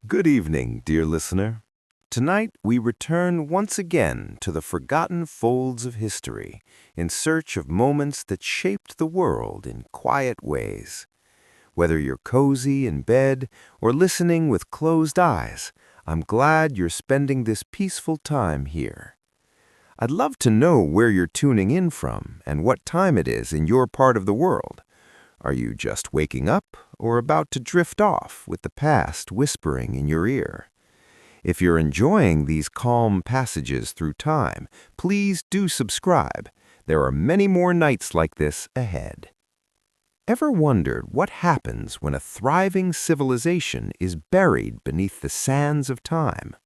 Good evening, dear listener. Tonight we return once again to the forgotten folds of history in search of moments that shaped the world in quiet ways. Whether you're cozy in bed or listening with closed eyes, I'm glad you're spending this peaceful time here. I'd love to know where you're tuning in from and what time it is in your part of the world. Are you just waking up or about to drift off with the past whispering in your ear? If you're enjoying these calm passages through time, please do subscribe. There are many more nights like this ahead. Ever wondered what happens when a thriving civilization is buried beneath the sands of time?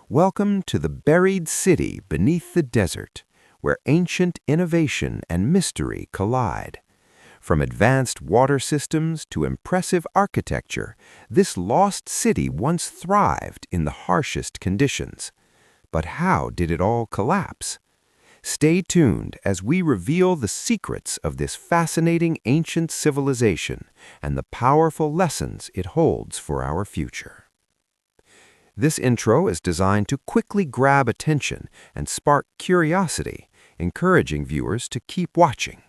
Welcome to the buried city beneath the desert, where ancient innovation and mystery collide. From advanced water systems to impressive architecture, this lost city once thrived in the harshest conditions. But how did it all collapse? Stay tuned as we reveal the secrets of this fascinating ancient civilization and the powerful lessons it holds for our future. This intro is designed to quickly grab attention and spark curiosity, encouraging viewers to keep watching.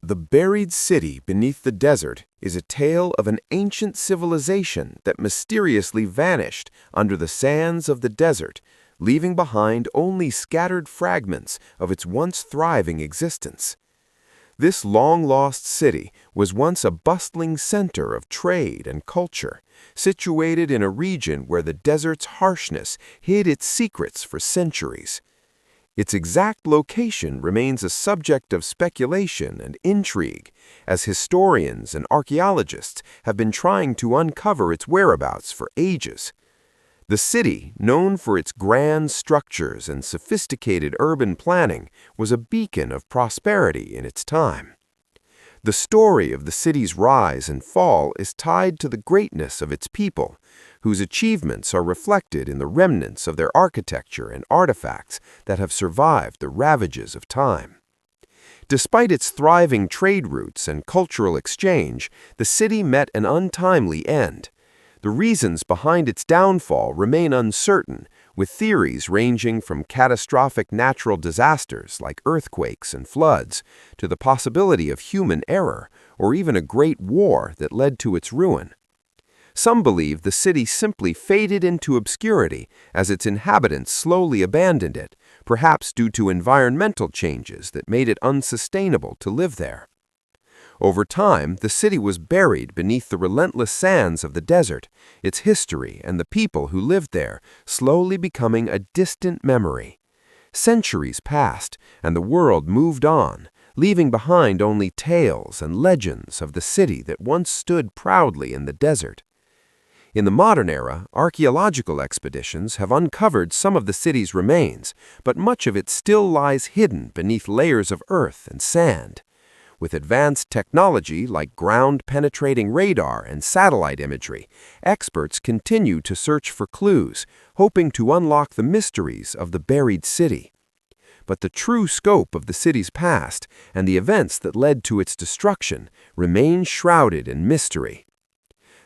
The buried city beneath the desert is a tale of an ancient civilization that mysteriously vanished under the sands of the desert, leaving behind only scattered fragments of its once thriving existence. This long-lost city was once a bustling center of trade and culture, situated in a region where the desert's harshness hid its secrets for centuries. Its exact location remains a subject of speculation and intrigue, as historians and archaeologists have been trying to uncover its whereabouts for ages. The city, known for its grand structures and sophisticated urban planning, was a beacon of prosperity in its time. The story of the city's rise and fall is tied to the greatness of its people, whose achievements are reflected in the remnants of their architecture and artifacts that have survived the ravages of time. Despite its thriving trade routes and cultural exchange, the city met an untimely end. The reasons behind its downfall remain uncertain, with theories ranging from catastrophic natural disasters like earthquakes and floods to the possibility of human error or even a great war that led to its ruin. Some believe the city simply faded into obscurity as its inhabitants slowly abandoned it, perhaps due to environmental changes that made it unsustainable to live there. Over time, the city was buried beneath the relentless sands of the desert, its history and the people who lived there slowly becoming a distant memory. Centuries passed, and the world moved on, leaving behind only tales and legends of the city that once stood proudly in the desert. In the modern era, archaeological expeditions have uncovered some of the city's remains, but much of it still lies hidden beneath layers of earth and sand. With advanced technology like ground-penetrating radar and satellite imagery, experts continue to search for clues, hoping to unlock the mysteries of the buried city. But the true scope of the city's past and the events that led to its destruction remain shrouded in mystery.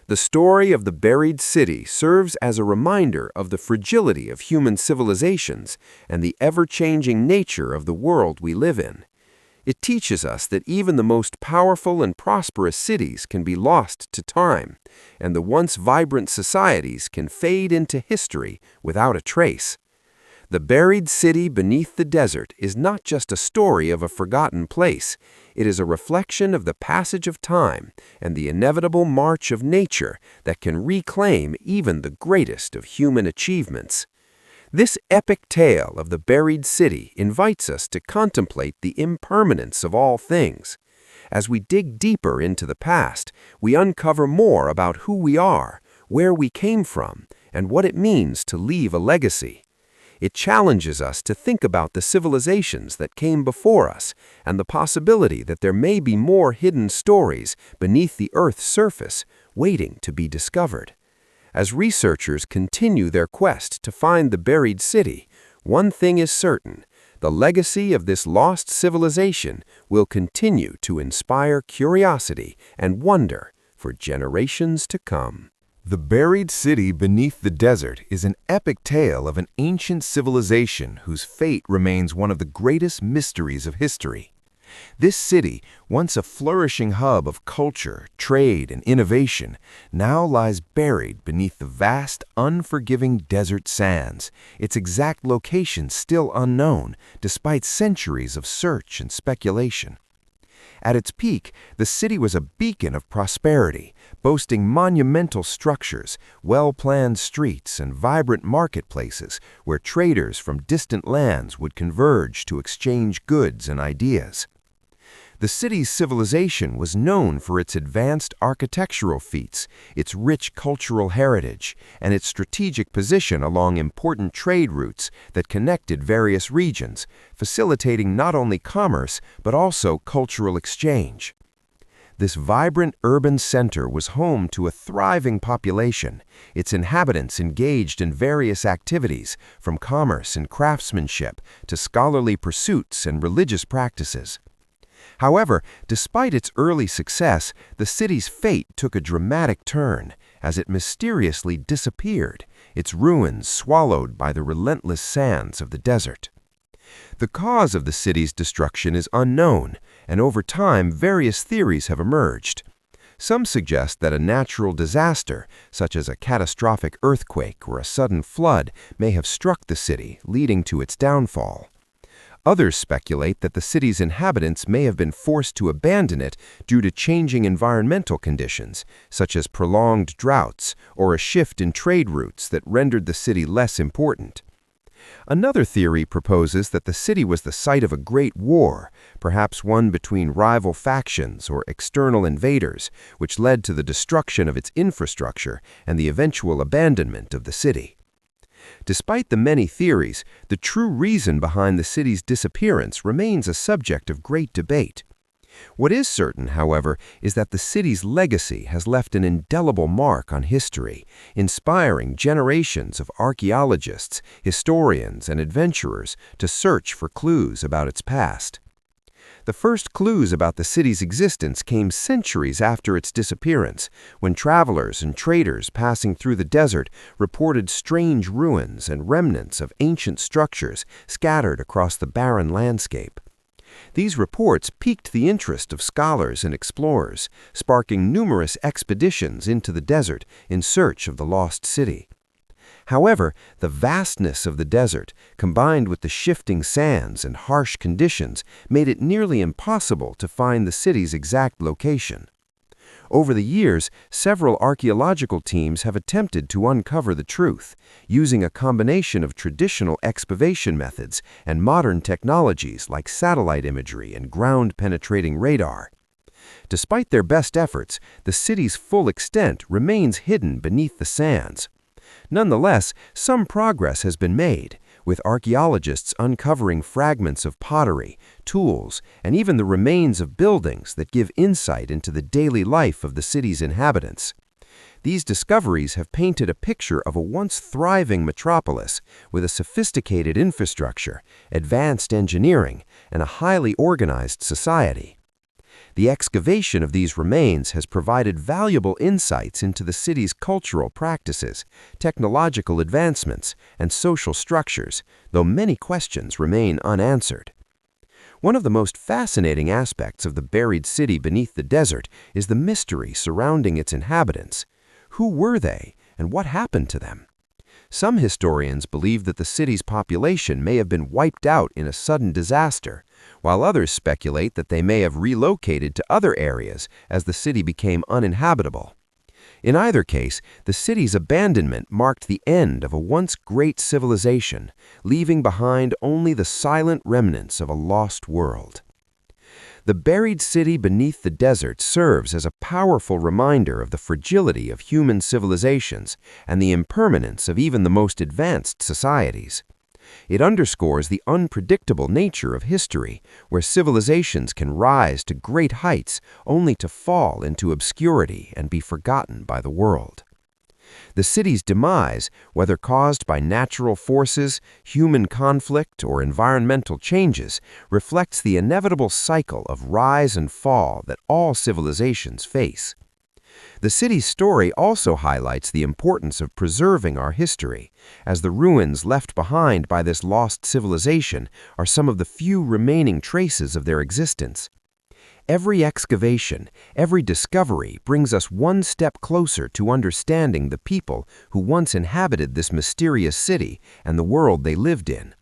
The story of the buried city serves as a reminder of the fragility of human civilizations and the ever-changing nature of the world we live in. It teaches us that even the most powerful and prosperous cities can be lost to time, and the once vibrant societies can fade into history without a trace. The buried city beneath the desert is not just a story of a forgotten place. It is a reflection of the passage of time and the inevitable march of nature that can reclaim even the greatest of human achievements. This epic tale of the buried city invites us to contemplate the impermanence of all things. As we dig deeper into the past, we uncover more about who we are, where we came from, and what it means to leave a legacy. It challenges us to think about the civilizations that came before us and the possibility that there may be more hidden stories beneath the Earth's surface waiting to be discovered. As researchers continue their quest to find the buried city, one thing is certain: the legacy of this lost civilization will continue to inspire curiosity and wonder for generations to come. The Buried City Beneath the Desert is an epic tale of an ancient civilization whose fate remains one of the greatest mysteries of history. This city, once a flourishing hub of culture, trade, and innovation, now lies buried beneath the vast, unforgiving desert sands, its exact location still unknown, despite centuries of search and speculation. At its peak, the city was a beacon of prosperity, boasting monumental structures, well-planned streets, and vibrant marketplaces where traders from distant lands would converge to exchange goods and ideas. The city's civilization was known for its advanced architectural feats, its rich cultural heritage, and its strategic position along important trade routes that connected various regions, facilitating not only commerce but also cultural exchange. This vibrant urban center was home to a thriving population, its inhabitants engaged in various activities, from commerce and craftsmanship to scholarly pursuits and religious practices. However, despite its early success, the city's fate took a dramatic turn as it mysteriously disappeared, its ruins swallowed by the relentless sands of the desert. The cause of the city's destruction is unknown, and over time various theories have emerged. Some suggest that a natural disaster, such as a catastrophic earthquake or a sudden flood, may have struck the city, leading to its downfall. Others speculate that the city's inhabitants may have been forced to abandon it due to changing environmental conditions, such as prolonged droughts or a shift in trade routes that rendered the city less important. Another theory proposes that the city was the site of a great war, perhaps one between rival factions or external invaders, which led to the destruction of its infrastructure and the eventual abandonment of the city. Despite the many theories, the true reason behind the city's disappearance remains a subject of great debate. What is certain, however, is that the city's legacy has left an indelible mark on history, inspiring generations of archaeologists, historians, and adventurers to search for clues about its past. The first clues about the city's existence came centuries after its disappearance, when travelers and traders passing through the desert reported strange ruins and remnants of ancient structures scattered across the barren landscape. These reports piqued the interest of scholars and explorers, sparking numerous expeditions into the desert in search of the lost city. However, the vastness of the desert, combined with the shifting sands and harsh conditions, made it nearly impossible to find the city's exact location. Over the years, several archaeological teams have attempted to uncover the truth, using a combination of traditional excavation methods and modern technologies like satellite imagery and ground-penetrating radar. Despite their best efforts, the city's full extent remains hidden beneath the sands. Nonetheless, some progress has been made, with archaeologists uncovering fragments of pottery, tools, and even the remains of buildings that give insight into the daily life of the city's inhabitants. These discoveries have painted a picture of a once thriving metropolis with a sophisticated infrastructure, advanced engineering, and a highly organized society. The excavation of these remains has provided valuable insights into the city's cultural practices, technological advancements, and social structures, though many questions remain unanswered. One of the most fascinating aspects of the buried city beneath the desert is the mystery surrounding its inhabitants. Who were they, and what happened to them? Some historians believe that the city's population may have been wiped out in a sudden disaster, while others speculate that they may have relocated to other areas as the city became uninhabitable. In either case, the city's abandonment marked the end of a once great civilization, leaving behind only the silent remnants of a lost world. The buried city beneath the desert serves as a powerful reminder of the fragility of human civilizations and the impermanence of even the most advanced societies. It underscores the unpredictable nature of history, where civilizations can rise to great heights only to fall into obscurity and be forgotten by the world. The city's demise, whether caused by natural forces, human conflict, or environmental changes, reflects the inevitable cycle of rise and fall that all civilizations face. The city's story also highlights the importance of preserving our history, as the ruins left behind by this lost civilization are some of the few remaining traces of their existence. Every excavation, every discovery brings us one step closer to understanding the people who once inhabited this mysterious city and the world they lived in.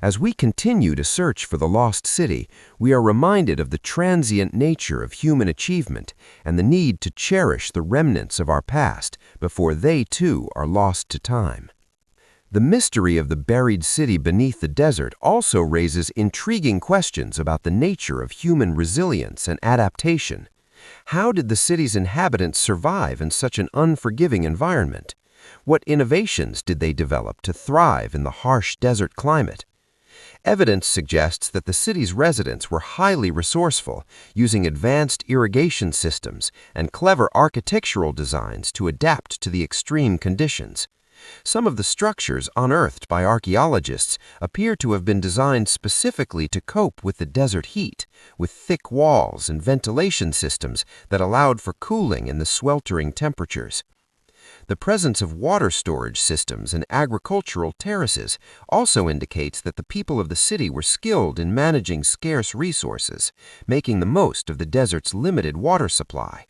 As we continue to search for the lost city, we are reminded of the transient nature of human achievement and the need to cherish the remnants of our past before they too are lost to time. The mystery of the buried city beneath the desert also raises intriguing questions about the nature of human resilience and adaptation. How did the city's inhabitants survive in such an unforgiving environment? What innovations did they develop to thrive in the harsh desert climate? Evidence suggests that the city's residents were highly resourceful, using advanced irrigation systems and clever architectural designs to adapt to the extreme conditions. Some of the structures unearthed by archaeologists appear to have been designed specifically to cope with the desert heat, with thick walls and ventilation systems that allowed for cooling in the sweltering temperatures. The presence of water storage systems and agricultural terraces also indicates that the people of the city were skilled in managing scarce resources, making the most of the desert's limited water supply.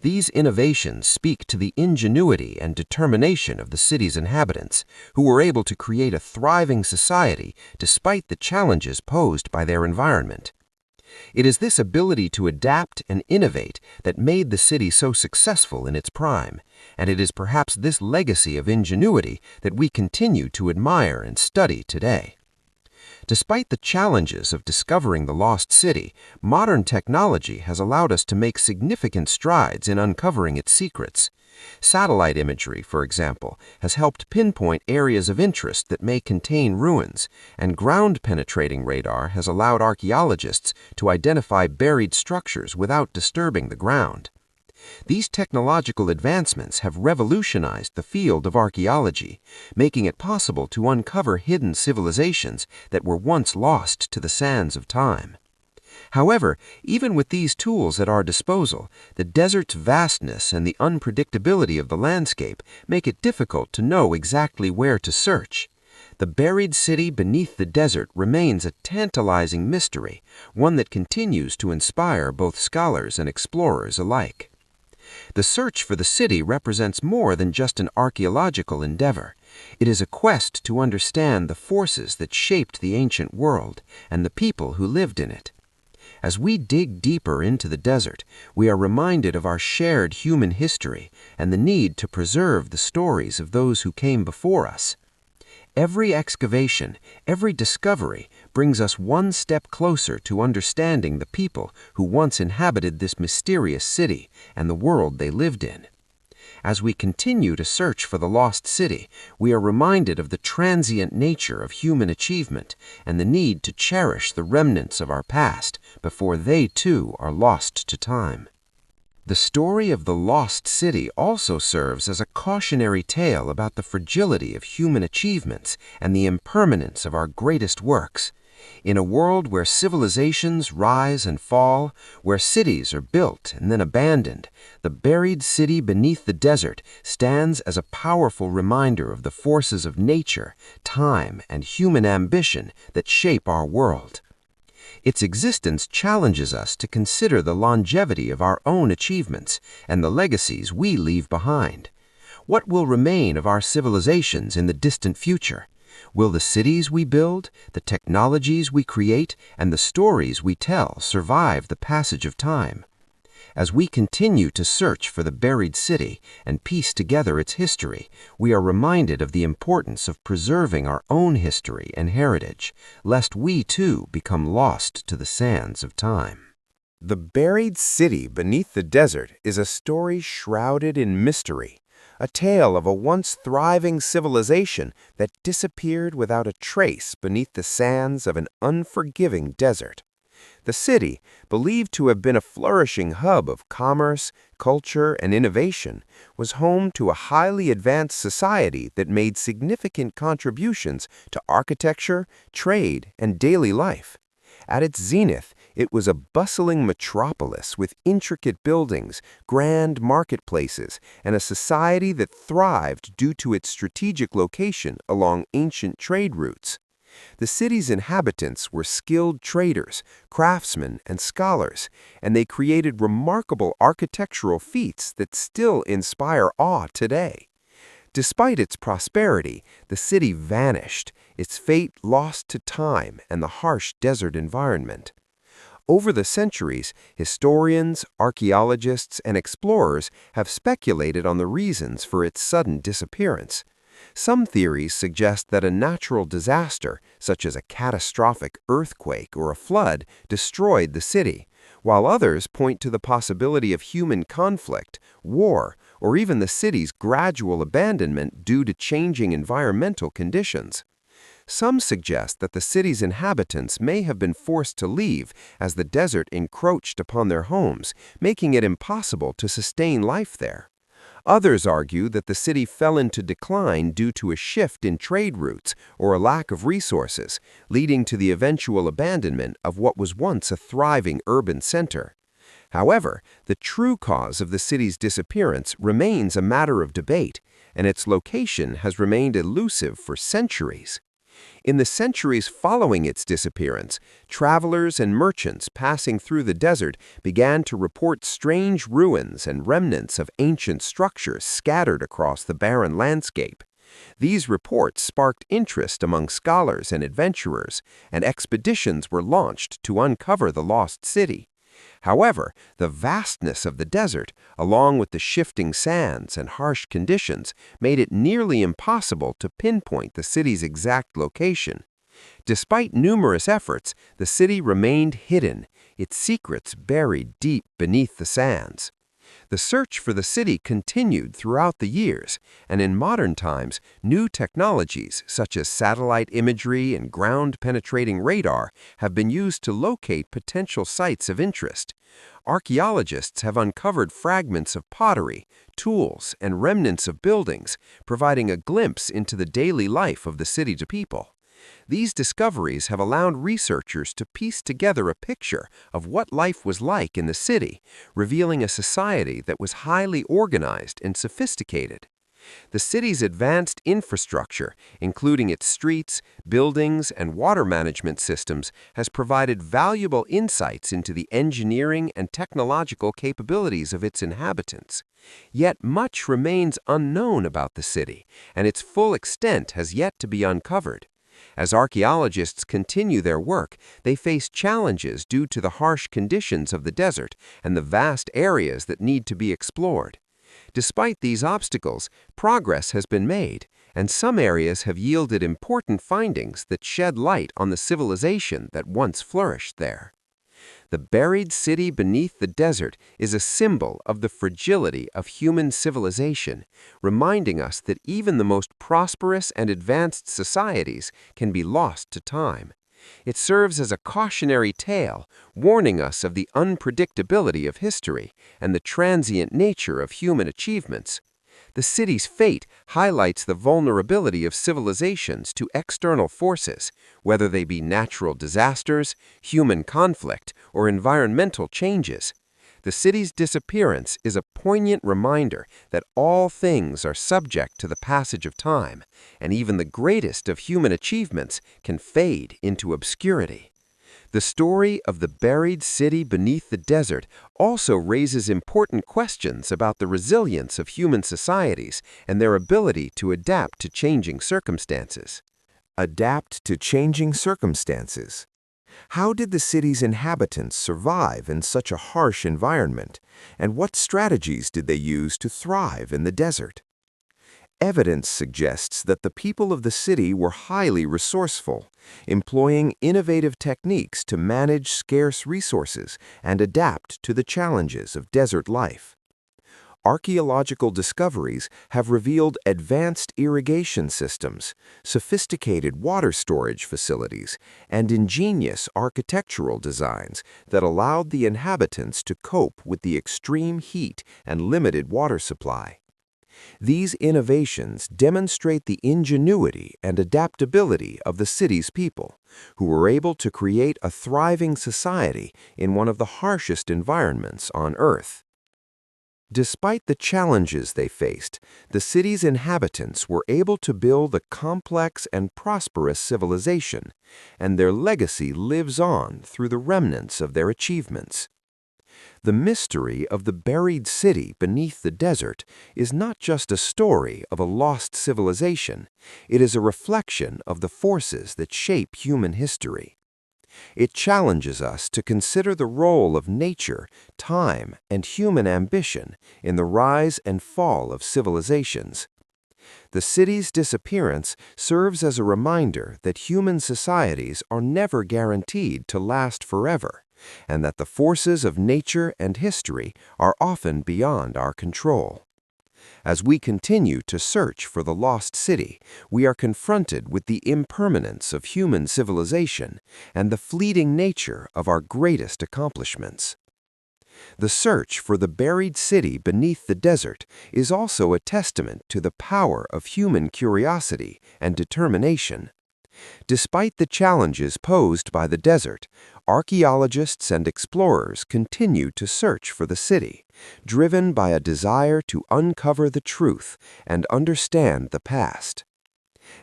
These innovations speak to the ingenuity and determination of the city's inhabitants, who were able to create a thriving society despite the challenges posed by their environment. It is this ability to adapt and innovate that made the city so successful in its prime, and it is perhaps this legacy of ingenuity that we continue to admire and study today. Despite the challenges of discovering the lost city, modern technology has allowed us to make significant strides in uncovering its secrets. Satellite imagery, for example, has helped pinpoint areas of interest that may contain ruins, and ground-penetrating radar has allowed archaeologists to identify buried structures without disturbing the ground. These technological advancements have revolutionized the field of archaeology, making it possible to uncover hidden civilizations that were once lost to the sands of time. However, even with these tools at our disposal, the desert's vastness and the unpredictability of the landscape make it difficult to know exactly where to search. The buried city beneath the desert remains a tantalizing mystery, one that continues to inspire both scholars and explorers alike. The search for the city represents more than just an archaeological endeavor. It is a quest to understand the forces that shaped the ancient world and the people who lived in it. As we dig deeper into the desert, we are reminded of our shared human history and the need to preserve the stories of those who came before us. Every excavation, every discovery brings us one step closer to understanding the people who once inhabited this mysterious city and the world they lived in. As we continue to search for the lost city, we are reminded of the transient nature of human achievement and the need to cherish the remnants of our past before they too are lost to time. The story of the lost city also serves as a cautionary tale about the fragility of human achievements and the impermanence of our greatest works. In a world where civilizations rise and fall, where cities are built and then abandoned, the buried city beneath the desert stands as a powerful reminder of the forces of nature, time, and human ambition that shape our world. Its existence challenges us to consider the longevity of our own achievements and the legacies we leave behind. What will remain of our civilizations in the distant future? Will the cities we build, the technologies we create, and the stories we tell survive the passage of time? As we continue to search for the buried city and piece together its history, we are reminded of the importance of preserving our own history and heritage, lest we too become lost to the sands of time. The buried city beneath the desert is a story shrouded in mystery, a tale of a once thriving civilization that disappeared without a trace beneath the sands of an unforgiving desert. The city, believed to have been a flourishing hub of commerce, culture, and innovation, was home to a highly advanced society that made significant contributions to architecture, trade, and daily life. At its zenith, It was a bustling metropolis with intricate buildings, grand marketplaces, and a society that thrived due to its strategic location along ancient trade routes. The city's inhabitants were skilled traders, craftsmen, and scholars, and they created remarkable architectural feats that still inspire awe today. Despite its prosperity, the city vanished, its fate lost to time and the harsh desert environment. Over the centuries, historians, archaeologists, and explorers have speculated on the reasons for its sudden disappearance. Some theories suggest that a natural disaster, such as a catastrophic earthquake or a flood, destroyed the city, while others point to the possibility of human conflict, war, or even the city's gradual abandonment due to changing environmental conditions. Some suggest that the city's inhabitants may have been forced to leave as the desert encroached upon their homes, making it impossible to sustain life there. Others argue that the city fell into decline due to a shift in trade routes or a lack of resources, leading to the eventual abandonment of what was once a thriving urban center. However, the true cause of the city's disappearance remains a matter of debate, and its location has remained elusive for centuries. In the centuries following its disappearance, travelers and merchants passing through the desert began to report strange ruins and remnants of ancient structures scattered across the barren landscape. These reports sparked interest among scholars and adventurers, and expeditions were launched to uncover the lost city. However, the vastness of the desert, along with the shifting sands and harsh conditions, made it nearly impossible to pinpoint the city's exact location. Despite numerous efforts, the city remained hidden, its secrets buried deep beneath the sands. The search for the city continued throughout the years, and in modern times, new technologies such as satellite imagery and ground-penetrating radar have been used to locate potential sites of interest. Archaeologists have uncovered fragments of pottery, tools, and remnants of buildings, providing a glimpse into the daily life of the city's people. These discoveries have allowed researchers to piece together a picture of what life was like in the city, revealing a society that was highly organized and sophisticated. The city's advanced infrastructure, including its streets, buildings, and water management systems, has provided valuable insights into the engineering and technological capabilities of its inhabitants. Yet much remains unknown about the city, and its full extent has yet to be uncovered. As archaeologists continue their work, they face challenges due to the harsh conditions of the desert and the vast areas that need to be explored. Despite these obstacles, progress has been made, and some areas have yielded important findings that shed light on the civilization that once flourished there. The buried city beneath the desert is a symbol of the fragility of human civilization, reminding us that even the most prosperous and advanced societies can be lost to time. It serves as a cautionary tale, warning us of the unpredictability of history and the transient nature of human achievements. The city's fate highlights the vulnerability of civilizations to external forces, whether they be natural disasters, human conflict, or environmental changes. The city's disappearance is a poignant reminder that all things are subject to the passage of time, and even the greatest of human achievements can fade into obscurity. The story of the buried city beneath the desert also raises important questions about the resilience of human societies and their ability to adapt to changing circumstances. Adapt to changing circumstances. How did the city's inhabitants survive in such a harsh environment, and what strategies did they use to thrive in the desert? Evidence suggests that the people of the city were highly resourceful, employing innovative techniques to manage scarce resources and adapt to the challenges of desert life. Archaeological discoveries have revealed advanced irrigation systems, sophisticated water storage facilities, and ingenious architectural designs that allowed the inhabitants to cope with the extreme heat and limited water supply. These innovations demonstrate the ingenuity and adaptability of the city's people, who were able to create a thriving society in one of the harshest environments on Earth. Despite the challenges they faced, the city's inhabitants were able to build a complex and prosperous civilization, and their legacy lives on through the remnants of their achievements. The mystery of the buried city beneath the desert is not just a story of a lost civilization, it is a reflection of the forces that shape human history. It challenges us to consider the role of nature, time, and human ambition in the rise and fall of civilizations. The city's disappearance serves as a reminder that human societies are never guaranteed to last forever, and that the forces of nature and history are often beyond our control. As we continue to search for the lost city, we are confronted with the impermanence of human civilization and the fleeting nature of our greatest accomplishments. The search for the buried city beneath the desert is also a testament to the power of human curiosity and determination. Despite the challenges posed by the desert, archaeologists and explorers continue to search for the city, driven by a desire to uncover the truth and understand the past.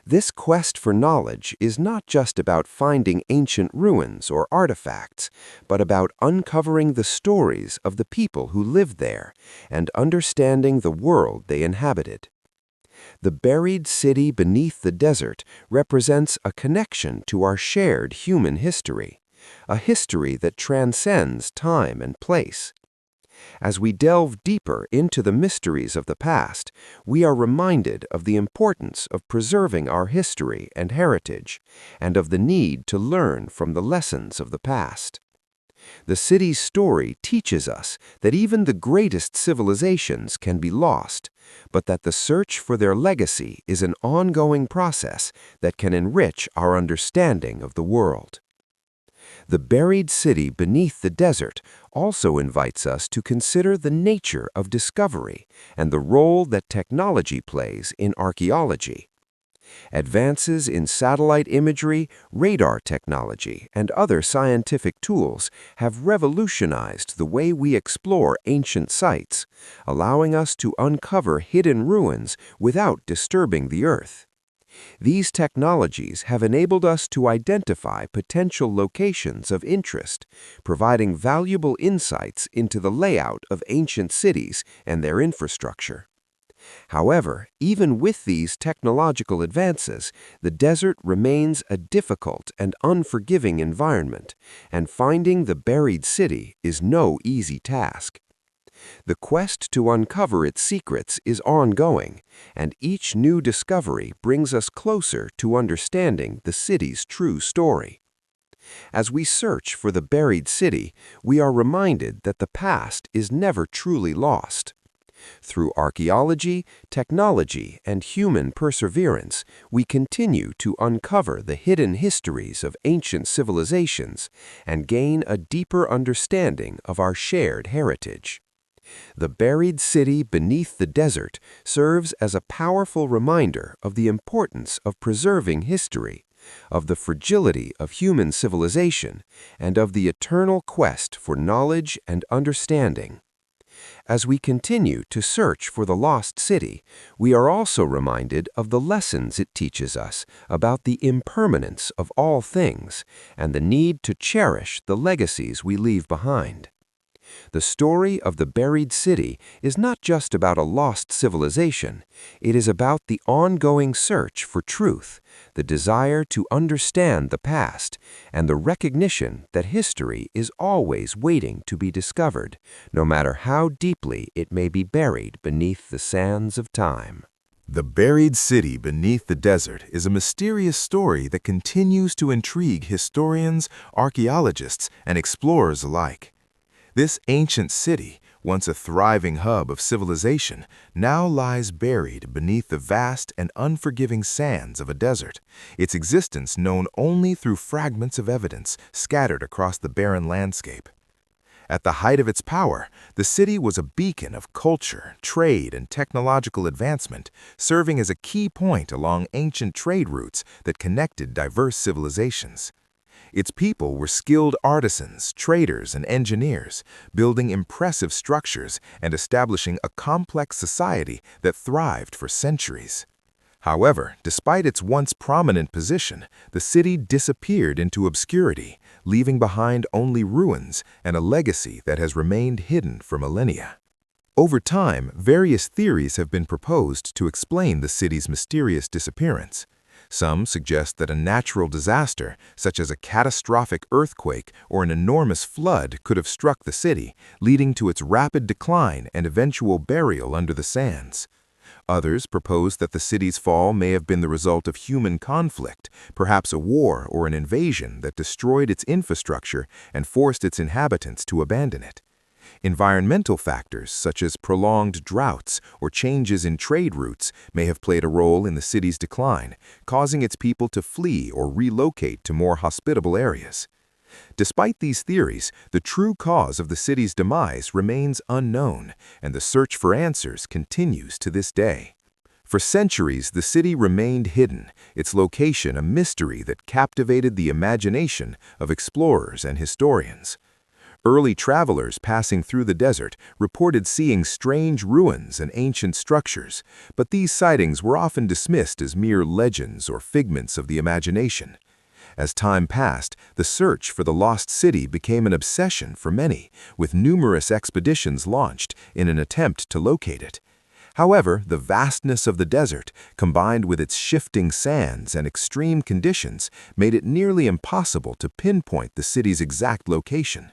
This quest for knowledge is not just about finding ancient ruins or artifacts, but about uncovering the stories of the people who lived there and understanding the world they inhabited. The buried city beneath the desert represents a connection to our shared human history, a history that transcends time and place. As we delve deeper into the mysteries of the past, we are reminded of the importance of preserving our history and heritage, and of the need to learn from the lessons of the past. The city's story teaches us that even the greatest civilizations can be lost, but that the search for their legacy is an ongoing process that can enrich our understanding of the world. The buried city beneath the desert also invites us to consider the nature of discovery and the role that technology plays in archaeology. Advances in satellite imagery, radar technology, and other scientific tools have revolutionized the way we explore ancient sites, allowing us to uncover hidden ruins without disturbing the earth. These technologies have enabled us to identify potential locations of interest, providing valuable insights into the layout of ancient cities and their infrastructure. However, even with these technological advances, the desert remains a difficult and unforgiving environment, and finding the buried city is no easy task. The quest to uncover its secrets is ongoing, and each new discovery brings us closer to understanding the city's true story. As we search for the buried city, we are reminded that the past is never truly lost. Through archaeology, technology, and human perseverance, we continue to uncover the hidden histories of ancient civilizations and gain a deeper understanding of our shared heritage. The buried city beneath the desert serves as a powerful reminder of the importance of preserving history, of the fragility of human civilization, and of the eternal quest for knowledge and understanding. As we continue to search for the lost city, we are also reminded of the lessons it teaches us about the impermanence of all things and the need to cherish the legacies we leave behind. The story of the buried city is not just about a lost civilization, it is about the ongoing search for truth, the desire to understand the past, and the recognition that history is always waiting to be discovered, no matter how deeply it may be buried beneath the sands of time. The buried city beneath the desert is a mysterious story that continues to intrigue historians, archaeologists, and explorers alike. This ancient city, once a thriving hub of civilization, now lies buried beneath the vast and unforgiving sands of a desert, its existence known only through fragments of evidence scattered across the barren landscape. At the height of its power, the city was a beacon of culture, trade, and technological advancement, serving as a key point along ancient trade routes that connected diverse civilizations. Its people were skilled artisans, traders, and engineers, building impressive structures and establishing a complex society that thrived for centuries. However, despite its once prominent position, the city disappeared into obscurity, leaving behind only ruins and a legacy that has remained hidden for millennia. Over time, various theories have been proposed to explain the city's mysterious disappearance. Some suggest that a natural disaster, such as a catastrophic earthquake or an enormous flood, could have struck the city, leading to its rapid decline and eventual burial under the sands. Others propose that the city's fall may have been the result of human conflict, perhaps a war or an invasion that destroyed its infrastructure and forced its inhabitants to abandon it. Environmental factors such as prolonged droughts or changes in trade routes may have played a role in the city's decline, causing its people to flee or relocate to more hospitable areas. Despite these theories, the true cause of the city's demise remains unknown, and the search for answers continues to this day. For centuries, the city remained hidden, its location a mystery that captivated the imagination of explorers and historians. Early travelers passing through the desert reported seeing strange ruins and ancient structures, but these sightings were often dismissed as mere legends or figments of the imagination. As time passed, the search for the lost city became an obsession for many, with numerous expeditions launched in an attempt to locate it. However, the vastness of the desert, combined with its shifting sands and extreme conditions, made it nearly impossible to pinpoint the city's exact location.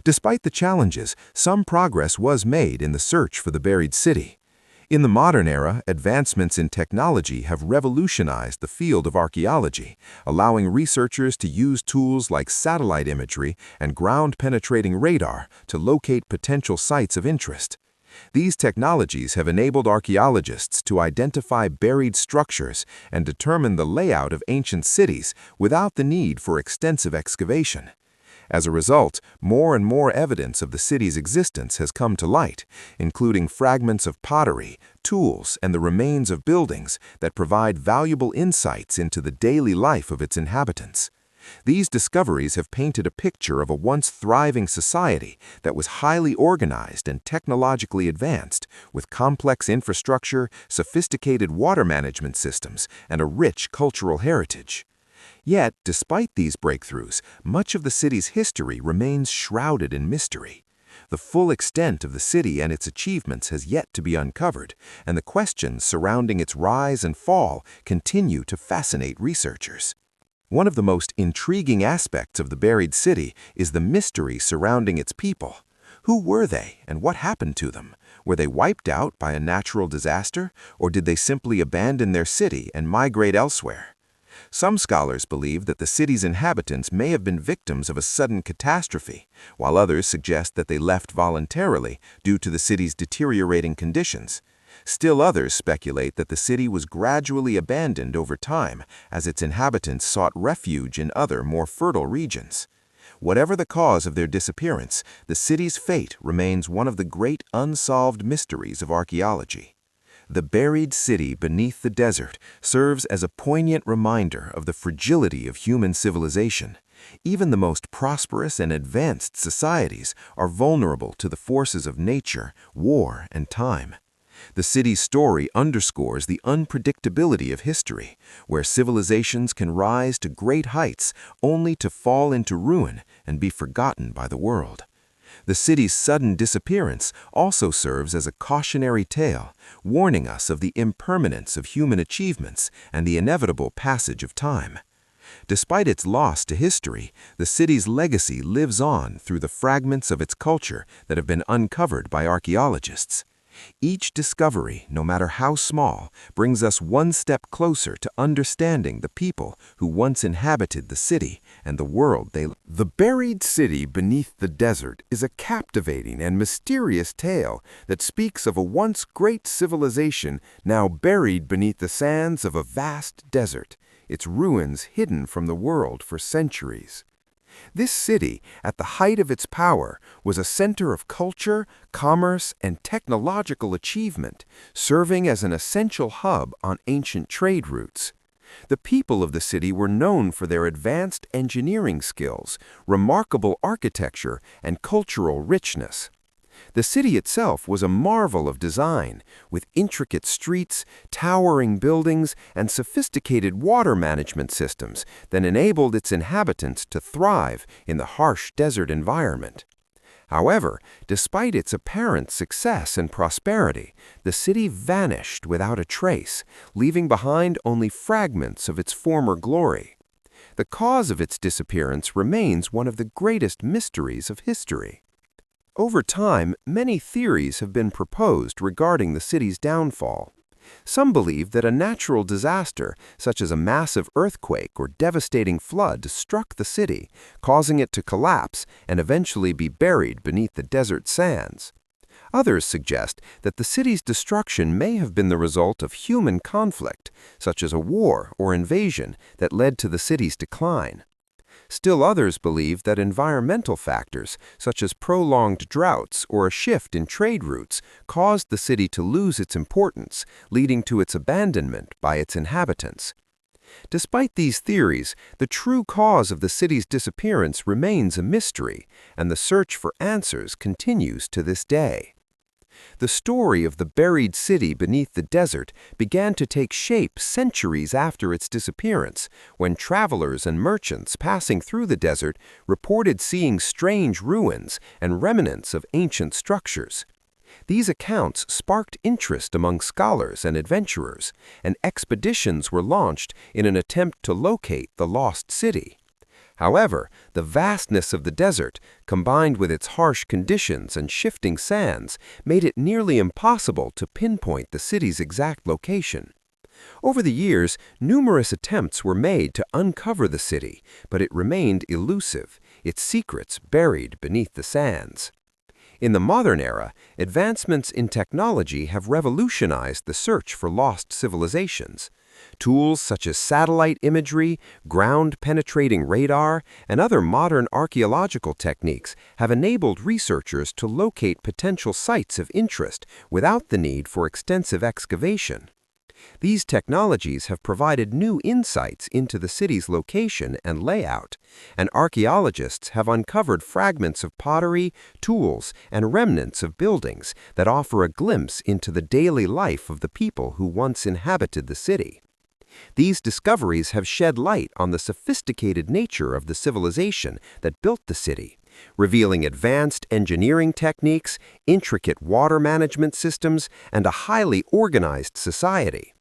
Despite the challenges, some progress was made in the search for the buried city. In the modern era, advancements in technology have revolutionized the field of archaeology, allowing researchers to use tools like satellite imagery and ground-penetrating radar to locate potential sites of interest. These technologies have enabled archaeologists to identify buried structures and determine the layout of ancient cities without the need for extensive excavation. As a result, more and more evidence of the city's existence has come to light, including fragments of pottery, tools, and the remains of buildings that provide valuable insights into the daily life of its inhabitants. These discoveries have painted a picture of a once thriving society that was highly organized and technologically advanced, with complex infrastructure, sophisticated water management systems, and a rich cultural heritage. Yet, despite these breakthroughs, much of the city's history remains shrouded in mystery. The full extent of the city and its achievements has yet to be uncovered, and the questions surrounding its rise and fall continue to fascinate researchers. One of the most intriguing aspects of the buried city is the mystery surrounding its people. Who were they, and what happened to them? Were they wiped out by a natural disaster, or did they simply abandon their city and migrate elsewhere? Some scholars believe that the city's inhabitants may have been victims of a sudden catastrophe, while others suggest that they left voluntarily due to the city's deteriorating conditions. Still others speculate that the city was gradually abandoned over time as its inhabitants sought refuge in other, more fertile regions. Whatever the cause of their disappearance, the city's fate remains one of the great unsolved mysteries of archaeology. The buried city beneath the desert serves as a poignant reminder of the fragility of human civilization. Even the most prosperous and advanced societies are vulnerable to the forces of nature, war, and time. The city's story underscores the unpredictability of history, where civilizations can rise to great heights only to fall into ruin and be forgotten by the world. The city's sudden disappearance also serves as a cautionary tale, warning us of the impermanence of human achievements and the inevitable passage of time. Despite its loss to history, the city's legacy lives on through the fragments of its culture that have been uncovered by archaeologists. Each discovery, no matter how small, brings us one step closer to understanding the people who once inhabited the city and the world they lived. The buried city beneath the desert is a captivating and mysterious tale that speaks of a once great civilization now buried beneath the sands of a vast desert, its ruins hidden from the world for centuries. This city, at the height of its power, was a center of culture, commerce, and technological achievement, serving as an essential hub on ancient trade routes. The people of the city were known for their advanced engineering skills, remarkable architecture, and cultural richness. The city itself was a marvel of design, with intricate streets, towering buildings, and sophisticated water management systems that enabled its inhabitants to thrive in the harsh desert environment. However, despite its apparent success and prosperity, the city vanished without a trace, leaving behind only fragments of its former glory. The cause of its disappearance remains one of the greatest mysteries of history. Over time, many theories have been proposed regarding the city's downfall. Some believe that a natural disaster, such as a massive earthquake or devastating flood, struck the city, causing it to collapse and eventually be buried beneath the desert sands. Others suggest that the city's destruction may have been the result of human conflict, such as a war or invasion, that led to the city's decline. Still others believe that environmental factors, such as prolonged droughts or a shift in trade routes, caused the city to lose its importance, leading to its abandonment by its inhabitants. Despite these theories, the true cause of the city's disappearance remains a mystery, and the search for answers continues to this day. The story of the buried city beneath the desert began to take shape centuries after its disappearance, when travelers and merchants passing through the desert reported seeing strange ruins and remnants of ancient structures. These accounts sparked interest among scholars and adventurers, and expeditions were launched in an attempt to locate the lost city. However, the vastness of the desert, combined with its harsh conditions and shifting sands, made it nearly impossible to pinpoint the city's exact location. Over the years, numerous attempts were made to uncover the city, but it remained elusive, its secrets buried beneath the sands. In the modern era, advancements in technology have revolutionized the search for lost civilizations. Tools such as satellite imagery, ground-penetrating radar, and other modern archaeological techniques have enabled researchers to locate potential sites of interest without the need for extensive excavation. These technologies have provided new insights into the city's location and layout, and archaeologists have uncovered fragments of pottery, tools, and remnants of buildings that offer a glimpse into the daily life of the people who once inhabited the city. These discoveries have shed light on the sophisticated nature of the civilization that built the city, revealing advanced engineering techniques, intricate water management systems, and a highly organized society.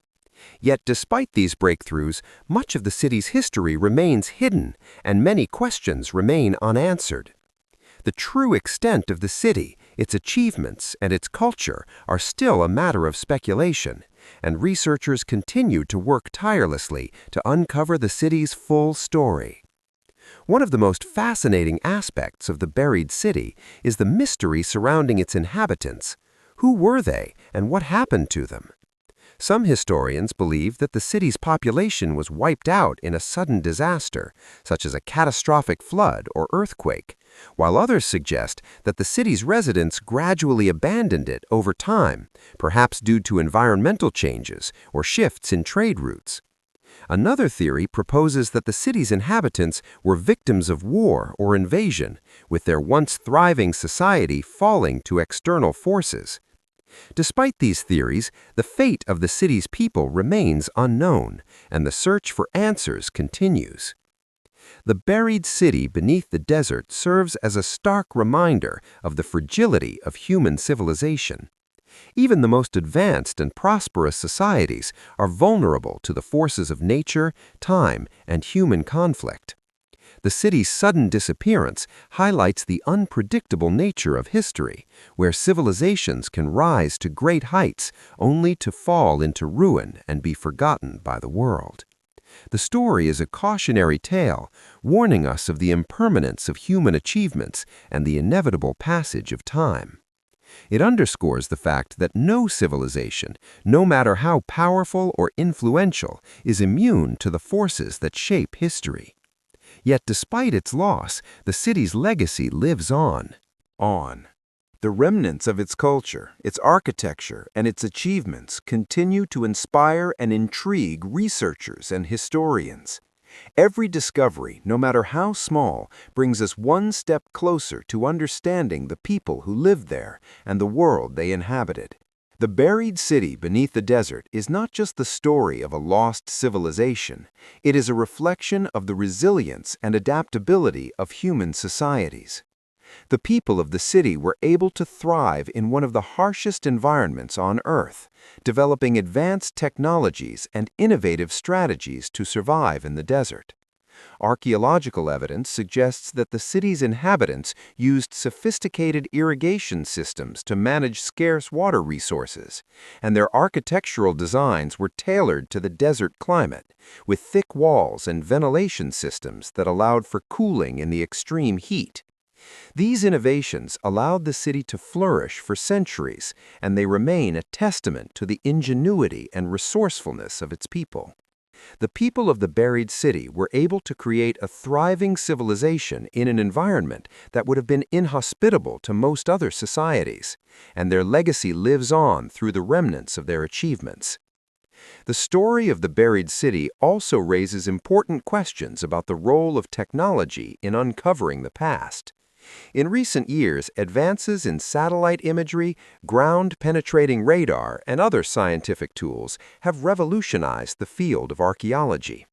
Yet despite these breakthroughs, much of the city's history remains hidden, and many questions remain unanswered. The true extent of the city, its achievements, and its culture are still a matter of speculation, and researchers continue to work tirelessly to uncover the city's full story. One of the most fascinating aspects of the buried city is the mystery surrounding its inhabitants. Who were they, and what happened to them? Some historians believe that the city's population was wiped out in a sudden disaster, such as a catastrophic flood or earthquake, while others suggest that the city's residents gradually abandoned it over time, perhaps due to environmental changes or shifts in trade routes. Another theory proposes that the city's inhabitants were victims of war or invasion, with their once thriving society falling to external forces. Despite these theories, the fate of the city's people remains unknown, and the search for answers continues. The buried city beneath the desert serves as a stark reminder of the fragility of human civilization. Even the most advanced and prosperous societies are vulnerable to the forces of nature, time, and human conflict. The city's sudden disappearance highlights the unpredictable nature of history, where civilizations can rise to great heights only to fall into ruin and be forgotten by the world. The story is a cautionary tale, warning us of the impermanence of human achievements and the inevitable passage of time. It underscores the fact that no civilization, no matter how powerful or influential, is immune to the forces that shape history. Yet despite its loss, the city's legacy lives on. On. The remnants of its culture, its architecture, and its achievements continue to inspire and intrigue researchers and historians. Every discovery, no matter how small, brings us one step closer to understanding the people who lived there and the world they inhabited. The buried city beneath the desert is not just the story of a lost civilization. It is a reflection of the resilience and adaptability of human societies. The people of the city were able to thrive in one of the harshest environments on Earth, developing advanced technologies and innovative strategies to survive in the desert. Archaeological evidence suggests that the city's inhabitants used sophisticated irrigation systems to manage scarce water resources, and their architectural designs were tailored to the desert climate, with thick walls and ventilation systems that allowed for cooling in the extreme heat. These innovations allowed the city to flourish for centuries, and they remain a testament to the ingenuity and resourcefulness of its people. The people of the buried city were able to create a thriving civilization in an environment that would have been inhospitable to most other societies, and their legacy lives on through the remnants of their achievements. The story of the buried city also raises important questions about the role of technology in uncovering the past. In recent years, advances in satellite imagery, ground-penetrating radar, and other scientific tools have revolutionized the field of archaeology.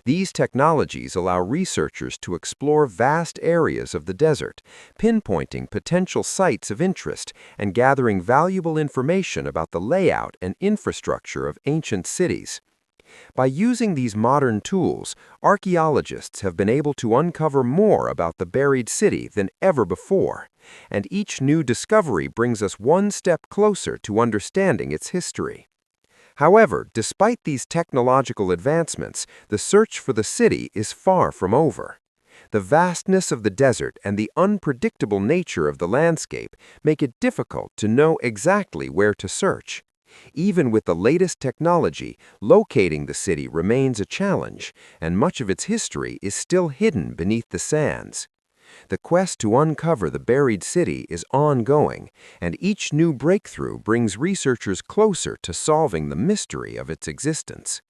These technologies allow researchers to explore vast areas of the desert, pinpointing potential sites of interest and gathering valuable information about the layout and infrastructure of ancient cities. By using these modern tools, archaeologists have been able to uncover more about the buried city than ever before, and each new discovery brings us one step closer to understanding its history. However, despite these technological advancements, the search for the city is far from over. The vastness of the desert and the unpredictable nature of the landscape make it difficult to know exactly where to search. Even with the latest technology, locating the city remains a challenge, and much of its history is still hidden beneath the sands. The quest to uncover the buried city is ongoing, and each new breakthrough brings researchers closer to solving the mystery of its existence.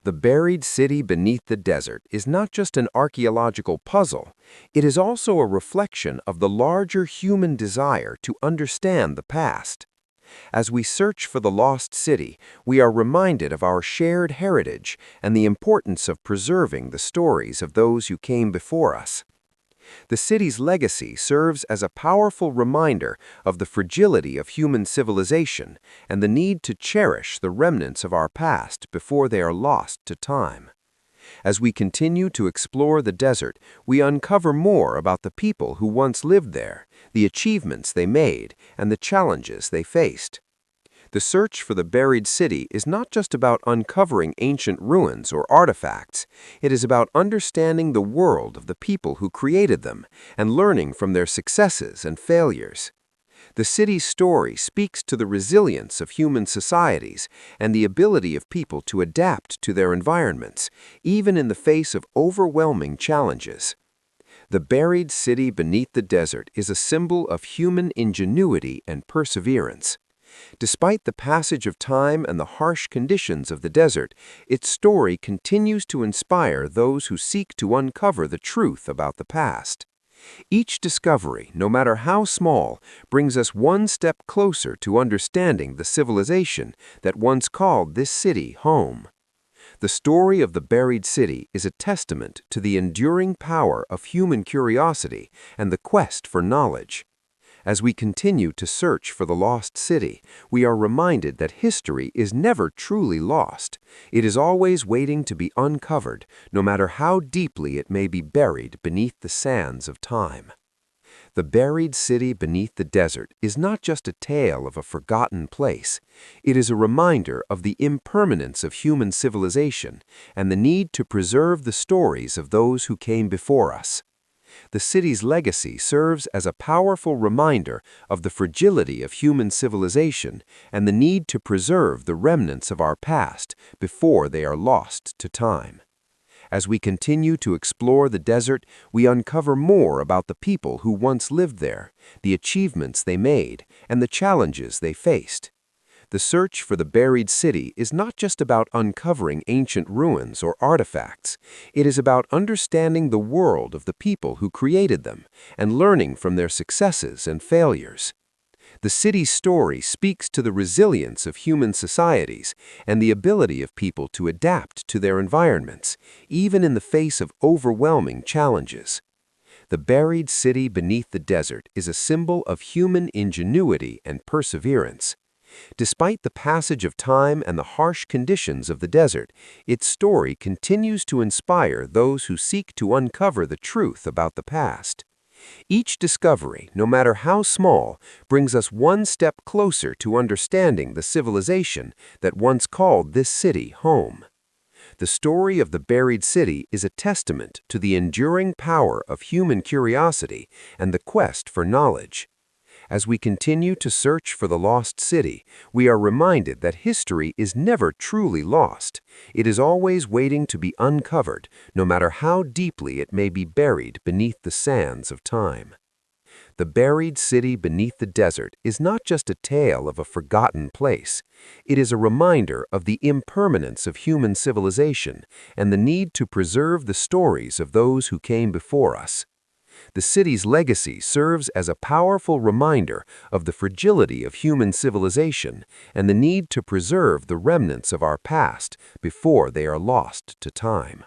The buried city beneath the desert is not just an archaeological puzzle, it is also a reflection of the larger human desire to understand the past. As we search for the lost city, we are reminded of our shared heritage and the importance of preserving the stories of those who came before us. The city's legacy serves as a powerful reminder of the fragility of human civilization and the need to cherish the remnants of our past before they are lost to time. As we continue to explore the desert, we uncover more about the people who once lived there, the achievements they made, and the challenges they faced. The search for the buried city is not just about uncovering ancient ruins or artifacts. It is about understanding the world of the people who created them and learning from their successes and failures. The city's story speaks to the resilience of human societies and the ability of people to adapt to their environments, even in the face of overwhelming challenges. The buried city beneath the desert is a symbol of human ingenuity and perseverance. Despite the passage of time and the harsh conditions of the desert, its story continues to inspire those who seek to uncover the truth about the past. Each discovery, no matter how small, brings us one step closer to understanding the civilization that once called this city home. The story of the buried city is a testament to the enduring power of human curiosity and the quest for knowledge. As we continue to search for the lost city, we are reminded that history is never truly lost. It is always waiting to be uncovered, no matter how deeply it may be buried beneath the sands of time. The buried city beneath the desert is not just a tale of a forgotten place. It is a reminder of the impermanence of human civilization and the need to preserve the stories of those who came before us. The city's legacy serves as a powerful reminder of the fragility of human civilization and the need to preserve the remnants of our past before they are lost to time. As we continue to explore the desert, we uncover more about the people who once lived there, the achievements they made, and the challenges they faced. The search for the buried city is not just about uncovering ancient ruins or artifacts. It is about understanding the world of the people who created them and learning from their successes and failures. The city's story speaks to the resilience of human societies and the ability of people to adapt to their environments, even in the face of overwhelming challenges. The buried city beneath the desert is a symbol of human ingenuity and perseverance. Despite the passage of time and the harsh conditions of the desert, its story continues to inspire those who seek to uncover the truth about the past. Each discovery, no matter how small, brings us one step closer to understanding the civilization that once called this city home. The story of the buried city is a testament to the enduring power of human curiosity and the quest for knowledge. As we continue to search for the lost city, we are reminded that history is never truly lost. It is always waiting to be uncovered, no matter how deeply it may be buried beneath the sands of time. The buried city beneath the desert is not just a tale of a forgotten place. It is a reminder of the impermanence of human civilization and the need to preserve the stories of those who came before us. The city's legacy serves as a powerful reminder of the fragility of human civilization and the need to preserve the remnants of our past before they are lost to time.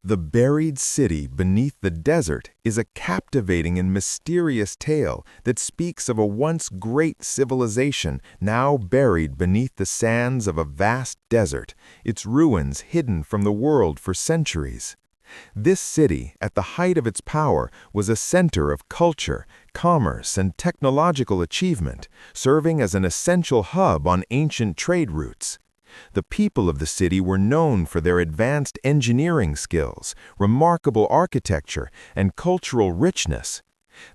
The buried city beneath the desert is a captivating and mysterious tale that speaks of a once great civilization now buried beneath the sands of a vast desert, its ruins hidden from the world for centuries. This city, at the height of its power, was a center of culture, commerce, and technological achievement, serving as an essential hub on ancient trade routes. The people of the city were known for their advanced engineering skills, remarkable architecture, and cultural richness.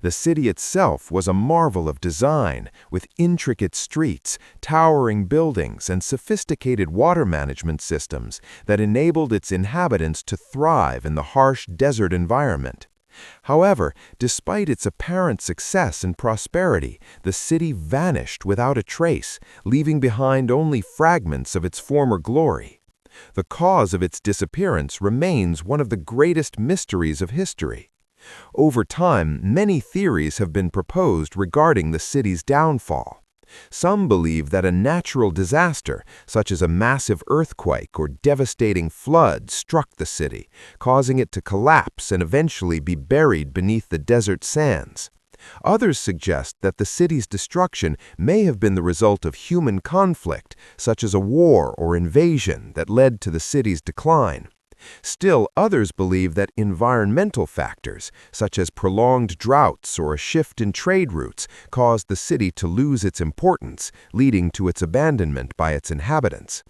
The city itself was a marvel of design, with intricate streets, towering buildings, and sophisticated water management systems that enabled its inhabitants to thrive in the harsh desert environment. However, despite its apparent success and prosperity, the city vanished without a trace, leaving behind only fragments of its former glory. The cause of its disappearance remains one of the greatest mysteries of history. Over time, many theories have been proposed regarding the city's downfall. Some believe that a natural disaster, such as a massive earthquake or devastating flood, struck the city, causing it to collapse and eventually be buried beneath the desert sands. Others suggest that the city's destruction may have been the result of human conflict, such as a war or invasion that led to the city's decline. Still, others believe that environmental factors, such as prolonged droughts or a shift in trade routes, caused the city to lose its importance, leading to its abandonment by its inhabitants.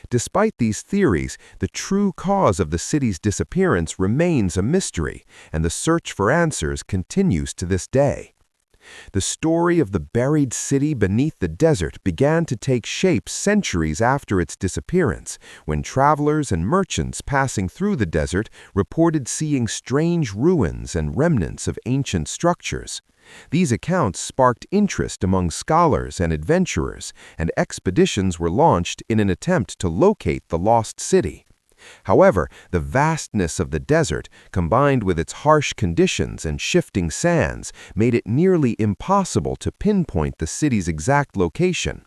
Despite these theories, the true cause of the city's disappearance remains a mystery, and the search for answers continues to this day. The story of the buried city beneath the desert began to take shape centuries after its disappearance, when travelers and merchants passing through the desert reported seeing strange ruins and remnants of ancient structures. These accounts sparked interest among scholars and adventurers, and expeditions were launched in an attempt to locate the lost city. However, the vastness of the desert, combined with its harsh conditions and shifting sands, made it nearly impossible to pinpoint the city's exact location.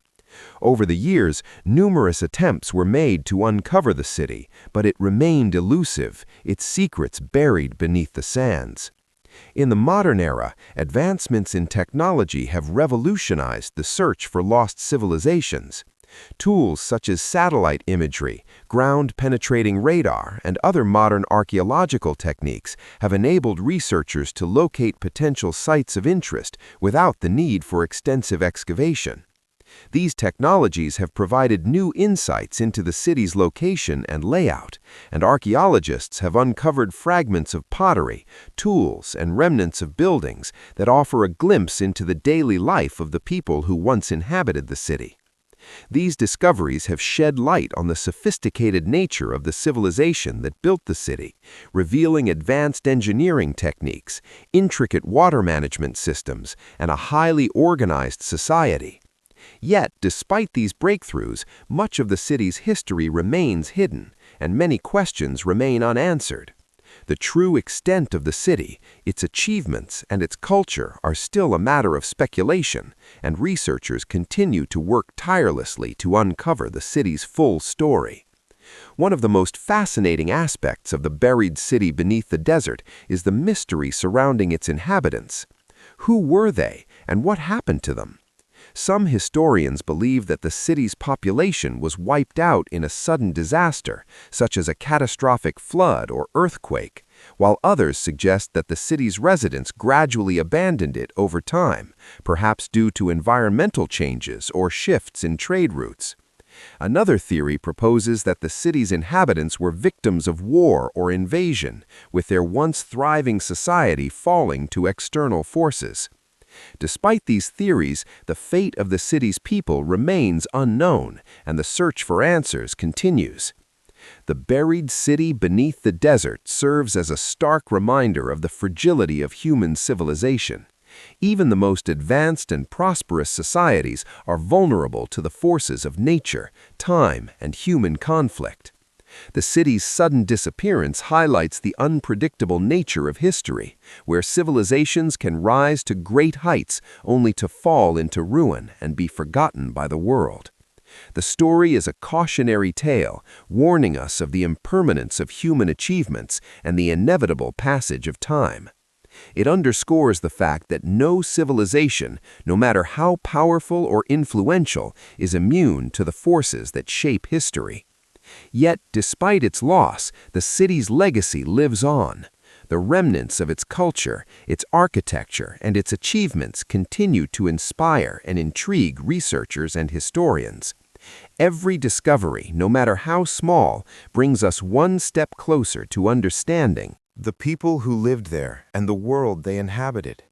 Over the years, numerous attempts were made to uncover the city, but it remained elusive, its secrets buried beneath the sands. In the modern era, advancements in technology have revolutionized the search for lost civilizations. Tools such as satellite imagery, ground-penetrating radar, and other modern archaeological techniques have enabled researchers to locate potential sites of interest without the need for extensive excavation. These technologies have provided new insights into the city's location and layout, and archaeologists have uncovered fragments of pottery, tools, and remnants of buildings that offer a glimpse into the daily life of the people who once inhabited the city. These discoveries have shed light on the sophisticated nature of the civilization that built the city, revealing advanced engineering techniques, intricate water management systems, and a highly organized society. Yet, despite these breakthroughs, much of the city's history remains hidden, and many questions remain unanswered. The true extent of the city, its achievements, and its culture are still a matter of speculation, and researchers continue to work tirelessly to uncover the city's full story. One of the most fascinating aspects of the buried city beneath the desert is the mystery surrounding its inhabitants. Who were they, and what happened to them? Some historians believe that the city's population was wiped out in a sudden disaster, such as a catastrophic flood or earthquake, while others suggest that the city's residents gradually abandoned it over time, perhaps due to environmental changes or shifts in trade routes. Another theory proposes that the city's inhabitants were victims of war or invasion, with their once thriving society falling to external forces. Despite these theories, the fate of the city's people remains unknown, and the search for answers continues. The buried city beneath the desert serves as a stark reminder of the fragility of human civilization. Even the most advanced and prosperous societies are vulnerable to the forces of nature, time, and human conflict. The city's sudden disappearance highlights the unpredictable nature of history, where civilizations can rise to great heights only to fall into ruin and be forgotten by the world. The story is a cautionary tale, warning us of the impermanence of human achievements and the inevitable passage of time. It underscores the fact that no civilization, no matter how powerful or influential, is immune to the forces that shape history. Yet, despite its loss, the city's legacy lives on. The remnants of its culture, its architecture, and its achievements continue to inspire and intrigue researchers and historians. Every discovery, no matter how small, brings us one step closer to understanding the people who lived there and the world they inhabited.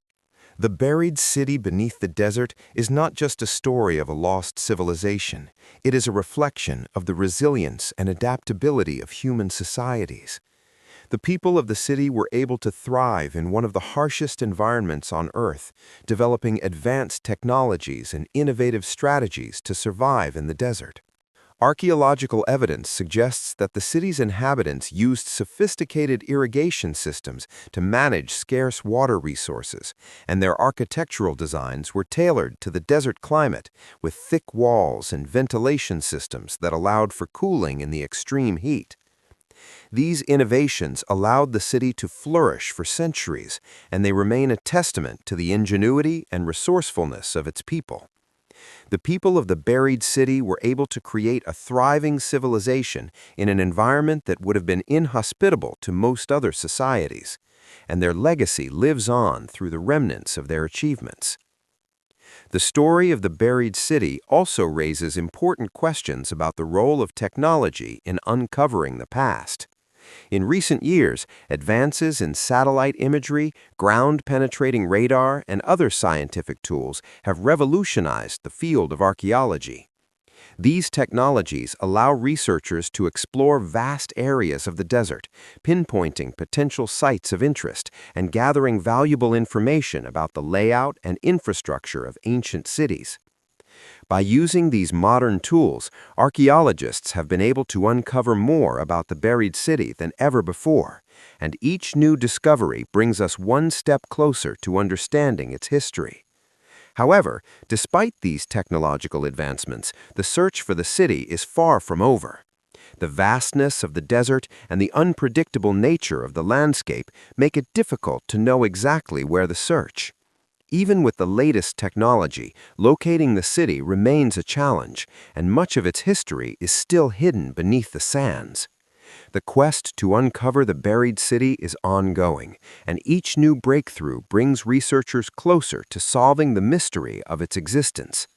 The buried city beneath the desert is not just a story of a lost civilization. It is a reflection of the resilience and adaptability of human societies. The people of the city were able to thrive in one of the harshest environments on Earth, developing advanced technologies and innovative strategies to survive in the desert. Archaeological evidence suggests that the city's inhabitants used sophisticated irrigation systems to manage scarce water resources, and their architectural designs were tailored to the desert climate, with thick walls and ventilation systems that allowed for cooling in the extreme heat. These innovations allowed the city to flourish for centuries, and they remain a testament to the ingenuity and resourcefulness of its people. The people of the buried city were able to create a thriving civilization in an environment that would have been inhospitable to most other societies, and their legacy lives on through the remnants of their achievements. The story of the buried city also raises important questions about the role of technology in uncovering the past. In recent years, advances in satellite imagery, ground-penetrating radar, and other scientific tools have revolutionized the field of archaeology. These technologies allow researchers to explore vast areas of the desert, pinpointing potential sites of interest and gathering valuable information about the layout and infrastructure of ancient cities. By using these modern tools, archaeologists have been able to uncover more about the buried city than ever before, and each new discovery brings us one step closer to understanding its history. However, despite these technological advancements, the search for the city is far from over. The vastness of the desert and the unpredictable nature of the landscape make it difficult to know exactly where to search. Even with the latest technology, locating the city remains a challenge, and much of its history is still hidden beneath the sands. The quest to uncover the buried city is ongoing, and each new breakthrough brings researchers closer to solving the mystery of its existence.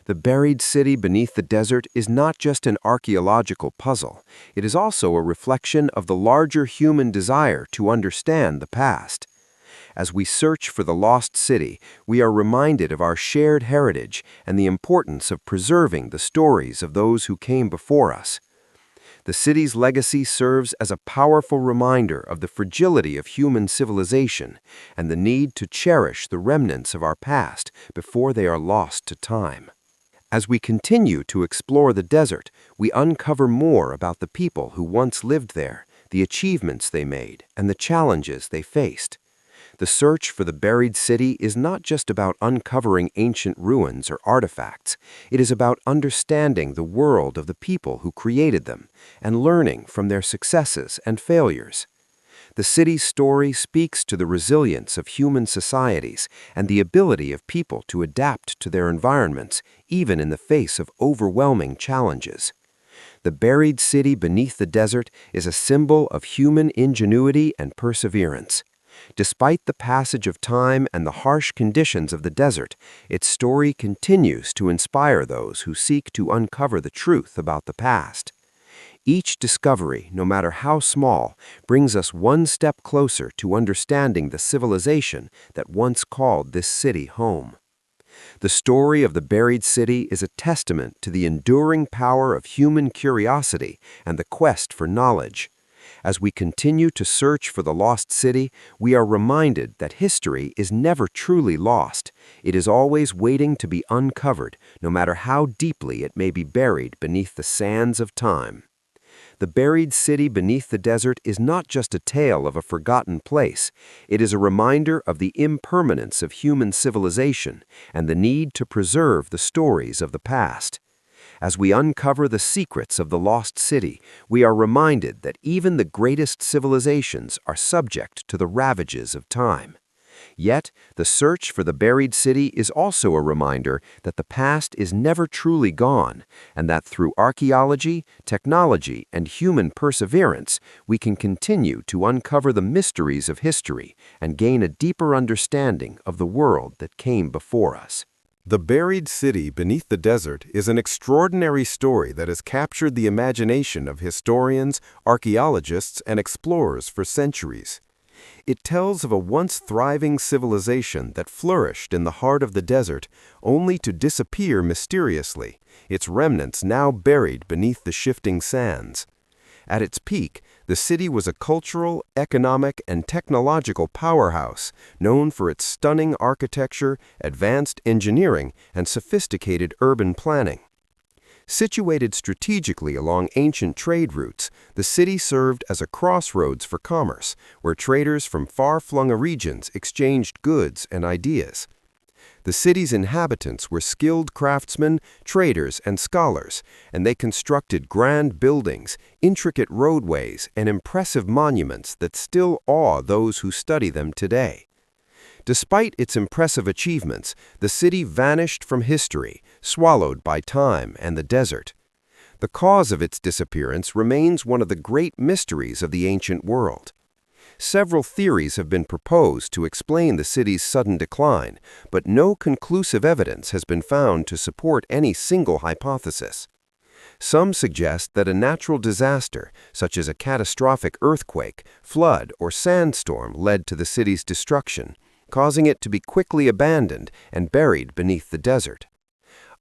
The buried city beneath the desert is not just an archaeological puzzle, it is also a reflection of the larger human desire to understand the past. As we search for the lost city, we are reminded of our shared heritage and the importance of preserving the stories of those who came before us. The city's legacy serves as a powerful reminder of the fragility of human civilization and the need to cherish the remnants of our past before they are lost to time. As we continue to explore the desert, we uncover more about the people who once lived there, the achievements they made, and the challenges they faced. The search for the buried city is not just about uncovering ancient ruins or artifacts. It is about understanding the world of the people who created them and learning from their successes and failures. The city's story speaks to the resilience of human societies and the ability of people to adapt to their environments, even in the face of overwhelming challenges. The buried city beneath the desert is a symbol of human ingenuity and perseverance. Despite the passage of time and the harsh conditions of the desert, its story continues to inspire those who seek to uncover the truth about the past. Each discovery, no matter how small, brings us one step closer to understanding the civilization that once called this city home. The story of the buried city is a testament to the enduring power of human curiosity and the quest for knowledge. As we continue to search for the lost city, we are reminded that history is never truly lost. It is always waiting to be uncovered, no matter how deeply it may be buried beneath the sands of time. The buried city beneath the desert is not just a tale of a forgotten place. It is a reminder of the impermanence of human civilization and the need to preserve the stories of the past. As we uncover the secrets of the lost city, we are reminded that even the greatest civilizations are subject to the ravages of time. Yet, the search for the buried city is also a reminder that the past is never truly gone, and that through archaeology, technology, and human perseverance, we can continue to uncover the mysteries of history and gain a deeper understanding of the world that came before us. The buried city beneath the desert is an extraordinary story that has captured the imagination of historians, archaeologists, and explorers for centuries. It tells of a once thriving civilization that flourished in the heart of the desert, only to disappear mysteriously, its remnants now buried beneath the shifting sands. At its peak, the city was a cultural, economic, and technological powerhouse, known for its stunning architecture, advanced engineering, and sophisticated urban planning. Situated strategically along ancient trade routes, the city served as a crossroads for commerce, where traders from far-flung regions exchanged goods and ideas. The city's inhabitants were skilled craftsmen, traders, and scholars, and they constructed grand buildings, intricate roadways, and impressive monuments that still awe those who study them today. Despite its impressive achievements, the city vanished from history, swallowed by time and the desert. The cause of its disappearance remains one of the great mysteries of the ancient world. Several theories have been proposed to explain the city's sudden decline, but no conclusive evidence has been found to support any single hypothesis. Some suggest that a natural disaster, such as a catastrophic earthquake, flood, or sandstorm, led to the city's destruction, causing it to be quickly abandoned and buried beneath the desert.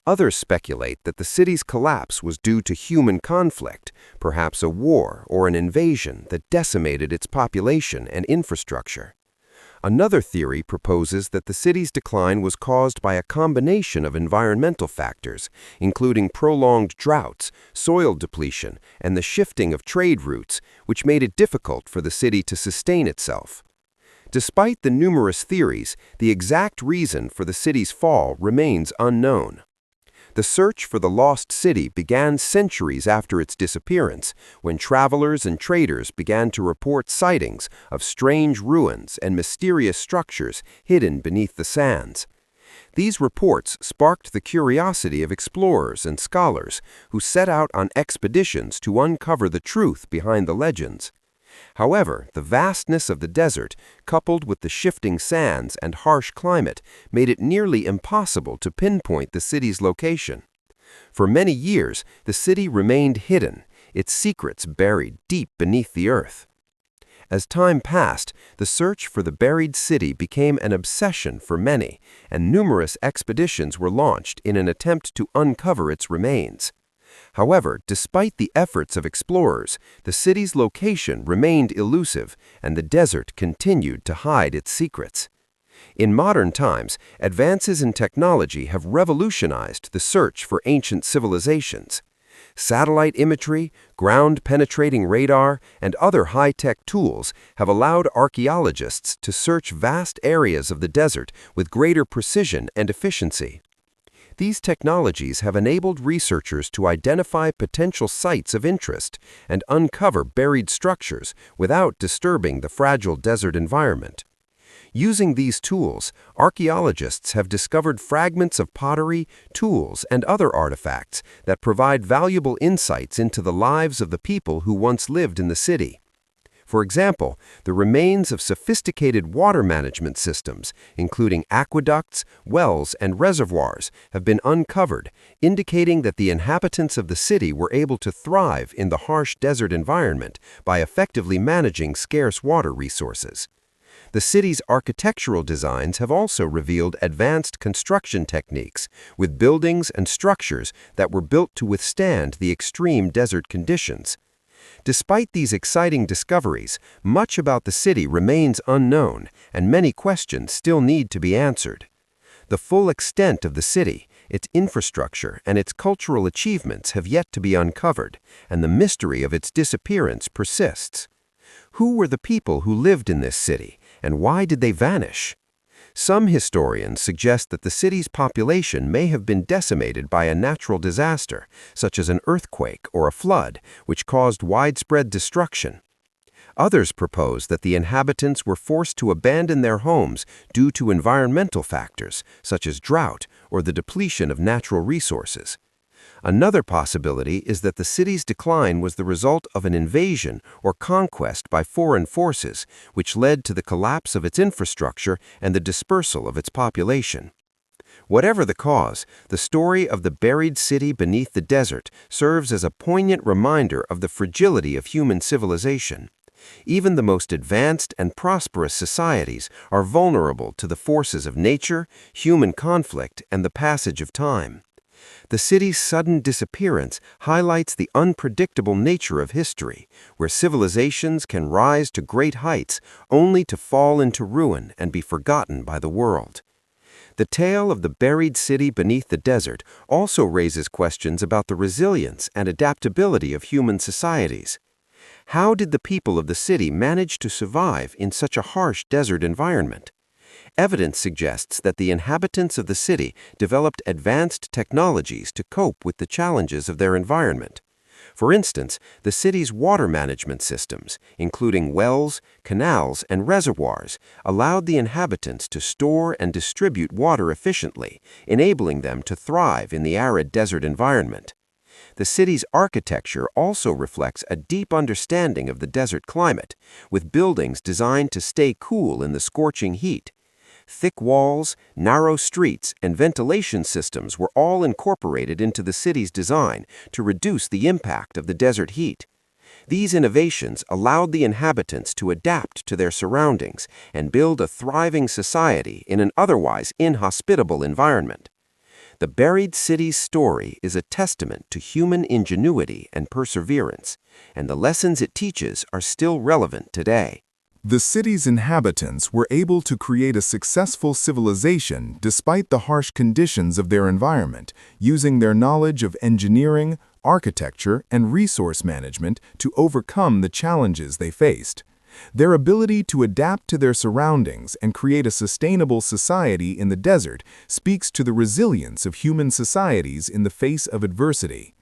Others speculate that the city's collapse was due to human conflict, perhaps a war or an invasion that decimated its population and infrastructure. Another theory proposes that the city's decline was caused by a combination of environmental factors, including prolonged droughts, soil depletion, and the shifting of trade routes, which made it difficult for the city to sustain itself. Despite the numerous theories, the exact reason for the city's fall remains unknown. The search for the lost city began centuries after its disappearance, when travelers and traders began to report sightings of strange ruins and mysterious structures hidden beneath the sands. These reports sparked the curiosity of explorers and scholars who set out on expeditions to uncover the truth behind the legends. However, the vastness of the desert, coupled with the shifting sands and harsh climate, made it nearly impossible to pinpoint the city's location. For many years, the city remained hidden, its secrets buried deep beneath the earth. As time passed, the search for the buried city became an obsession for many, and numerous expeditions were launched in an attempt to uncover its remains. However, despite the efforts of explorers, the city's location remained elusive, and the desert continued to hide its secrets. In modern times, advances in technology have revolutionized the search for ancient civilizations. Satellite imagery, ground-penetrating radar, and other high-tech tools have allowed archaeologists to search vast areas of the desert with greater precision and efficiency. These technologies have enabled researchers to identify potential sites of interest and uncover buried structures without disturbing the fragile desert environment. Using these tools, archaeologists have discovered fragments of pottery, tools, and other artifacts that provide valuable insights into the lives of the people who once lived in the city. For example, the remains of sophisticated water management systems, including aqueducts, wells, and reservoirs, have been uncovered, indicating that the inhabitants of the city were able to thrive in the harsh desert environment by effectively managing scarce water resources. The city's architectural designs have also revealed advanced construction techniques, with buildings and structures that were built to withstand the extreme desert conditions. Despite these exciting discoveries, much about the city remains unknown, and many questions still need to be answered. The full extent of the city, its infrastructure, and its cultural achievements have yet to be uncovered, and the mystery of its disappearance persists. Who were the people who lived in this city, and why did they vanish? Some historians suggest that the city's population may have been decimated by a natural disaster, such as an earthquake or a flood, which caused widespread destruction. Others propose that the inhabitants were forced to abandon their homes due to environmental factors, such as drought or the depletion of natural resources. Another possibility is that the city's decline was the result of an invasion or conquest by foreign forces, which led to the collapse of its infrastructure and the dispersal of its population. Whatever the cause, the story of the buried city beneath the desert serves as a poignant reminder of the fragility of human civilization. Even the most advanced and prosperous societies are vulnerable to the forces of nature, human conflict, and the passage of time. The city's sudden disappearance highlights the unpredictable nature of history, where civilizations can rise to great heights only to fall into ruin and be forgotten by the world. The tale of the buried city beneath the desert also raises questions about the resilience and adaptability of human societies. How did the people of the city manage to survive in such a harsh desert environment? Evidence suggests that the inhabitants of the city developed advanced technologies to cope with the challenges of their environment. For instance, the city's water management systems, including wells, canals, and reservoirs, allowed the inhabitants to store and distribute water efficiently, enabling them to thrive in the arid desert environment. The city's architecture also reflects a deep understanding of the desert climate, with buildings designed to stay cool in the scorching heat. Thick walls, narrow streets, and ventilation systems were all incorporated into the city's design to reduce the impact of the desert heat. These innovations allowed the inhabitants to adapt to their surroundings and build a thriving society in an otherwise inhospitable environment. The buried city's story is a testament to human ingenuity and perseverance, and the lessons it teaches are still relevant today. The city's inhabitants were able to create a successful civilization despite the harsh conditions of their environment, using their knowledge of engineering, architecture, and resource management to overcome the challenges they faced. Their ability to adapt to their surroundings and create a sustainable society in the desert speaks to the resilience of human societies in the face of adversity.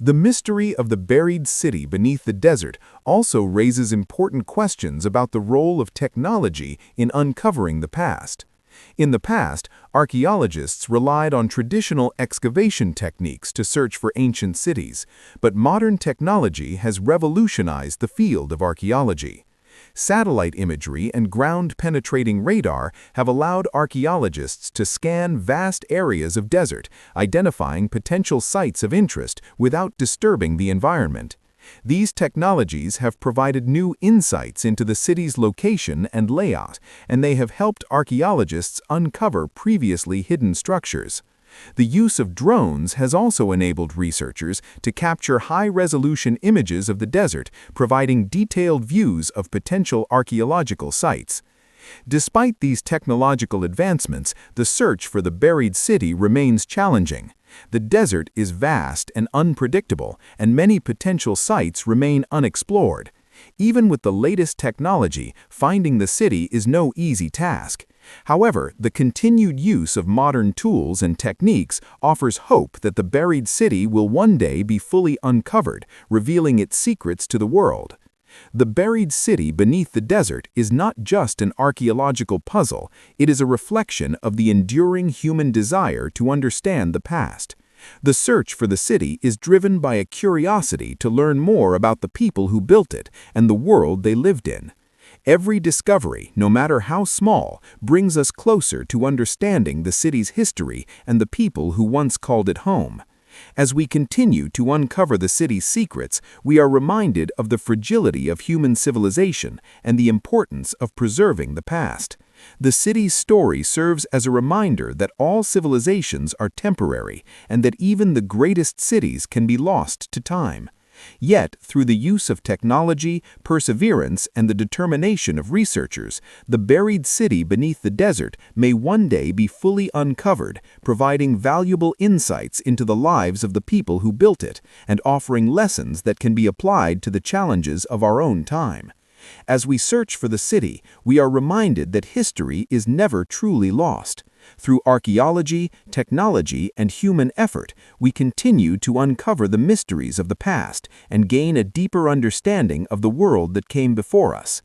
The mystery of the buried city beneath the desert also raises important questions about the role of technology in uncovering the past. In the past, archaeologists relied on traditional excavation techniques to search for ancient cities, but modern technology has revolutionized the field of archaeology. Satellite imagery and ground-penetrating radar have allowed archaeologists to scan vast areas of desert, identifying potential sites of interest without disturbing the environment. These technologies have provided new insights into the city's location and layout, and they have helped archaeologists uncover previously hidden structures. The use of drones has also enabled researchers to capture high-resolution images of the desert, providing detailed views of potential archaeological sites. Despite these technological advancements, the search for the buried city remains challenging. The desert is vast and unpredictable, and many potential sites remain unexplored. Even with the latest technology, finding the city is no easy task. However, the continued use of modern tools and techniques offers hope that the buried city will one day be fully uncovered, revealing its secrets to the world. The buried city beneath the desert is not just an archaeological puzzle, it is a reflection of the enduring human desire to understand the past. The search for the city is driven by a curiosity to learn more about the people who built it and the world they lived in. Every discovery, no matter how small, brings us closer to understanding the city's history and the people who once called it home. As we continue to uncover the city's secrets, we are reminded of the fragility of human civilization and the importance of preserving the past. The city's story serves as a reminder that all civilizations are temporary and that even the greatest cities can be lost to time. Yet, through the use of technology, perseverance, and the determination of researchers, the buried city beneath the desert may one day be fully uncovered, providing valuable insights into the lives of the people who built it, and offering lessons that can be applied to the challenges of our own time. As we search for the city, we are reminded that history is never truly lost. Through archaeology, technology, and human effort, we continue to uncover the mysteries of the past and gain a deeper understanding of the world that came before us.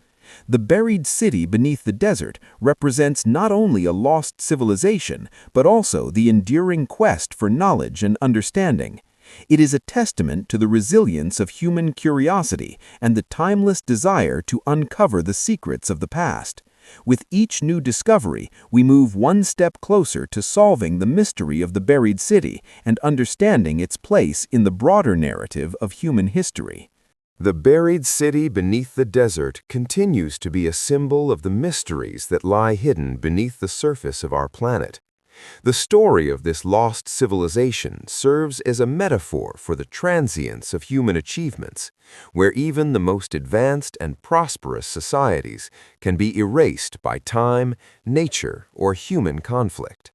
The buried city beneath the desert represents not only a lost civilization, but also the enduring quest for knowledge and understanding. It is a testament to the resilience of human curiosity and the timeless desire to uncover the secrets of the past. With each new discovery, we move one step closer to solving the mystery of the buried city and understanding its place in the broader narrative of human history. The buried city beneath the desert continues to be a symbol of the mysteries that lie hidden beneath the surface of our planet. The story of this lost civilization serves as a metaphor for the transience of human achievements, where even the most advanced and prosperous societies can be erased by time, nature, or human conflict.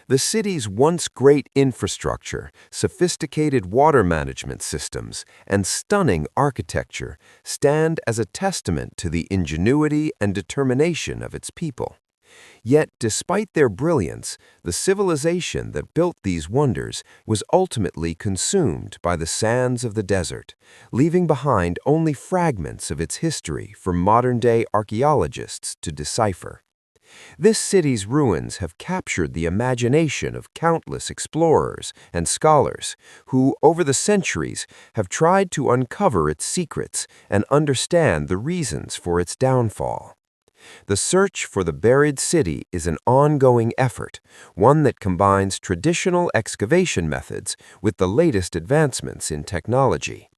The city's once great infrastructure, sophisticated water management systems, and stunning architecture stand as a testament to the ingenuity and determination of its people. Yet, despite their brilliance, the civilization that built these wonders was ultimately consumed by the sands of the desert, leaving behind only fragments of its history for modern-day archaeologists to decipher. This city's ruins have captured the imagination of countless explorers and scholars who, over the centuries, have tried to uncover its secrets and understand the reasons for its downfall. The search for the buried city is an ongoing effort, one that combines traditional excavation methods with the latest advancements in technology.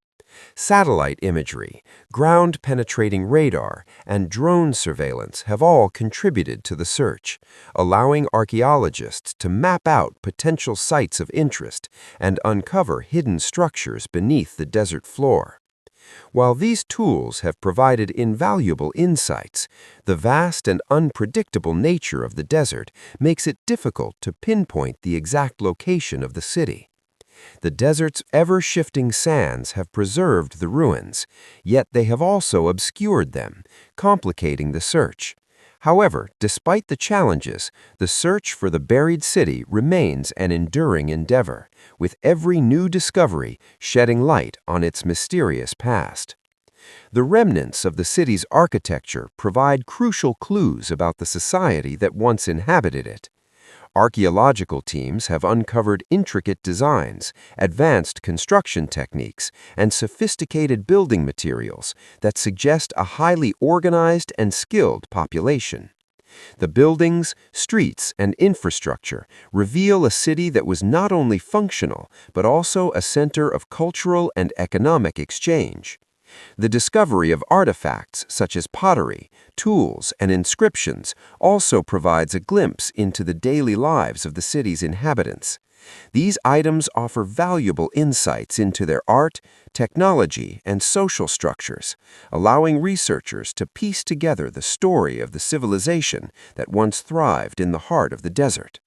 Satellite imagery, ground-penetrating radar, and drone surveillance have all contributed to the search, allowing archaeologists to map out potential sites of interest and uncover hidden structures beneath the desert floor. While these tools have provided invaluable insights, the vast and unpredictable nature of the desert makes it difficult to pinpoint the exact location of the city. The desert's ever-shifting sands have preserved the ruins, yet they have also obscured them, complicating the search. However, despite the challenges, the search for the buried city remains an enduring endeavor, with every new discovery shedding light on its mysterious past. The remnants of the city's architecture provide crucial clues about the society that once inhabited it. Archaeological teams have uncovered intricate designs, advanced construction techniques, and sophisticated building materials that suggest a highly organized and skilled population. The buildings, streets, and infrastructure reveal a city that was not only functional, but also a center of cultural and economic exchange. The discovery of artifacts such as pottery, tools, and inscriptions also provides a glimpse into the daily lives of the city's inhabitants. These items offer valuable insights into their art, technology, and social structures, allowing researchers to piece together the story of the civilization that once thrived in the heart of the desert.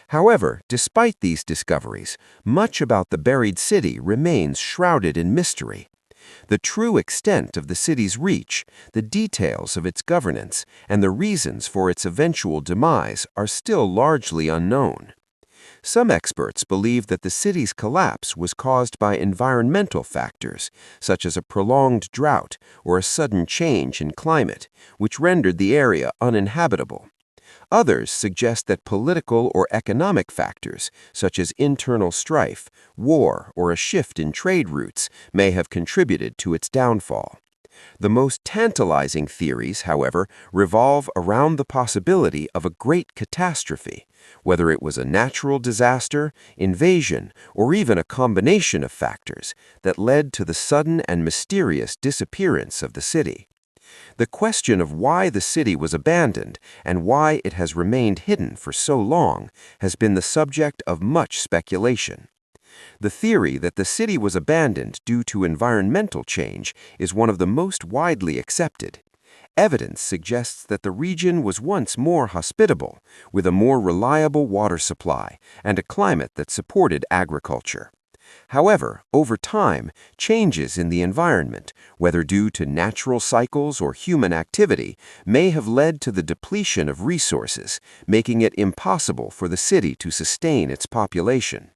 However, despite these discoveries, much about the buried city remains shrouded in mystery. The true extent of the city's reach, the details of its governance, and the reasons for its eventual demise are still largely unknown. Some experts believe that the city's collapse was caused by environmental factors, such as a prolonged drought or a sudden change in climate, which rendered the area uninhabitable. Others suggest that political or economic factors, such as internal strife, war, or a shift in trade routes, may have contributed to its downfall. The most tantalizing theories, however, revolve around the possibility of a great catastrophe, whether it was a natural disaster, invasion, or even a combination of factors that led to the sudden and mysterious disappearance of the city. The question of why the city was abandoned and why it has remained hidden for so long has been the subject of much speculation. The theory that the city was abandoned due to environmental change is one of the most widely accepted. Evidence suggests that the region was once more hospitable, with a more reliable water supply and a climate that supported agriculture. However, over time, changes in the environment, whether due to natural cycles or human activity, may have led to the depletion of resources, making it impossible for the city to sustain its population.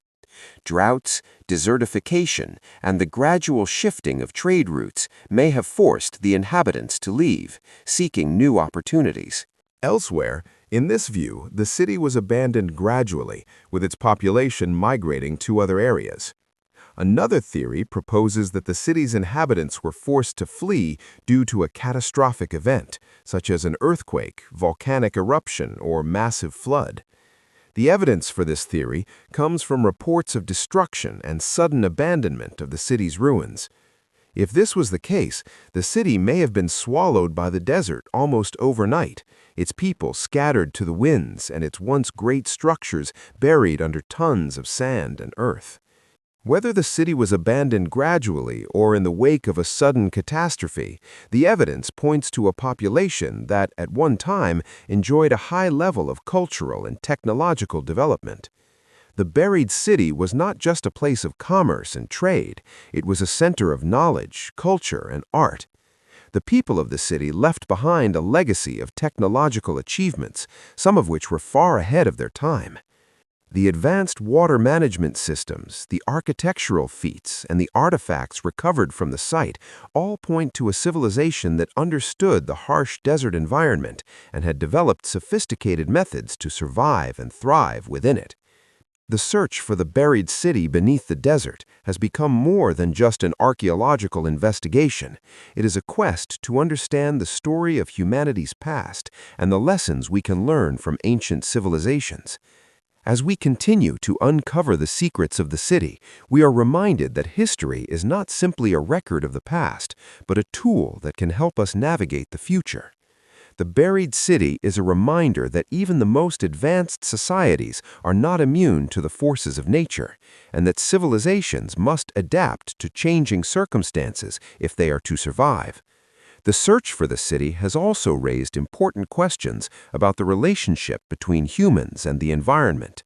Droughts, desertification, and the gradual shifting of trade routes may have forced the inhabitants to leave, seeking new opportunities. Elsewhere, in this view, the city was abandoned gradually, with its population migrating to other areas. Another theory proposes that the city's inhabitants were forced to flee due to a catastrophic event, such as an earthquake, volcanic eruption, or massive flood. The evidence for this theory comes from reports of destruction and sudden abandonment of the city's ruins. If this was the case, the city may have been swallowed by the desert almost overnight, its people scattered to the winds and its once great structures buried under tons of sand and earth. Whether the city was abandoned gradually or in the wake of a sudden catastrophe, the evidence points to a population that, at one time, enjoyed a high level of cultural and technological development. The buried city was not just a place of commerce and trade, it was a center of knowledge, culture, and art. The people of the city left behind a legacy of technological achievements, some of which were far ahead of their time. The advanced water management systems, the architectural feats, and the artifacts recovered from the site all point to a civilization that understood the harsh desert environment and had developed sophisticated methods to survive and thrive within it. The search for the buried city beneath the desert has become more than just an archaeological investigation. It is a quest to understand the story of humanity's past and the lessons we can learn from ancient civilizations. As we continue to uncover the secrets of the city, we are reminded that history is not simply a record of the past, but a tool that can help us navigate the future. The buried city is a reminder that even the most advanced societies are not immune to the forces of nature, and that civilizations must adapt to changing circumstances if they are to survive. The search for the city has also raised important questions about the relationship between humans and the environment.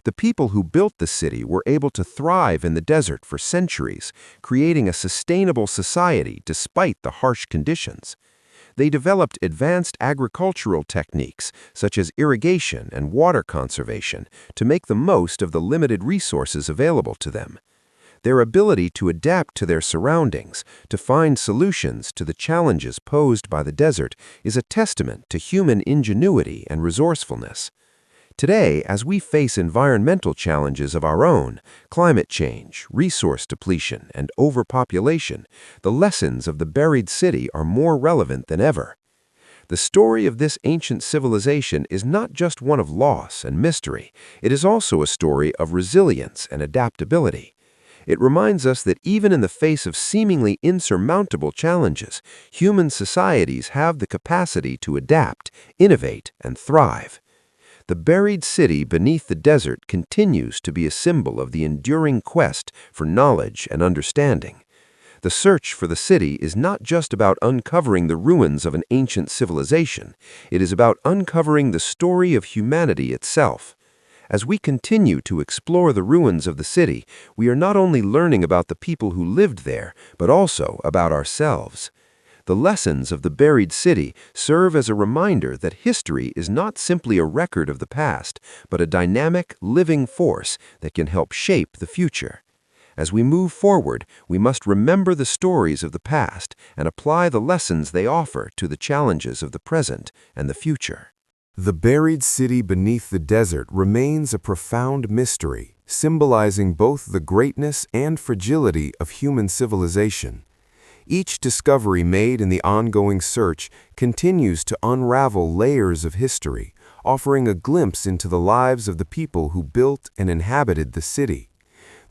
The people who built the city were able to thrive in the desert for centuries, creating a sustainable society despite the harsh conditions. They developed advanced agricultural techniques, such as irrigation and water conservation, to make the most of the limited resources available to them. Their ability to adapt to their surroundings, to find solutions to the challenges posed by the desert, is a testament to human ingenuity and resourcefulness. Today, as we face environmental challenges of our own, climate change, resource depletion, and overpopulation, the lessons of the buried city are more relevant than ever. The story of this ancient civilization is not just one of loss and mystery, it is also a story of resilience and adaptability. It reminds us that even in the face of seemingly insurmountable challenges, human societies have the capacity to adapt, innovate, and thrive. The buried city beneath the desert continues to be a symbol of the enduring quest for knowledge and understanding. The search for the city is not just about uncovering the ruins of an ancient civilization, it is about uncovering the story of humanity itself. As we continue to explore the ruins of the city, we are not only learning about the people who lived there, but also about ourselves. The lessons of the buried city serve as a reminder that history is not simply a record of the past, but a dynamic, living force that can help shape the future. As we move forward, we must remember the stories of the past and apply the lessons they offer to the challenges of the present and the future. The buried city beneath the desert remains a profound mystery, symbolizing both the greatness and fragility of human civilization. Each discovery made in the ongoing search continues to unravel layers of history, offering a glimpse into the lives of the people who built and inhabited the city.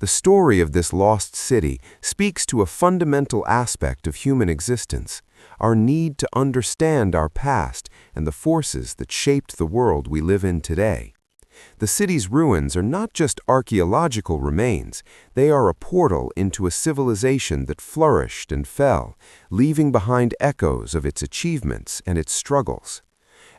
The story of this lost city speaks to a fundamental aspect of human existence, our need to understand our past and the forces that shaped the world we live in today. The city's ruins are not just archaeological remains, they are a portal into a civilization that flourished and fell, leaving behind echoes of its achievements and its struggles.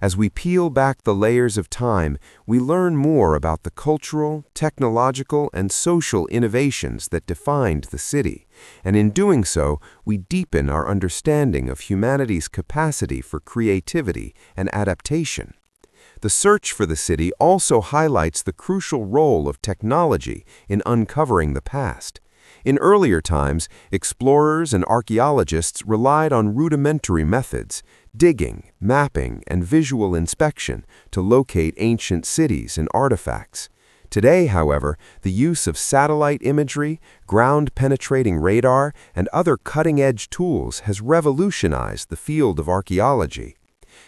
As we peel back the layers of time, we learn more about the cultural, technological, and social innovations that defined the city, and in doing so, we deepen our understanding of humanity's capacity for creativity and adaptation. The search for the city also highlights the crucial role of technology in uncovering the past. In earlier times, explorers and archaeologists relied on rudimentary methods, digging, mapping, and visual inspection to locate ancient cities and artifacts. Today, however, the use of satellite imagery, ground-penetrating radar, and other cutting-edge tools has revolutionized the field of archaeology.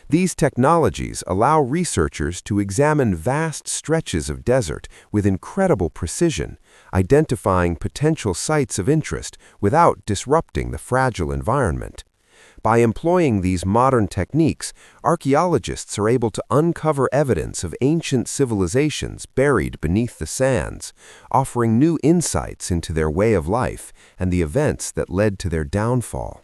These technologies allow researchers to examine vast stretches of desert with incredible precision, identifying potential sites of interest without disrupting the fragile environment. By employing these modern techniques, archaeologists are able to uncover evidence of ancient civilizations buried beneath the sands, offering new insights into their way of life and the events that led to their downfall.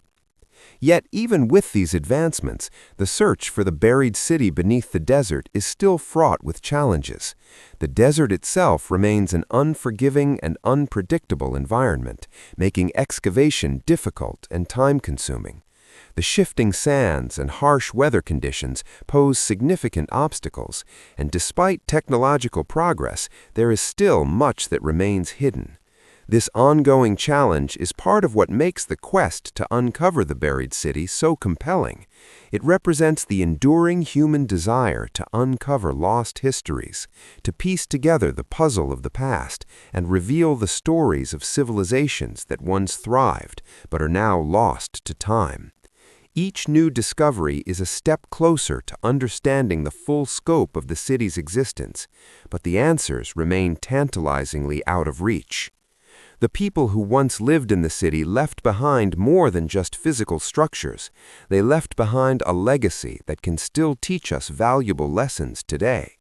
Yet, even with these advancements, the search for the buried city beneath the desert is still fraught with challenges. The desert itself remains an unforgiving and unpredictable environment, making excavation difficult and time-consuming. The shifting sands and harsh weather conditions pose significant obstacles, and despite technological progress, there is still much that remains hidden. This ongoing challenge is part of what makes the quest to uncover the buried city so compelling. It represents the enduring human desire to uncover lost histories, to piece together the puzzle of the past, and reveal the stories of civilizations that once thrived but are now lost to time. Each new discovery is a step closer to understanding the full scope of the city's existence, but the answers remain tantalizingly out of reach. The people who once lived in the city left behind more than just physical structures. They left behind a legacy that can still teach us valuable lessons today.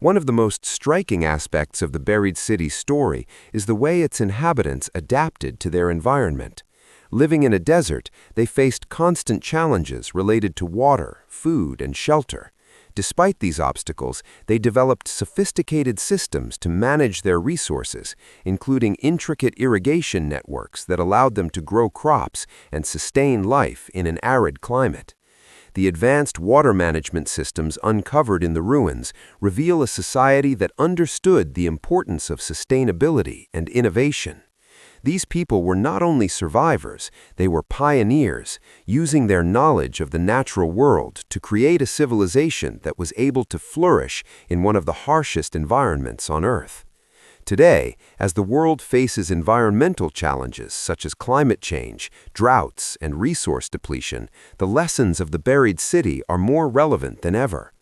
One of the most striking aspects of the buried city's story is the way its inhabitants adapted to their environment. Living in a desert, they faced constant challenges related to water, food, and shelter. Despite these obstacles, they developed sophisticated systems to manage their resources, including intricate irrigation networks that allowed them to grow crops and sustain life in an arid climate. The advanced water management systems uncovered in the ruins reveal a society that understood the importance of sustainability and innovation. These people were not only survivors, they were pioneers, using their knowledge of the natural world to create a civilization that was able to flourish in one of the harshest environments on Earth. Today, as the world faces environmental challenges such as climate change, droughts, and resource depletion, the lessons of the buried city are more relevant than ever.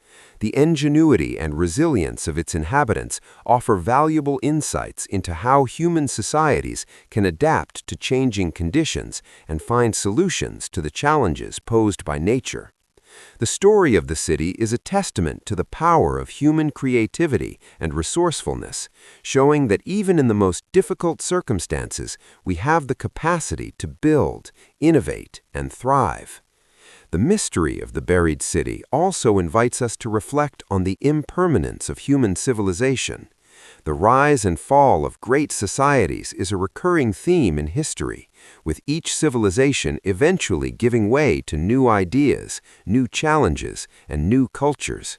The ingenuity and resilience of its inhabitants offer valuable insights into how human societies can adapt to changing conditions and find solutions to the challenges posed by nature. The story of the city is a testament to the power of human creativity and resourcefulness, showing that even in the most difficult circumstances, we have the capacity to build, innovate, and thrive. The mystery of the buried city also invites us to reflect on the impermanence of human civilization. The rise and fall of great societies is a recurring theme in history, with each civilization eventually giving way to new ideas, new challenges, and new cultures.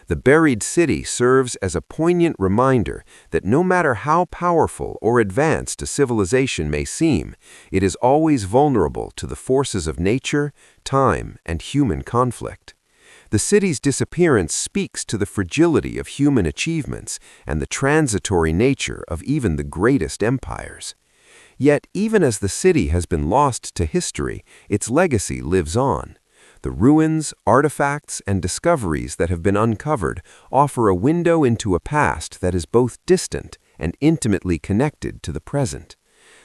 The buried city serves as a poignant reminder that no matter how powerful or advanced a civilization may seem, it is always vulnerable to the forces of nature, time, and human conflict. The city's disappearance speaks to the fragility of human achievements and the transitory nature of even the greatest empires. Yet, even as the city has been lost to history, its legacy lives on. The ruins, artifacts, and discoveries that have been uncovered offer a window into a past that is both distant and intimately connected to the present.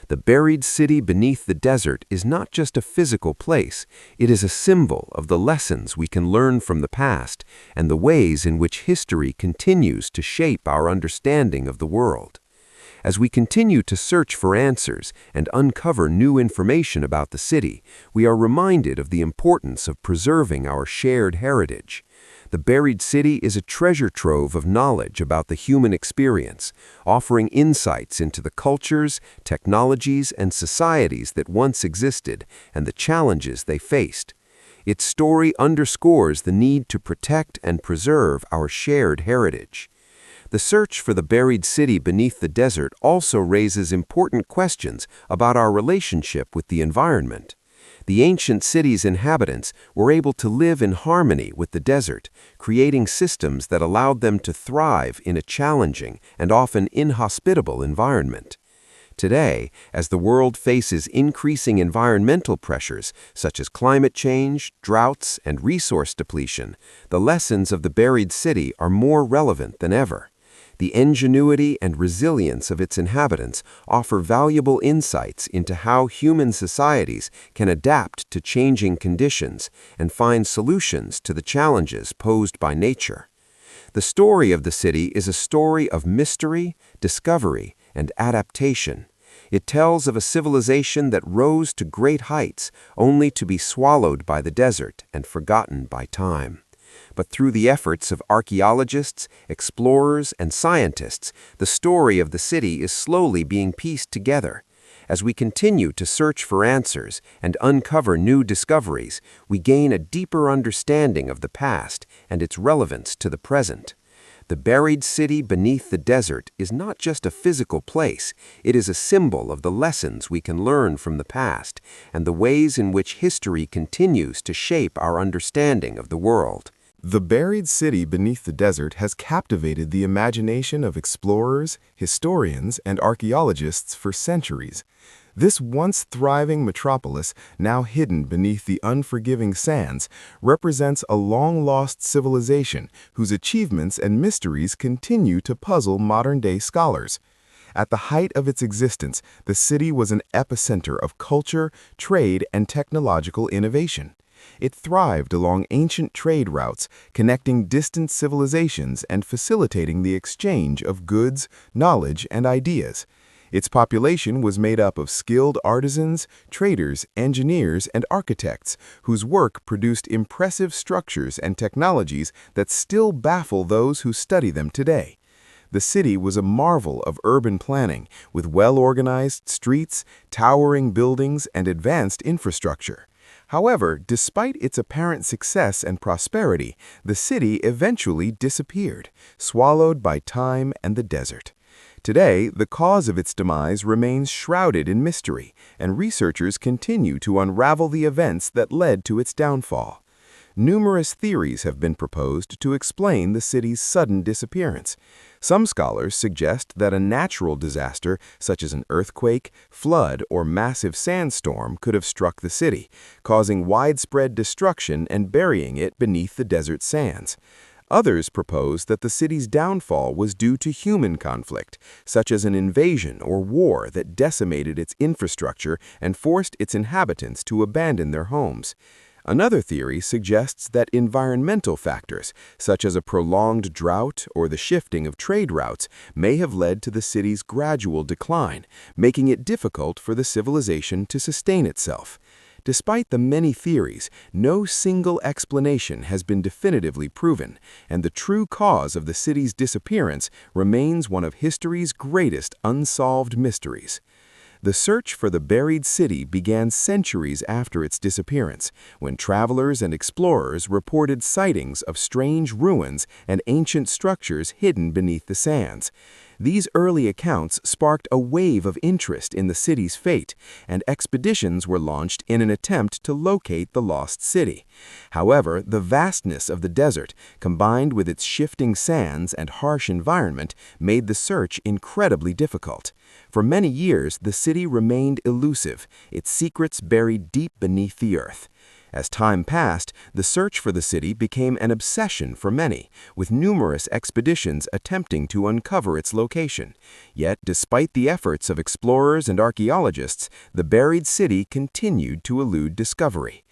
The buried city beneath the desert is not just a physical place, it is a symbol of the lessons we can learn from the past and the ways in which history continues to shape our understanding of the world. As we continue to search for answers and uncover new information about the city, we are reminded of the importance of preserving our shared heritage. The buried city is a treasure trove of knowledge about the human experience, offering insights into the cultures, technologies, and societies that once existed and the challenges they faced. Its story underscores the need to protect and preserve our shared heritage. The search for the buried city beneath the desert also raises important questions about our relationship with the environment. The ancient city's inhabitants were able to live in harmony with the desert, creating systems that allowed them to thrive in a challenging and often inhospitable environment. Today, as the world faces increasing environmental pressures such as climate change, droughts, and resource depletion, the lessons of the buried city are more relevant than ever. The ingenuity and resilience of its inhabitants offer valuable insights into how human societies can adapt to changing conditions and find solutions to the challenges posed by nature. The story of the city is a story of mystery, discovery, and adaptation. It tells of a civilization that rose to great heights only to be swallowed by the desert and forgotten by time. But through the efforts of archaeologists, explorers, and scientists, the story of the city is slowly being pieced together. As we continue to search for answers and uncover new discoveries, we gain a deeper understanding of the past and its relevance to the present. The buried city beneath the desert is not just a physical place, it is a symbol of the lessons we can learn from the past and the ways in which history continues to shape our understanding of the world. The buried city beneath the desert has captivated the imagination of explorers, historians, and archaeologists for centuries. This once thriving metropolis, now hidden beneath the unforgiving sands, represents a long-lost civilization whose achievements and mysteries continue to puzzle modern-day scholars. At the height of its existence, the city was an epicenter of culture, trade, and technological innovation. It thrived along ancient trade routes, connecting distant civilizations and facilitating the exchange of goods, knowledge, and ideas. Its population was made up of skilled artisans, traders, engineers, and architects, whose work produced impressive structures and technologies that still baffle those who study them today. The city was a marvel of urban planning, with well-organized streets, towering buildings, and advanced infrastructure. However, despite its apparent success and prosperity, the city eventually disappeared, swallowed by time and the desert. Today, the cause of its demise remains shrouded in mystery, and researchers continue to unravel the events that led to its downfall. Numerous theories have been proposed to explain the city's sudden disappearance. Some scholars suggest that a natural disaster, such as an earthquake, flood, or massive sandstorm, could have struck the city, causing widespread destruction and burying it beneath the desert sands. Others propose that the city's downfall was due to human conflict, such as an invasion or war that decimated its infrastructure and forced its inhabitants to abandon their homes. Another theory suggests that environmental factors, such as a prolonged drought or the shifting of trade routes, may have led to the city's gradual decline, making it difficult for the civilization to sustain itself. Despite the many theories, no single explanation has been definitively proven, and the true cause of the city's disappearance remains one of history's greatest unsolved mysteries. The search for the buried city began centuries after its disappearance, when travelers and explorers reported sightings of strange ruins and ancient structures hidden beneath the sands. These early accounts sparked a wave of interest in the city's fate, and expeditions were launched in an attempt to locate the lost city. However, the vastness of the desert, combined with its shifting sands and harsh environment, made the search incredibly difficult. For many years, the city remained elusive, its secrets buried deep beneath the earth. As time passed, the search for the city became an obsession for many, with numerous expeditions attempting to uncover its location. Yet, despite the efforts of explorers and archaeologists, the buried city continued to elude discovery.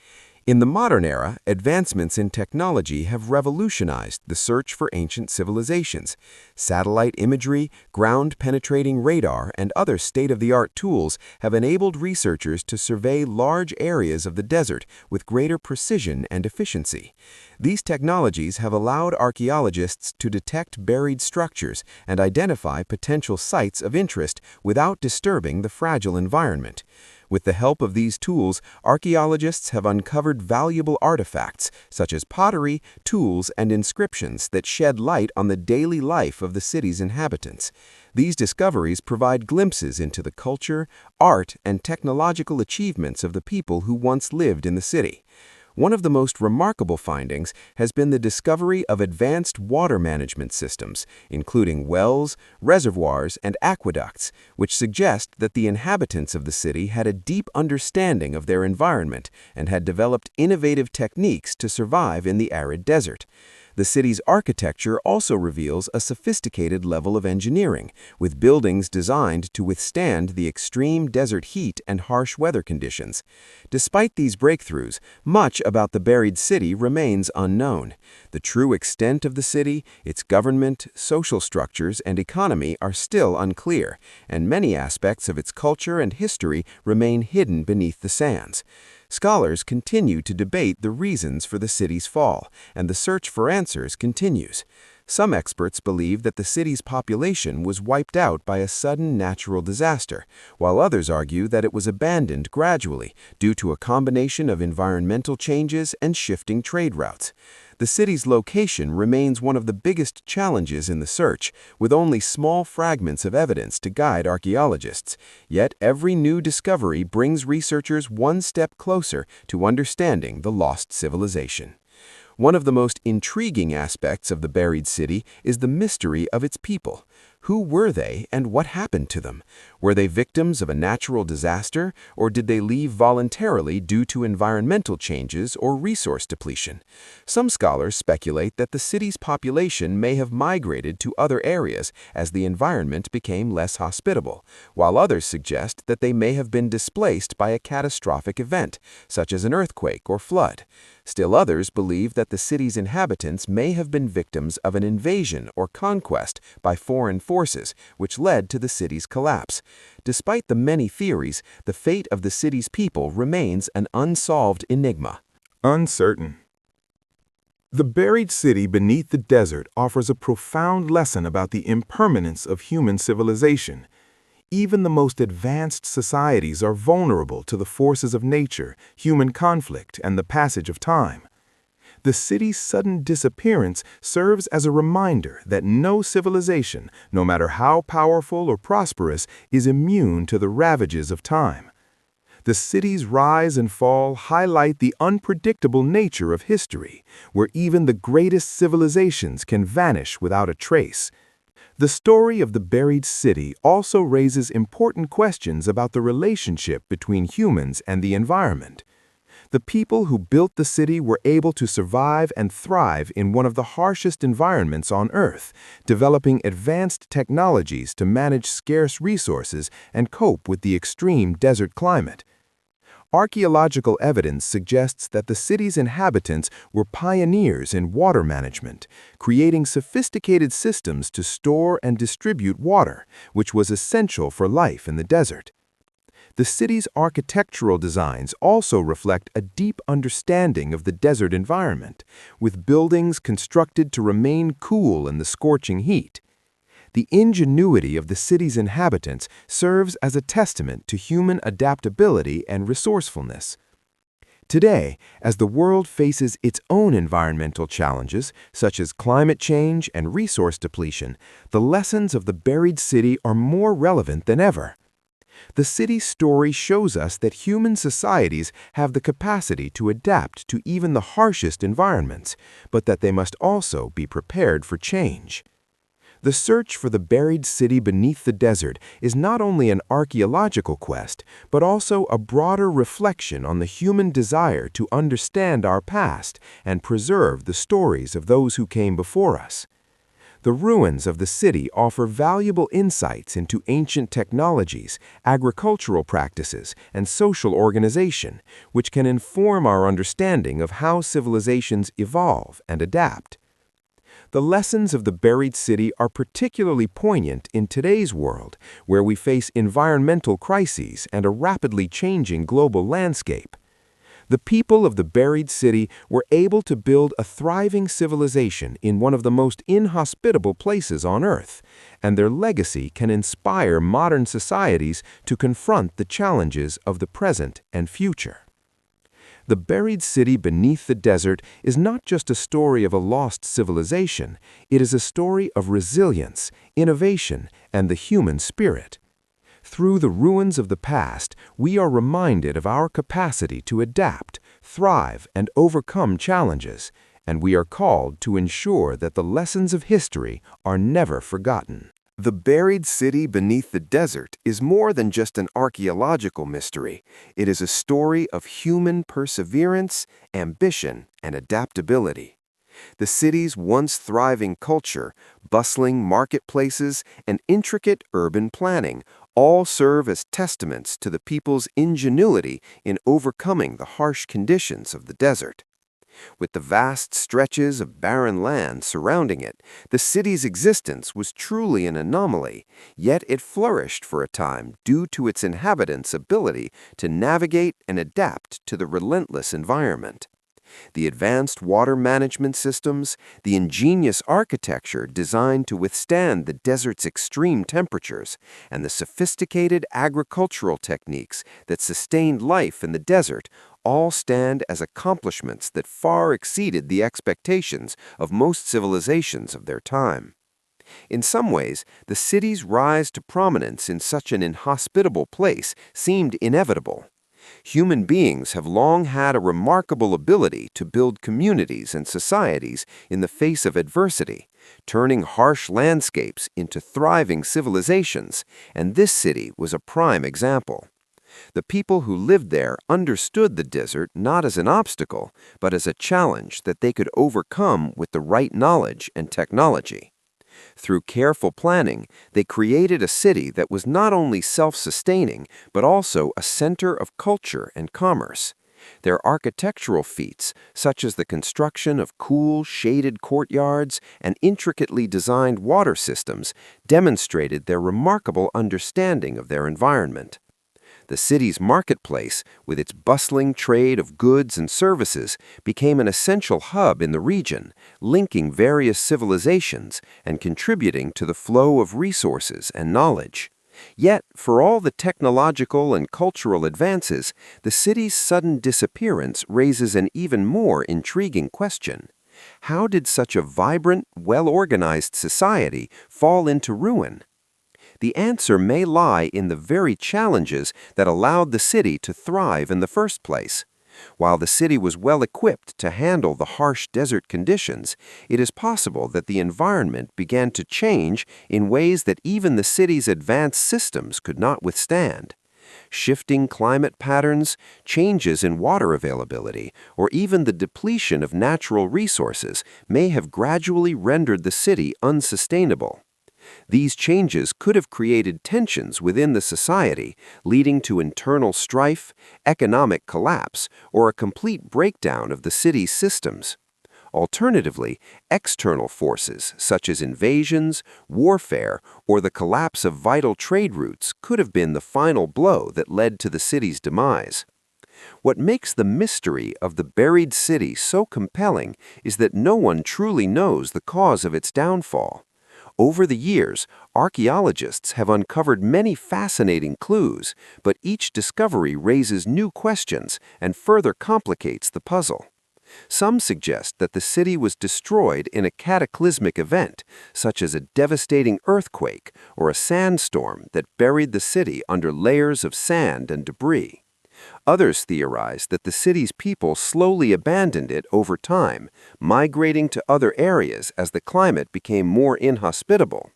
In the modern era, advancements in technology have revolutionized the search for ancient civilizations. Satellite imagery, ground-penetrating radar, and other state-of-the-art tools have enabled researchers to survey large areas of the desert with greater precision and efficiency. These technologies have allowed archaeologists to detect buried structures and identify potential sites of interest without disturbing the fragile environment. With the help of these tools, archaeologists have uncovered valuable artifacts, such as pottery, tools, and inscriptions that shed light on the daily life of the city's inhabitants. These discoveries provide glimpses into the culture, art, and technological achievements of the people who once lived in the city. One of the most remarkable findings has been the discovery of advanced water management systems, including wells, reservoirs, and aqueducts, which suggest that the inhabitants of the city had a deep understanding of their environment and had developed innovative techniques to survive in the arid desert. The city's architecture also reveals a sophisticated level of engineering, with buildings designed to withstand the extreme desert heat and harsh weather conditions. Despite these breakthroughs, much about the buried city remains unknown. The true extent of the city, its government, social structures, and economy are still unclear, and many aspects of its culture and history remain hidden beneath the sands. Scholars continue to debate the reasons for the city's fall, and the search for answers continues. Some experts believe that the city's population was wiped out by a sudden natural disaster, while others argue that it was abandoned gradually due to a combination of environmental changes and shifting trade routes. The city's location remains one of the biggest challenges in the search, with only small fragments of evidence to guide archaeologists. Yet every new discovery brings researchers one step closer to understanding the lost civilization. One of the most intriguing aspects of the buried city is the mystery of its people. Who were they and what happened to them? Were they victims of a natural disaster, or did they leave voluntarily due to environmental changes or resource depletion? Some scholars speculate that the city's population may have migrated to other areas as the environment became less hospitable, while others suggest that they may have been displaced by a catastrophic event, such as an earthquake or flood. Still others believe that the city's inhabitants may have been victims of an invasion or conquest by foreign forces, which led to the city's collapse. Despite the many theories, the fate of the city's people remains an unsolved enigma. Uncertain. The buried city beneath the desert offers a profound lesson about the impermanence of human civilization. Even the most advanced societies are vulnerable to the forces of nature, human conflict, and the passage of time. The city's sudden disappearance serves as a reminder that no civilization, no matter how powerful or prosperous, is immune to the ravages of time. The city's rise and fall highlight the unpredictable nature of history, where even the greatest civilizations can vanish without a trace. The story of the buried city also raises important questions about the relationship between humans and the environment. The people who built the city were able to survive and thrive in one of the harshest environments on Earth, developing advanced technologies to manage scarce resources and cope with the extreme desert climate. Archaeological evidence suggests that the city's inhabitants were pioneers in water management, creating sophisticated systems to store and distribute water, which was essential for life in the desert. The city's architectural designs also reflect a deep understanding of the desert environment, with buildings constructed to remain cool in the scorching heat. The ingenuity of the city's inhabitants serves as a testament to human adaptability and resourcefulness. Today, as the world faces its own environmental challenges, such as climate change and resource depletion, the lessons of the buried city are more relevant than ever. The city's story shows us that human societies have the capacity to adapt to even the harshest environments, but that they must also be prepared for change. The search for the buried city beneath the desert is not only an archaeological quest, but also a broader reflection on the human desire to understand our past and preserve the stories of those who came before us. The ruins of the city offer valuable insights into ancient technologies, agricultural practices, and social organization, which can inform our understanding of how civilizations evolve and adapt. The lessons of the buried city are particularly poignant in today's world, where we face environmental crises and a rapidly changing global landscape. The people of the buried city were able to build a thriving civilization in one of the most inhospitable places on Earth, and their legacy can inspire modern societies to confront the challenges of the present and future. The buried city beneath the desert is not just a story of a lost civilization, it is a story of resilience, innovation, and the human spirit. Through the ruins of the past, we are reminded of our capacity to adapt, thrive, and overcome challenges, and we are called to ensure that the lessons of history are never forgotten. The buried city beneath the desert is more than just an archaeological mystery. It is a story of human perseverance, ambition, and adaptability. The city's once thriving culture, bustling marketplaces, and intricate urban planning all serve as testaments to the people's ingenuity in overcoming the harsh conditions of the desert. With the vast stretches of barren land surrounding it, the city's existence was truly an anomaly, yet it flourished for a time due to its inhabitants' ability to navigate and adapt to the relentless environment. The advanced water management systems, the ingenious architecture designed to withstand the desert's extreme temperatures, and the sophisticated agricultural techniques that sustained life in the desert all stand as accomplishments that far exceeded the expectations of most civilizations of their time. In some ways, the city's rise to prominence in such an inhospitable place seemed inevitable. Human beings have long had a remarkable ability to build communities and societies in the face of adversity, turning harsh landscapes into thriving civilizations, and this city was a prime example. The people who lived there understood the desert not as an obstacle, but as a challenge that they could overcome with the right knowledge and technology. Through careful planning, they created a city that was not only self-sustaining, but also a center of culture and commerce. Their architectural feats, such as the construction of cool, shaded courtyards and intricately designed water systems, demonstrated their remarkable understanding of their environment. The city's marketplace, with its bustling trade of goods and services, became an essential hub in the region, linking various civilizations and contributing to the flow of resources and knowledge. Yet, for all the technological and cultural advances, the city's sudden disappearance raises an even more intriguing question. How did such a vibrant, well-organized society fall into ruin? The answer may lie in the very challenges that allowed the city to thrive in the first place. While the city was well equipped to handle the harsh desert conditions, it is possible that the environment began to change in ways that even the city's advanced systems could not withstand. Shifting climate patterns, changes in water availability, or even the depletion of natural resources may have gradually rendered the city unsustainable. These changes could have created tensions within the society, leading to internal strife, economic collapse, or a complete breakdown of the city's systems. Alternatively, external forces such as invasions, warfare, or the collapse of vital trade routes could have been the final blow that led to the city's demise. What makes the mystery of the buried city so compelling is that no one truly knows the cause of its downfall. Over the years, archaeologists have uncovered many fascinating clues, but each discovery raises new questions and further complicates the puzzle. Some suggest that the city was destroyed in a cataclysmic event, such as a devastating earthquake or a sandstorm that buried the city under layers of sand and debris. Others theorize that the city's people slowly abandoned it over time, migrating to other areas as the climate became more inhospitable.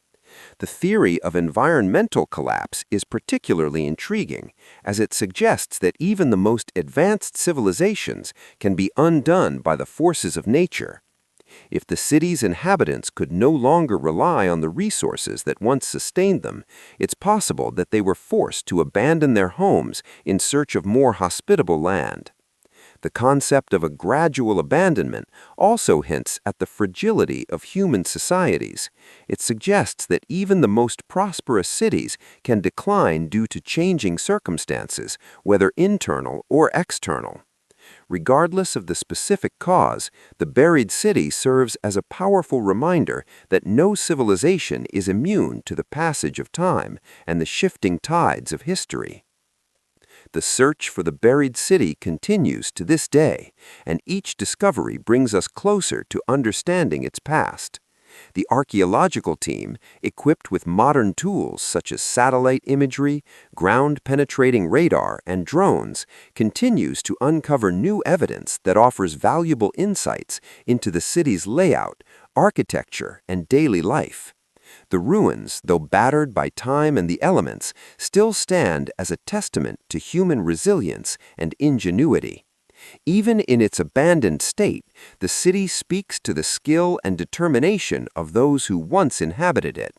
The theory of environmental collapse is particularly intriguing, as it suggests that even the most advanced civilizations can be undone by the forces of nature. If the city's inhabitants could no longer rely on the resources that once sustained them, it's possible that they were forced to abandon their homes in search of more hospitable land. The concept of a gradual abandonment also hints at the fragility of human societies. It suggests that even the most prosperous cities can decline due to changing circumstances, whether internal or external. Regardless of the specific cause, the buried city serves as a powerful reminder that no civilization is immune to the passage of time and the shifting tides of history. The search for the buried city continues to this day, and each discovery brings us closer to understanding its past. The archaeological team, equipped with modern tools such as satellite imagery, ground-penetrating radar, and drones, continues to uncover new evidence that offers valuable insights into the city's layout, architecture, and daily life. The ruins, though battered by time and the elements, still stand as a testament to human resilience and ingenuity. Even in its abandoned state, the city speaks to the skill and determination of those who once inhabited it.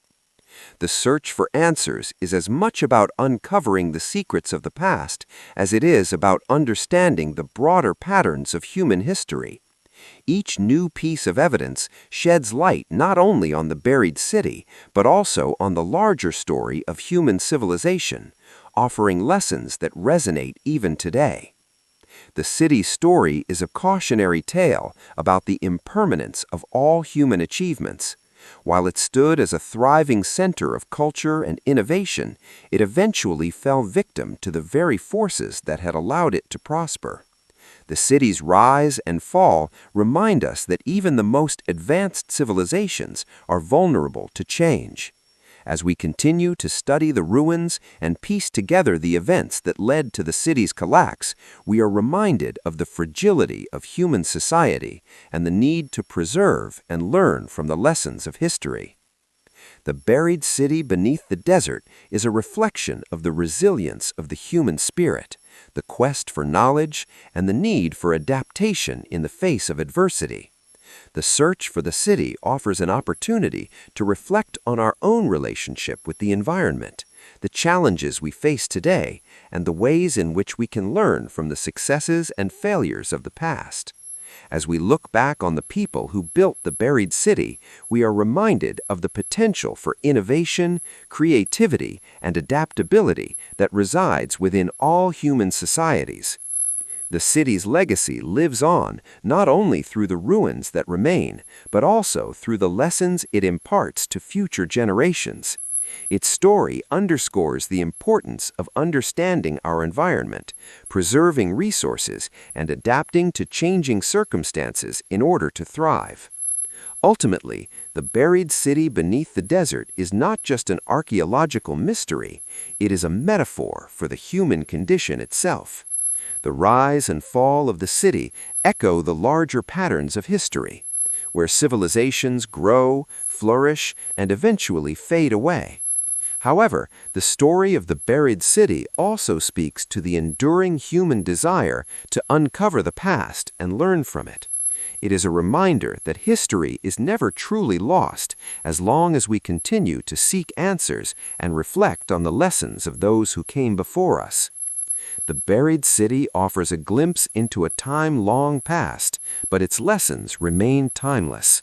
The search for answers is as much about uncovering the secrets of the past as it is about understanding the broader patterns of human history. Each new piece of evidence sheds light not only on the buried city, but also on the larger story of human civilization, offering lessons that resonate even today. The city's story is a cautionary tale about the impermanence of all human achievements. While it stood as a thriving center of culture and innovation, it eventually fell victim to the very forces that had allowed it to prosper. The city's rise and fall remind us that even the most advanced civilizations are vulnerable to change. As we continue to study the ruins and piece together the events that led to the city's collapse, we are reminded of the fragility of human society and the need to preserve and learn from the lessons of history. The buried city beneath the desert is a reflection of the resilience of the human spirit, the quest for knowledge, and the need for adaptation in the face of adversity. The search for the city offers an opportunity to reflect on our own relationship with the environment, the challenges we face today, and the ways in which we can learn from the successes and failures of the past. As we look back on the people who built the buried city, we are reminded of the potential for innovation, creativity, and adaptability that resides within all human societies. The city's legacy lives on not only through the ruins that remain, but also through the lessons it imparts to future generations. Its story underscores the importance of understanding our environment, preserving resources, and adapting to changing circumstances in order to thrive. Ultimately, the buried city beneath the desert is not just an archaeological mystery, it is a metaphor for the human condition itself. The rise and fall of the city echo the larger patterns of history, where civilizations grow, flourish, and eventually fade away. However, the story of the buried city also speaks to the enduring human desire to uncover the past and learn from it. It is a reminder that history is never truly lost as long as we continue to seek answers and reflect on the lessons of those who came before us. The buried city offers a glimpse into a time long past, but its lessons remain timeless.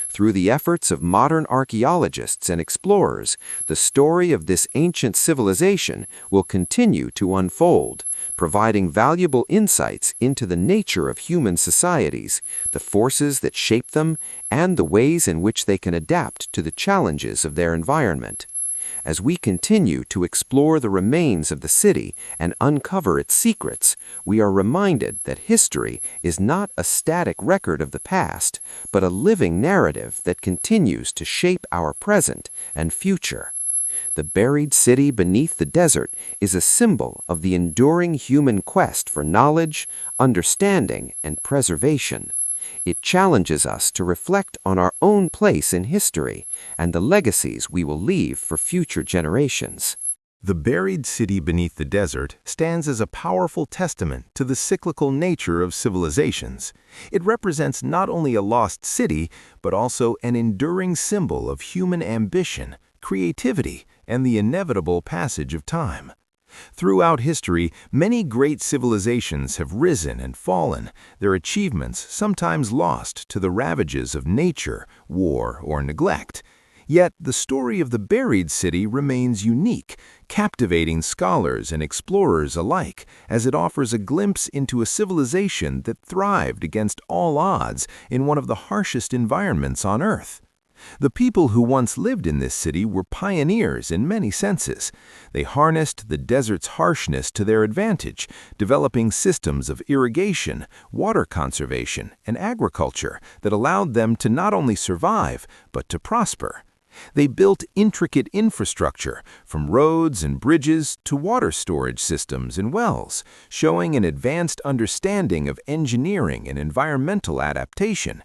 Through the efforts of modern archaeologists and explorers, the story of this ancient civilization will continue to unfold, providing valuable insights into the nature of human societies, the forces that shape them, and the ways in which they can adapt to the challenges of their environment. As we continue to explore the remains of the city and uncover its secrets, we are reminded that history is not a static record of the past, but a living narrative that continues to shape our present and future. The buried city beneath the desert is a symbol of the enduring human quest for knowledge, understanding, and preservation. It challenges us to reflect on our own place in history and the legacies we will leave for future generations. The buried city beneath the desert stands as a powerful testament to the cyclical nature of civilizations. It represents not only a lost city, but also an enduring symbol of human ambition, creativity, and the inevitable passage of time. Throughout history, many great civilizations have risen and fallen, their achievements sometimes lost to the ravages of nature, war, or neglect. Yet the story of the buried city remains unique, captivating scholars and explorers alike, as it offers a glimpse into a civilization that thrived against all odds in one of the harshest environments on Earth. The people who once lived in this city were pioneers in many senses. They harnessed the desert's harshness to their advantage, developing systems of irrigation, water conservation, and agriculture that allowed them to not only survive, but to prosper. They built intricate infrastructure, from roads and bridges to water storage systems and wells, showing an advanced understanding of engineering and environmental adaptation.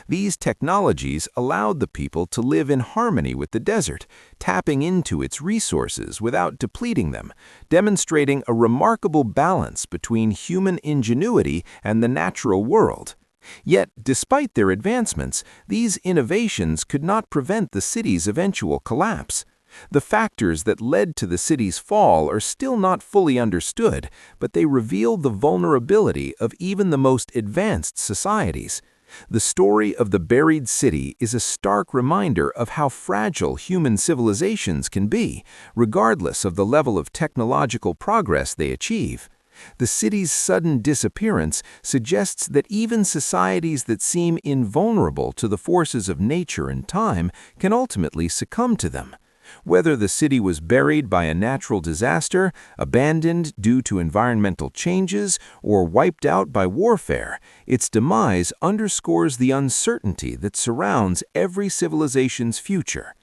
These technologies allowed the people to live in harmony with the desert, tapping into its resources without depleting them, demonstrating a remarkable balance between human ingenuity and the natural world. Yet, despite their advancements, these innovations could not prevent the city's eventual collapse. The factors that led to the city's fall are still not fully understood, but they reveal the vulnerability of even the most advanced societies. The story of the buried city is a stark reminder of how fragile human civilizations can be, regardless of the level of technological progress they achieve. The city's sudden disappearance suggests that even societies that seem invulnerable to the forces of nature and time can ultimately succumb to them. Whether the city was buried by a natural disaster, abandoned due to environmental changes, or wiped out by warfare, its demise underscores the uncertainty that surrounds every civilization's future.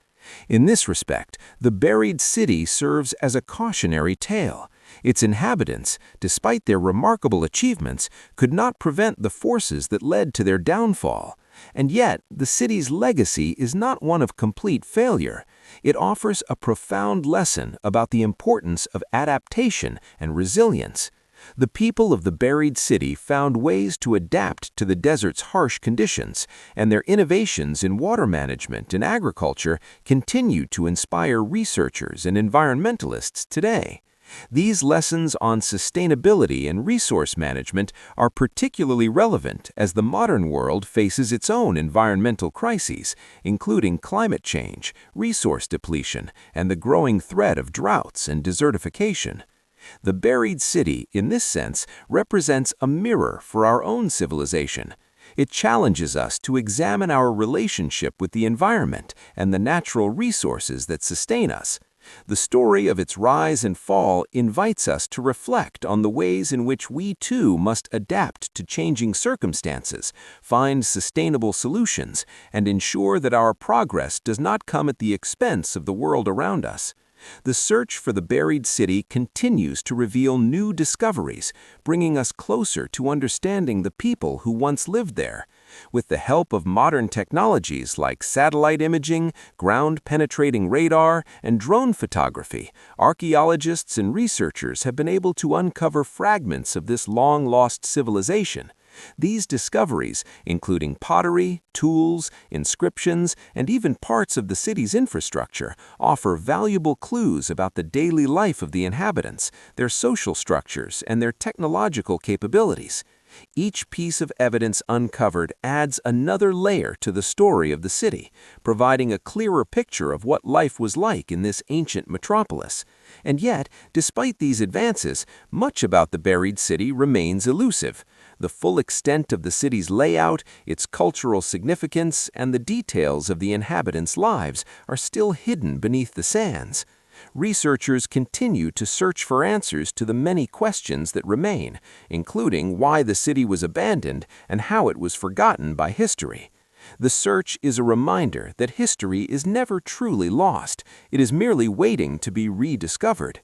In this respect, the buried city serves as a cautionary tale. Its inhabitants, despite their remarkable achievements, could not prevent the forces that led to their downfall. And yet, the city's legacy is not one of complete failure. It offers a profound lesson about the importance of adaptation and resilience. The people of the buried city found ways to adapt to the desert's harsh conditions, and their innovations in water management and agriculture continue to inspire researchers and environmentalists today. These lessons on sustainability and resource management are particularly relevant as the modern world faces its own environmental crises, including climate change, resource depletion, and the growing threat of droughts and desertification. The buried city, in this sense, represents a mirror for our own civilization. It challenges us to examine our relationship with the environment and the natural resources that sustain us. The story of its rise and fall invites us to reflect on the ways in which we too must adapt to changing circumstances, find sustainable solutions, and ensure that our progress does not come at the expense of the world around us. The search for the buried city continues to reveal new discoveries, bringing us closer to understanding the people who once lived there. With the help of modern technologies like satellite imaging, ground-penetrating radar, and drone photography, archaeologists and researchers have been able to uncover fragments of this long-lost civilization. These discoveries, including pottery, tools, inscriptions, and even parts of the city's infrastructure, offer valuable clues about the daily life of the inhabitants, their social structures, and their technological capabilities. Each piece of evidence uncovered adds another layer to the story of the city, providing a clearer picture of what life was like in this ancient metropolis. And yet, despite these advances, much about the buried city remains elusive. The full extent of the city's layout, its cultural significance, and the details of the inhabitants' lives are still hidden beneath the sands. Researchers continue to search for answers to the many questions that remain, including why the city was abandoned and how it was forgotten by history. The search is a reminder that history is never truly lost. It is merely waiting to be rediscovered.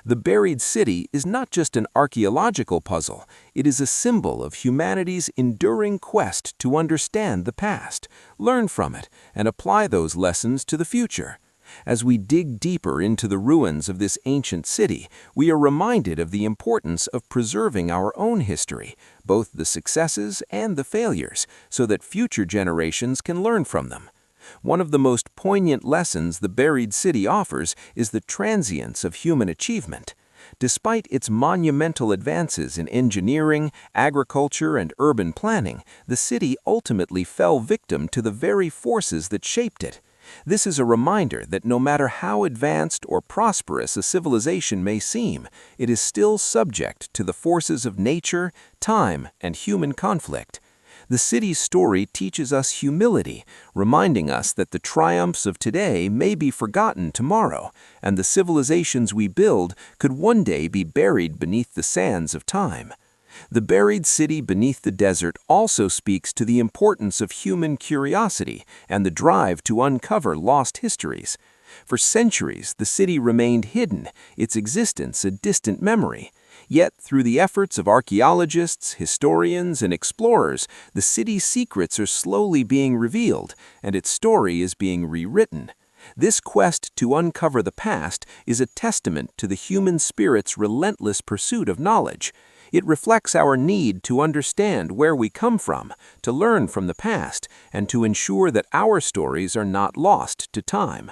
The buried city is not just an archaeological puzzle, it is a symbol of humanity's enduring quest to understand the past, learn from it, and apply those lessons to the future. As we dig deeper into the ruins of this ancient city, we are reminded of the importance of preserving our own history, both the successes and the failures, so that future generations can learn from them. One of the most poignant lessons the buried city offers is the transience of human achievement. Despite its monumental advances in engineering, agriculture, and urban planning, the city ultimately fell victim to the very forces that shaped it. This is a reminder that no matter how advanced or prosperous a civilization may seem, it is still subject to the forces of nature, time, and human conflict. The city's story teaches us humility, reminding us that the triumphs of today may be forgotten tomorrow, and the civilizations we build could one day be buried beneath the sands of time. The buried city beneath the desert also speaks to the importance of human curiosity and the drive to uncover lost histories. For centuries, the city remained hidden, its existence a distant memory. Yet, through the efforts of archaeologists, historians, and explorers, the city's secrets are slowly being revealed, and its story is being rewritten. This quest to uncover the past is a testament to the human spirit's relentless pursuit of knowledge. It reflects our need to understand where we come from, to learn from the past, and to ensure that our stories are not lost to time.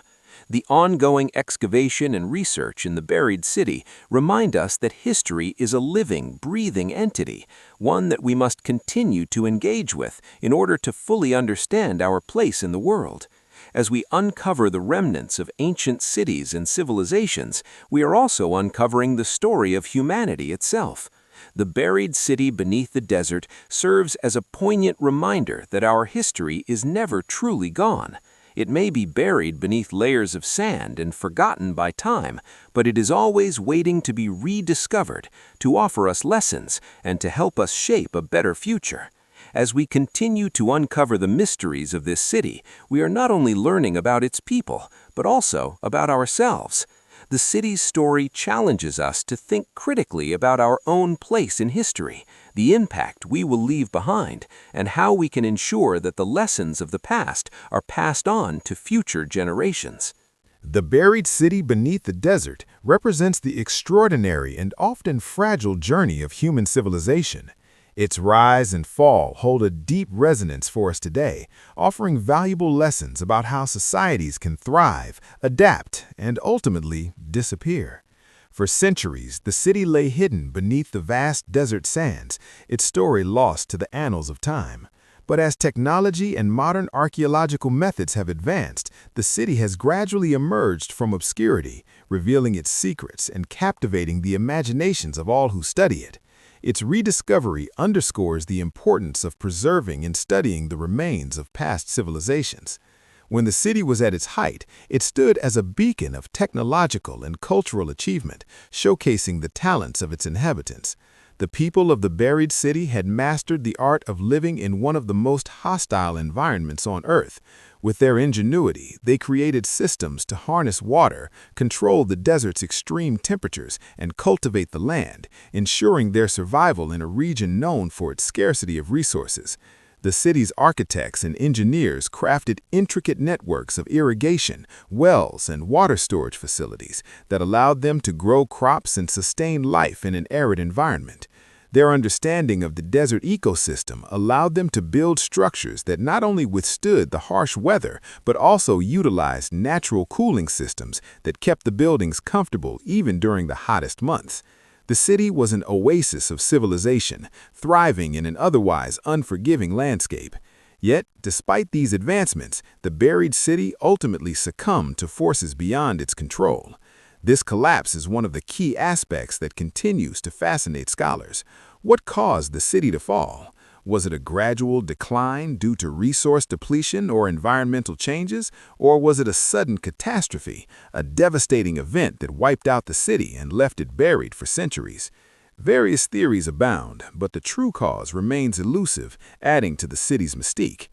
The ongoing excavation and research in the buried city remind us that history is a living, breathing entity, one that we must continue to engage with in order to fully understand our place in the world. As we uncover the remnants of ancient cities and civilizations, we are also uncovering the story of humanity itself. The buried city beneath the desert serves as a poignant reminder that our history is never truly gone. It may be buried beneath layers of sand and forgotten by time, but it is always waiting to be rediscovered, to offer us lessons, and to help us shape a better future. As we continue to uncover the mysteries of this city, we are not only learning about its people, but also about ourselves. The city's story challenges us to think critically about our own place in history, the impact we will leave behind, and how we can ensure that the lessons of the past are passed on to future generations. The buried city beneath the desert represents the extraordinary and often fragile journey of human civilization. Its rise and fall hold a deep resonance for us today, offering valuable lessons about how societies can thrive, adapt, and ultimately disappear. For centuries, the city lay hidden beneath the vast desert sands, its story lost to the annals of time. But as technology and modern archaeological methods have advanced, the city has gradually emerged from obscurity, revealing its secrets and captivating the imaginations of all who study it. Its rediscovery underscores the importance of preserving and studying the remains of past civilizations. When the city was at its height, it stood as a beacon of technological and cultural achievement, showcasing the talents of its inhabitants. The people of the buried city had mastered the art of living in one of the most hostile environments on Earth. With their ingenuity, they created systems to harness water, control the desert's extreme temperatures, and cultivate the land, ensuring their survival in a region known for its scarcity of resources. The city's architects and engineers crafted intricate networks of irrigation, wells, and water storage facilities that allowed them to grow crops and sustain life in an arid environment. Their understanding of the desert ecosystem allowed them to build structures that not only withstood the harsh weather, but also utilized natural cooling systems that kept the buildings comfortable even during the hottest months. The city was an oasis of civilization, thriving in an otherwise unforgiving landscape. Yet, despite these advancements, the buried city ultimately succumbed to forces beyond its control. This collapse is one of the key aspects that continues to fascinate scholars. What caused the city to fall? Was it a gradual decline due to resource depletion or environmental changes, or was it a sudden catastrophe, a devastating event that wiped out the city and left it buried for centuries? Various theories abound, but the true cause remains elusive, adding to the city's mystique.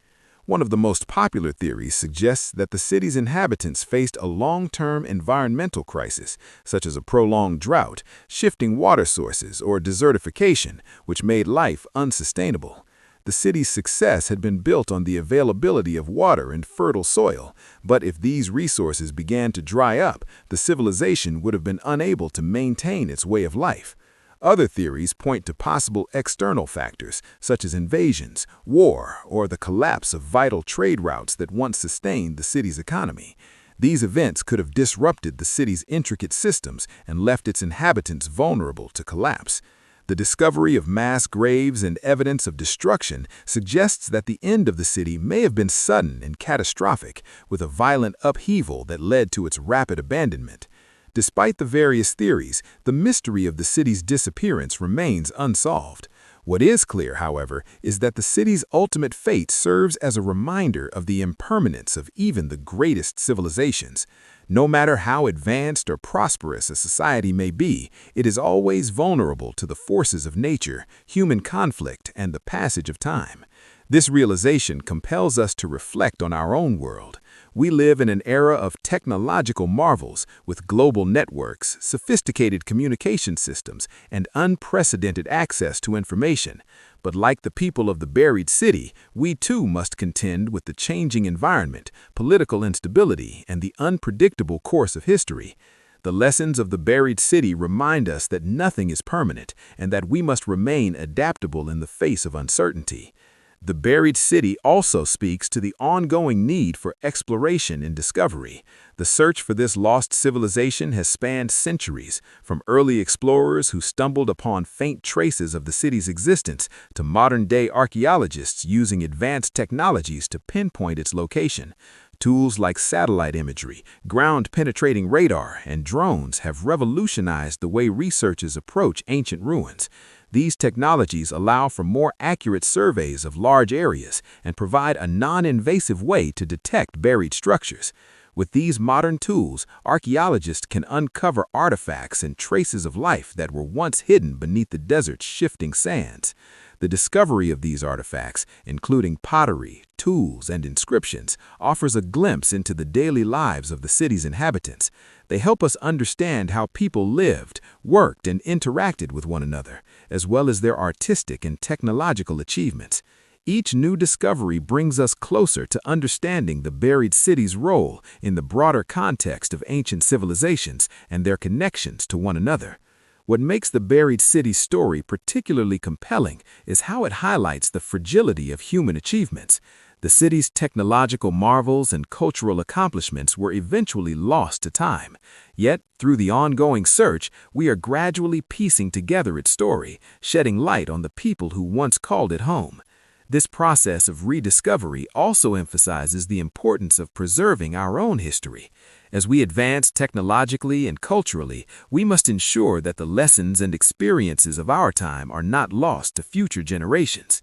One of the most popular theories suggests that the city's inhabitants faced a long-term environmental crisis, such as a prolonged drought, shifting water sources, or desertification, which made life unsustainable. The city's success had been built on the availability of water and fertile soil, but if these resources began to dry up, the civilization would have been unable to maintain its way of life. Other theories point to possible external factors, such as invasions, war, or the collapse of vital trade routes that once sustained the city's economy. These events could have disrupted the city's intricate systems and left its inhabitants vulnerable to collapse. The discovery of mass graves and evidence of destruction suggests that the end of the city may have been sudden and catastrophic, with a violent upheaval that led to its rapid abandonment. Despite the various theories, the mystery of the city's disappearance remains unsolved. What is clear, however, is that the city's ultimate fate serves as a reminder of the impermanence of even the greatest civilizations. No matter how advanced or prosperous a society may be, it is always vulnerable to the forces of nature, human conflict, and the passage of time. This realization compels us to reflect on our own world. We live in an era of technological marvels with global networks, sophisticated communication systems, and unprecedented access to information. But like the people of the buried city, we too must contend with the changing environment, political instability, and the unpredictable course of history. The lessons of the buried city remind us that nothing is permanent and that we must remain adaptable in the face of uncertainty. The buried city also speaks to the ongoing need for exploration and discovery. The search for this lost civilization has spanned centuries, from early explorers who stumbled upon faint traces of the city's existence to modern-day archaeologists using advanced technologies to pinpoint its location. Tools like satellite imagery, ground-penetrating radar, and drones have revolutionized the way researchers approach ancient ruins. These technologies allow for more accurate surveys of large areas and provide a non-invasive way to detect buried structures. With these modern tools, archaeologists can uncover artifacts and traces of life that were once hidden beneath the desert's shifting sands. The discovery of these artifacts, including pottery, tools, and inscriptions, offers a glimpse into the daily lives of the city's inhabitants. They help us understand how people lived, worked, and interacted with one another, as well as their artistic and technological achievements. Each new discovery brings us closer to understanding the buried city's role in the broader context of ancient civilizations and their connections to one another. What makes the buried city story particularly compelling is how it highlights the fragility of human achievements. The city's technological marvels and cultural accomplishments were eventually lost to time. Yet, through the ongoing search, we are gradually piecing together its story, shedding light on the people who once called it home. This process of rediscovery also emphasizes the importance of preserving our own history. As we advance technologically and culturally, we must ensure that the lessons and experiences of our time are not lost to future generations.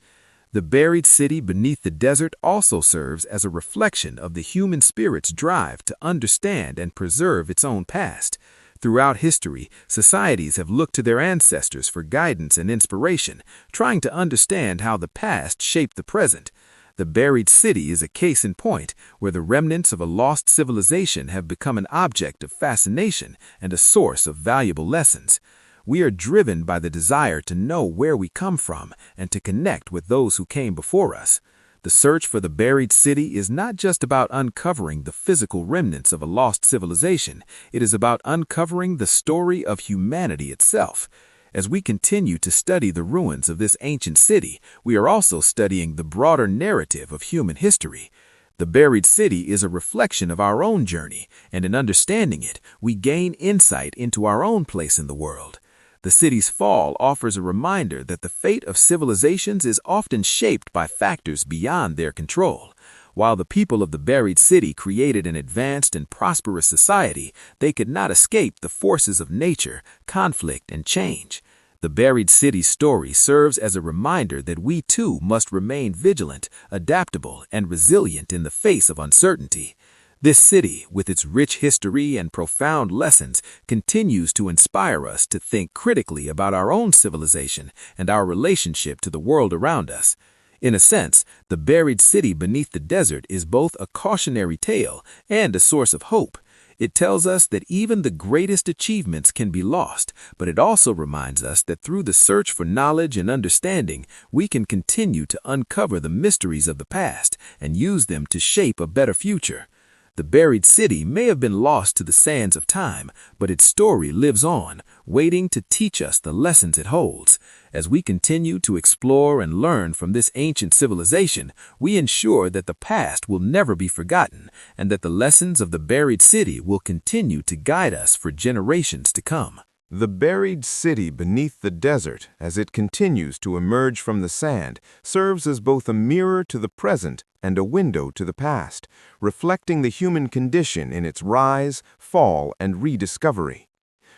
The buried city beneath the desert also serves as a reflection of the human spirit's drive to understand and preserve its own past. Throughout history, societies have looked to their ancestors for guidance and inspiration, trying to understand how the past shaped the present. The buried city is a case in point, where the remnants of a lost civilization have become an object of fascination and a source of valuable lessons. We are driven by the desire to know where we come from and to connect with those who came before us. The search for the buried city is not just about uncovering the physical remnants of a lost civilization. It is about uncovering the story of humanity itself. As we continue to study the ruins of this ancient city, we are also studying the broader narrative of human history. The buried city is a reflection of our own journey, and in understanding it, we gain insight into our own place in the world. The city's fall offers a reminder that the fate of civilizations is often shaped by factors beyond their control. While the people of the buried city created an advanced and prosperous society, they could not escape the forces of nature, conflict, and change. The buried city's story serves as a reminder that we too must remain vigilant, adaptable, and resilient in the face of uncertainty. This city, with its rich history and profound lessons, continues to inspire us to think critically about our own civilization and our relationship to the world around us. In a sense, the buried city beneath the desert is both a cautionary tale and a source of hope. It tells us that even the greatest achievements can be lost, but it also reminds us that through the search for knowledge and understanding, we can continue to uncover the mysteries of the past and use them to shape a better future. The buried city may have been lost to the sands of time, but its story lives on, waiting to teach us the lessons it holds. As we continue to explore and learn from this ancient civilization, we ensure that the past will never be forgotten and that the lessons of the buried city will continue to guide us for generations to come. The buried city beneath the desert, as it continues to emerge from the sand, serves as both a mirror to the present and a window to the past, reflecting the human condition in its rise, fall, and rediscovery.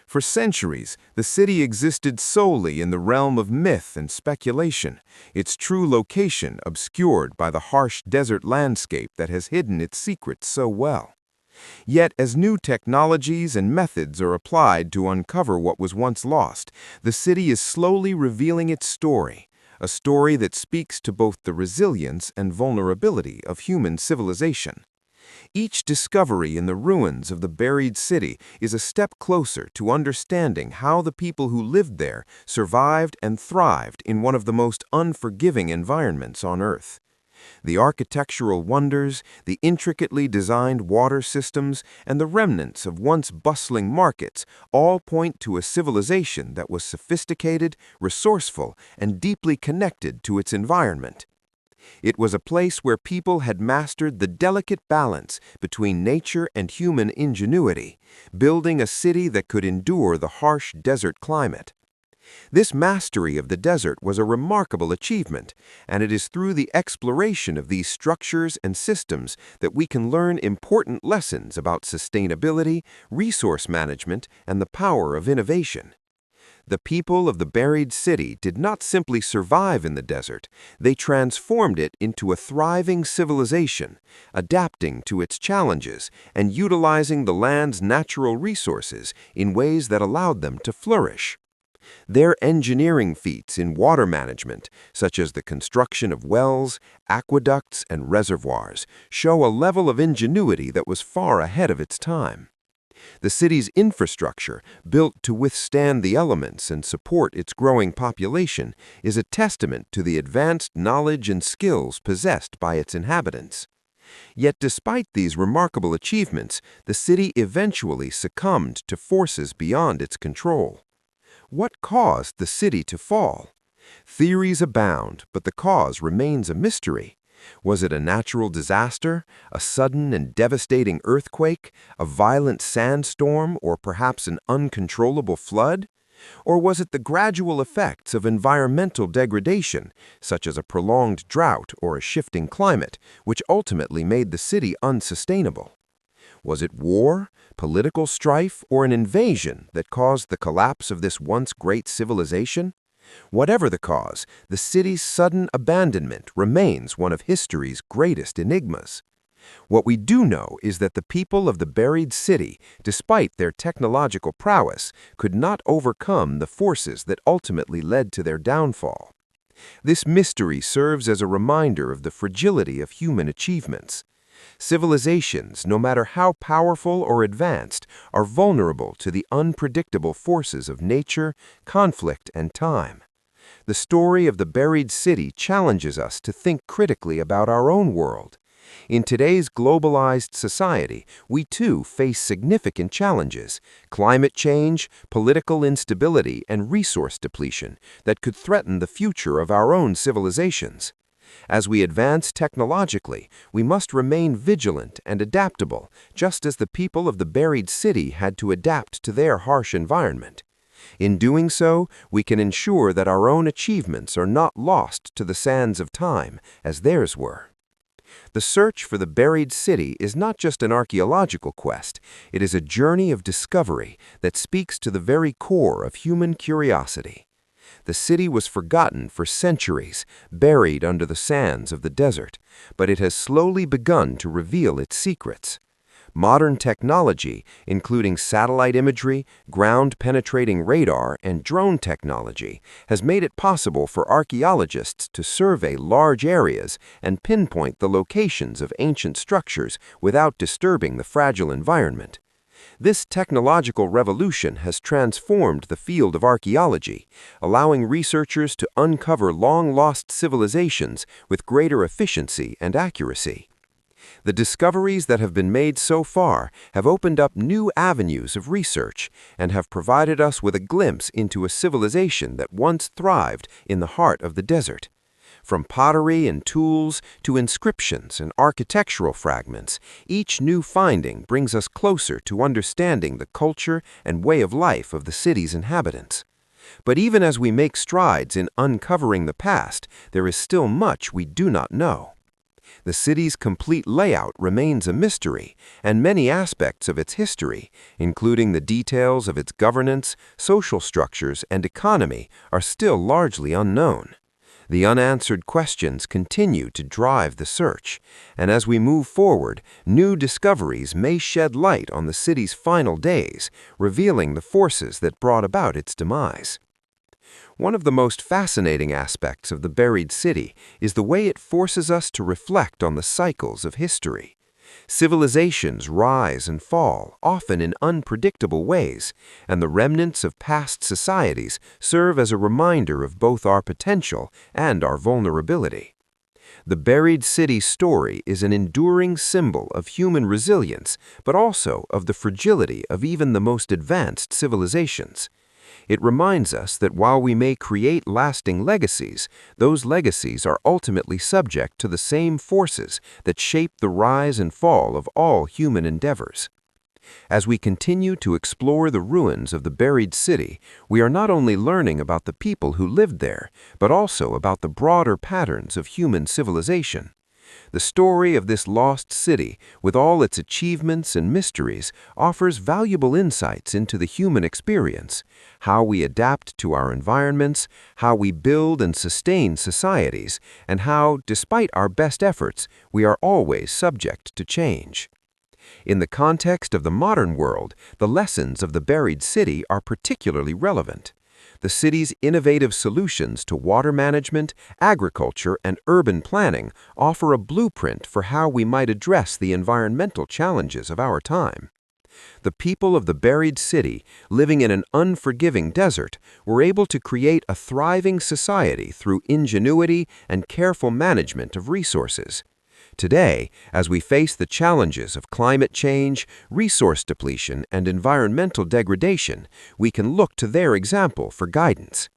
For centuries, the city existed solely in the realm of myth and speculation, its true location obscured by the harsh desert landscape that has hidden its secrets so well. Yet, as new technologies and methods are applied to uncover what was once lost, the city is slowly revealing its story, a story that speaks to both the resilience and vulnerability of human civilization. Each discovery in the ruins of the buried city is a step closer to understanding how the people who lived there survived and thrived in one of the most unforgiving environments on Earth. The architectural wonders, the intricately designed water systems, and the remnants of once bustling markets all point to a civilization that was sophisticated, resourceful, and deeply connected to its environment. It was a place where people had mastered the delicate balance between nature and human ingenuity, building a city that could endure the harsh desert climate. This mastery of the desert was a remarkable achievement, and it is through the exploration of these structures and systems that we can learn important lessons about sustainability, resource management, and the power of innovation. The people of the buried city did not simply survive in the desert, they transformed it into a thriving civilization, adapting to its challenges and utilizing the land's natural resources in ways that allowed them to flourish. Their engineering feats in water management, such as the construction of wells, aqueducts, and reservoirs, show a level of ingenuity that was far ahead of its time. The city's infrastructure, built to withstand the elements and support its growing population, is a testament to the advanced knowledge and skills possessed by its inhabitants. Yet despite these remarkable achievements, the city eventually succumbed to forces beyond its control. What caused the city to fall? Theories abound, but the cause remains a mystery. Was it a natural disaster, a sudden and devastating earthquake, a violent sandstorm, or perhaps an uncontrollable flood? Or was it the gradual effects of environmental degradation, such as a prolonged drought or a shifting climate, which ultimately made the city unsustainable? Was it war, political strife, or an invasion that caused the collapse of this once great civilization? Whatever the cause, the city's sudden abandonment remains one of history's greatest enigmas. What we do know is that the people of the buried city, despite their technological prowess, could not overcome the forces that ultimately led to their downfall. This mystery serves as a reminder of the fragility of human achievements. Civilizations, no matter how powerful or advanced, are vulnerable to the unpredictable forces of nature, conflict, and time. The story of the buried city challenges us to think critically about our own world. In today's globalized society, we too face significant challenges: climate change, political instability, and resource depletion that could threaten the future of our own civilizations. As we advance technologically, we must remain vigilant and adaptable, just as the people of the buried city had to adapt to their harsh environment. In doing so, we can ensure that our own achievements are not lost to the sands of time, as theirs were. The search for the buried city is not just an archaeological quest, it is a journey of discovery that speaks to the very core of human curiosity. The city was forgotten for centuries, buried under the sands of the desert, but it has slowly begun to reveal its secrets. Modern technology, including satellite imagery, ground-penetrating radar, and drone technology, has made it possible for archaeologists to survey large areas and pinpoint the locations of ancient structures without disturbing the fragile environment. This technological revolution has transformed the field of archaeology, allowing researchers to uncover long-lost civilizations with greater efficiency and accuracy. The discoveries that have been made so far have opened up new avenues of research and have provided us with a glimpse into a civilization that once thrived in the heart of the desert. From pottery and tools to inscriptions and architectural fragments, each new finding brings us closer to understanding the culture and way of life of the city's inhabitants. But even as we make strides in uncovering the past, there is still much we do not know. The city's complete layout remains a mystery, and many aspects of its history, including the details of its governance, social structures, and economy, are still largely unknown. The unanswered questions continue to drive the search, and as we move forward, new discoveries may shed light on the city's final days, revealing the forces that brought about its demise. One of the most fascinating aspects of the buried city is the way it forces us to reflect on the cycles of history. Civilizations rise and fall, often in unpredictable ways, and the remnants of past societies serve as a reminder of both our potential and our vulnerability. The buried city story is an enduring symbol of human resilience, but also of the fragility of even the most advanced civilizations. It reminds us that while we may create lasting legacies, those legacies are ultimately subject to the same forces that shape the rise and fall of all human endeavors. As we continue to explore the ruins of the buried city, we are not only learning about the people who lived there, but also about the broader patterns of human civilization. The story of this lost city, with all its achievements and mysteries, offers valuable insights into the human experience, how we adapt to our environments, how we build and sustain societies, and how, despite our best efforts, we are always subject to change. In the context of the modern world, the lessons of the buried city are particularly relevant. The city's innovative solutions to water management, agriculture, and urban planning offer a blueprint for how we might address the environmental challenges of our time. The people of the buried city, living in an unforgiving desert, were able to create a thriving society through ingenuity and careful management of resources. Today, as we face the challenges of climate change, resource depletion, and environmental degradation, we can look to their example for guidance.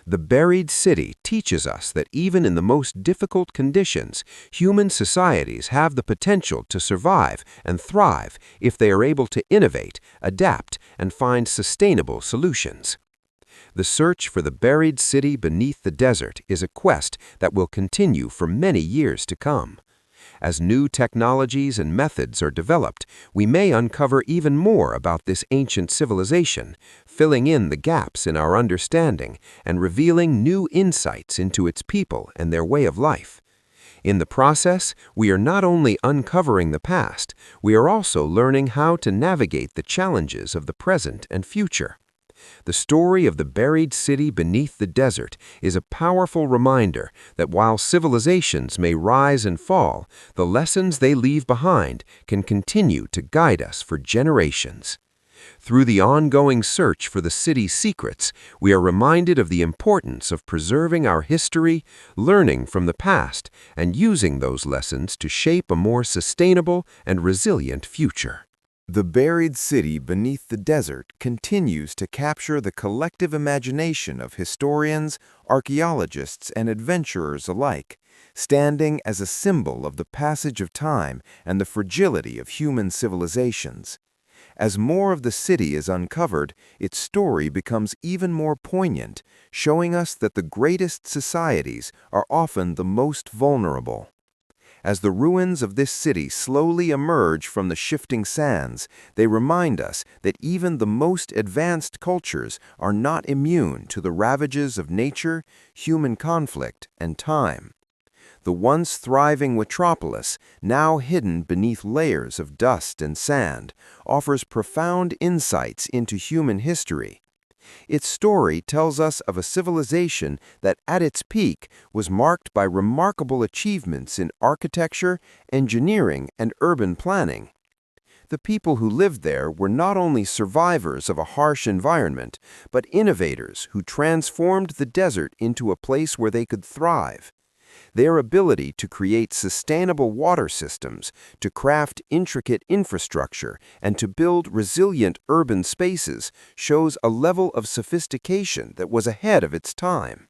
The buried city teaches us that even in the most difficult conditions, human societies have the potential to survive and thrive if they are able to innovate, adapt, and find sustainable solutions. The search for the buried city beneath the desert is a quest that will continue for many years to come. As new technologies and methods are developed, we may uncover even more about this ancient civilization, filling in the gaps in our understanding and revealing new insights into its people and their way of life. In the process, we are not only uncovering the past, we are also learning how to navigate the challenges of the present and future. The story of the buried city beneath the desert is a powerful reminder that while civilizations may rise and fall, the lessons they leave behind can continue to guide us for generations. Through the ongoing search for the city's secrets, we are reminded of the importance of preserving our history, learning from the past, and using those lessons to shape a more sustainable and resilient future. The buried city beneath the desert continues to capture the collective imagination of historians, archaeologists, and adventurers alike, standing as a symbol of the passage of time and the fragility of human civilizations. As more of the city is uncovered, its story becomes even more poignant, showing us that the greatest societies are often the most vulnerable. As the ruins of this city slowly emerge from the shifting sands, they remind us that even the most advanced cultures are not immune to the ravages of nature, human conflict, and time. The once thriving metropolis, now hidden beneath layers of dust and sand, offers profound insights into human history. Its story tells us of a civilization that at its peak was marked by remarkable achievements in architecture, engineering, and urban planning. The people who lived there were not only survivors of a harsh environment, but innovators who transformed the desert into a place where they could thrive. Their ability to create sustainable water systems, to craft intricate infrastructure, and to build resilient urban spaces shows a level of sophistication that was ahead of its time.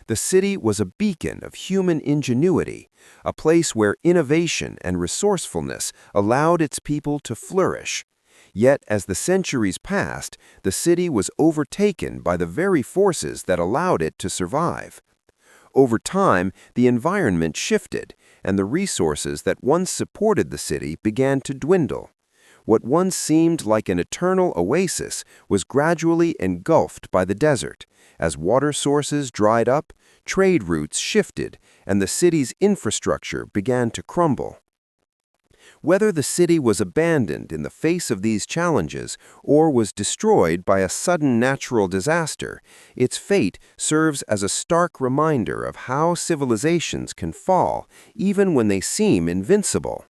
The city was a beacon of human ingenuity, a place where innovation and resourcefulness allowed its people to flourish. Yet, as the centuries passed, the city was overtaken by the very forces that allowed it to survive. Over time, the environment shifted, and the resources that once supported the city began to dwindle. What once seemed like an eternal oasis was gradually engulfed by the desert, as water sources dried up, trade routes shifted, and the city's infrastructure began to crumble. Whether the city was abandoned in the face of these challenges or was destroyed by a sudden natural disaster, its fate serves as a stark reminder of how civilizations can fall even when they seem invincible.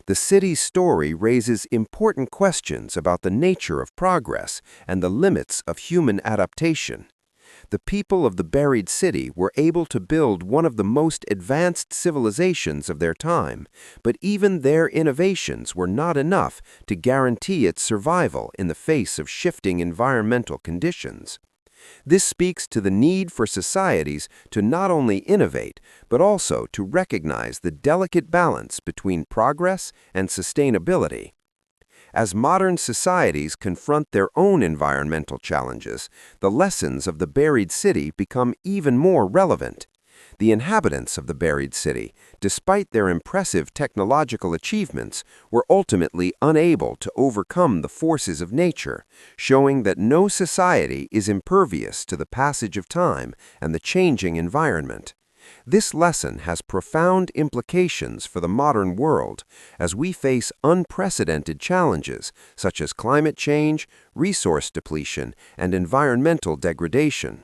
The city's story raises important questions about the nature of progress and the limits of human adaptation. The people of the buried city were able to build one of the most advanced civilizations of their time, but even their innovations were not enough to guarantee its survival in the face of shifting environmental conditions. This speaks to the need for societies to not only innovate, but also to recognize the delicate balance between progress and sustainability. As modern societies confront their own environmental challenges, the lessons of the buried city become even more relevant. The inhabitants of the buried city, despite their impressive technological achievements, were ultimately unable to overcome the forces of nature, showing that no society is impervious to the passage of time and the changing environment. This lesson has profound implications for the modern world as we face unprecedented challenges such as climate change, resource depletion, and environmental degradation.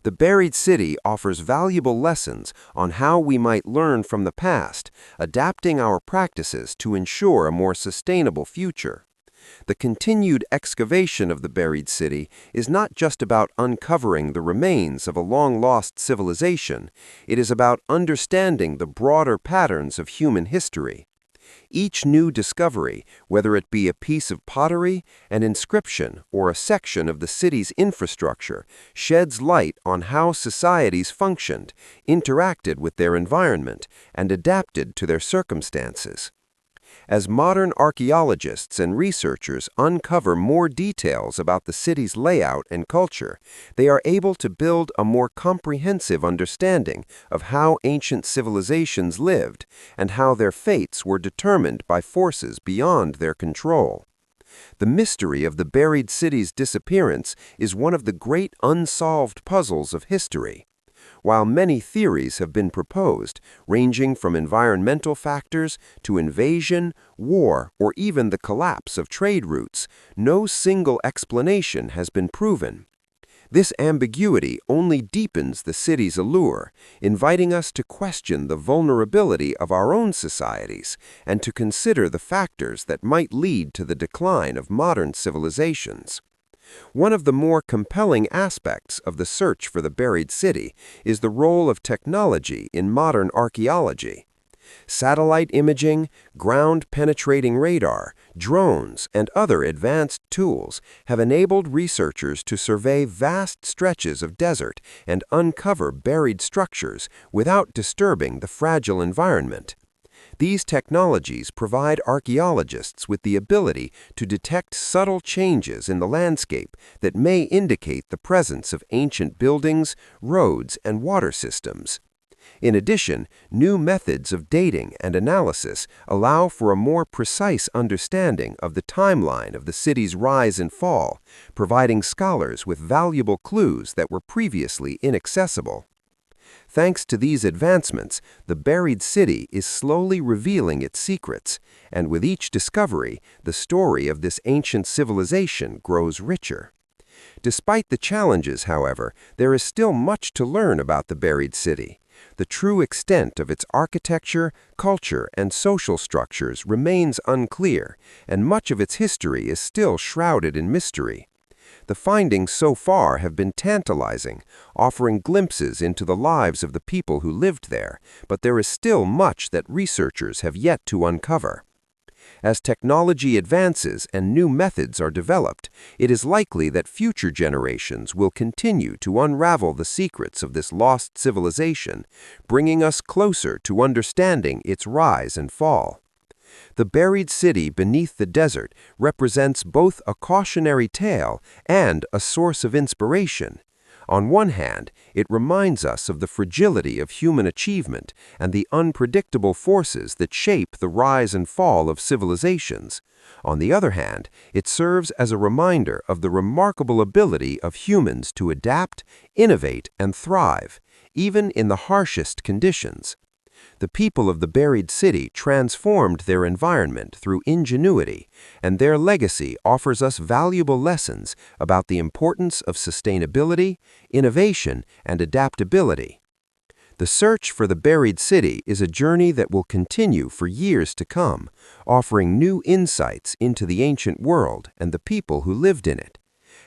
The buried city offers valuable lessons on how we might learn from the past, adapting our practices to ensure a more sustainable future. The continued excavation of the buried city is not just about uncovering the remains of a long-lost civilization, it is about understanding the broader patterns of human history. Each new discovery, whether it be a piece of pottery, an inscription, or a section of the city's infrastructure, sheds light on how societies functioned, interacted with their environment, and adapted to their circumstances. As modern archaeologists and researchers uncover more details about the city's layout and culture, they are able to build a more comprehensive understanding of how ancient civilizations lived and how their fates were determined by forces beyond their control. The mystery of the buried city's disappearance is one of the great unsolved puzzles of history. While many theories have been proposed, ranging from environmental factors to invasion, war, or even the collapse of trade routes, no single explanation has been proven. This ambiguity only deepens the city's allure, inviting us to question the vulnerability of our own societies and to consider the factors that might lead to the decline of modern civilizations. One of the more compelling aspects of the search for the buried city is the role of technology in modern archaeology. Satellite imaging, ground-penetrating radar, drones, and other advanced tools have enabled researchers to survey vast stretches of desert and uncover buried structures without disturbing the fragile environment. These technologies provide archaeologists with the ability to detect subtle changes in the landscape that may indicate the presence of ancient buildings, roads, and water systems. In addition, new methods of dating and analysis allow for a more precise understanding of the timeline of the city's rise and fall, providing scholars with valuable clues that were previously inaccessible. Thanks to these advancements, the buried city is slowly revealing its secrets, and with each discovery, the story of this ancient civilization grows richer. Despite the challenges, however, there is still much to learn about the buried city. The true extent of its architecture, culture, and social structures remains unclear, and much of its history is still shrouded in mystery. The findings so far have been tantalizing, offering glimpses into the lives of the people who lived there, but there is still much that researchers have yet to uncover. As technology advances and new methods are developed, it is likely that future generations will continue to unravel the secrets of this lost civilization, bringing us closer to understanding its rise and fall. The buried city beneath the desert represents both a cautionary tale and a source of inspiration. On one hand, it reminds us of the fragility of human achievement and the unpredictable forces that shape the rise and fall of civilizations. On the other hand, it serves as a reminder of the remarkable ability of humans to adapt, innovate, and thrive, even in the harshest conditions. The people of the buried city transformed their environment through ingenuity, and their legacy offers us valuable lessons about the importance of sustainability, innovation, and adaptability. The search for the buried city is a journey that will continue for years to come, offering new insights into the ancient world and the people who lived in it.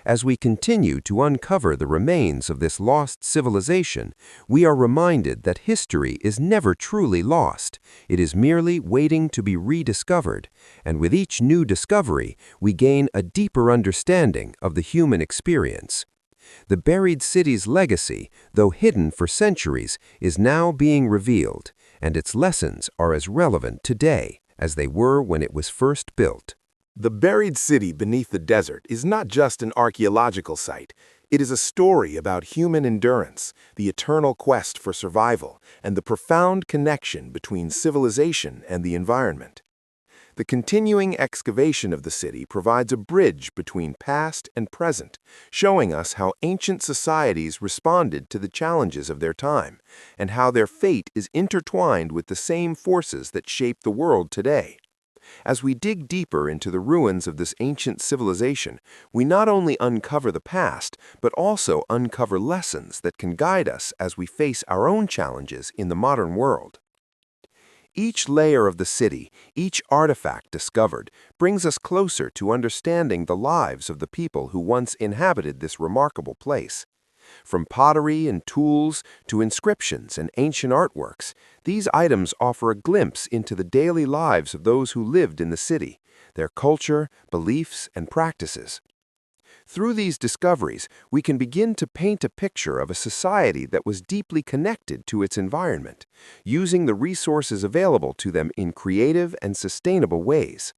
As we continue to uncover the remains of this lost civilization, we are reminded that history is never truly lost. It is merely waiting to be rediscovered, and with each new discovery, we gain a deeper understanding of the human experience. The buried city's legacy, though hidden for centuries, is now being revealed, and its lessons are as relevant today as they were when it was first built. The buried city beneath the desert is not just an archaeological site. It is a story about human endurance, the eternal quest for survival, and the profound connection between civilization and the environment. The continuing excavation of the city provides a bridge between past and present, showing us how ancient societies responded to the challenges of their time, and how their fate is intertwined with the same forces that shape the world today. As we dig deeper into the ruins of this ancient civilization, we not only uncover the past, but also uncover lessons that can guide us as we face our own challenges in the modern world. Each layer of the city, each artifact discovered, brings us closer to understanding the lives of the people who once inhabited this remarkable place. From pottery and tools to inscriptions and ancient artworks, these items offer a glimpse into the daily lives of those who lived in the city, their culture, beliefs, and practices. Through these discoveries, we can begin to paint a picture of a society that was deeply connected to its environment, using the resources available to them in creative and sustainable ways.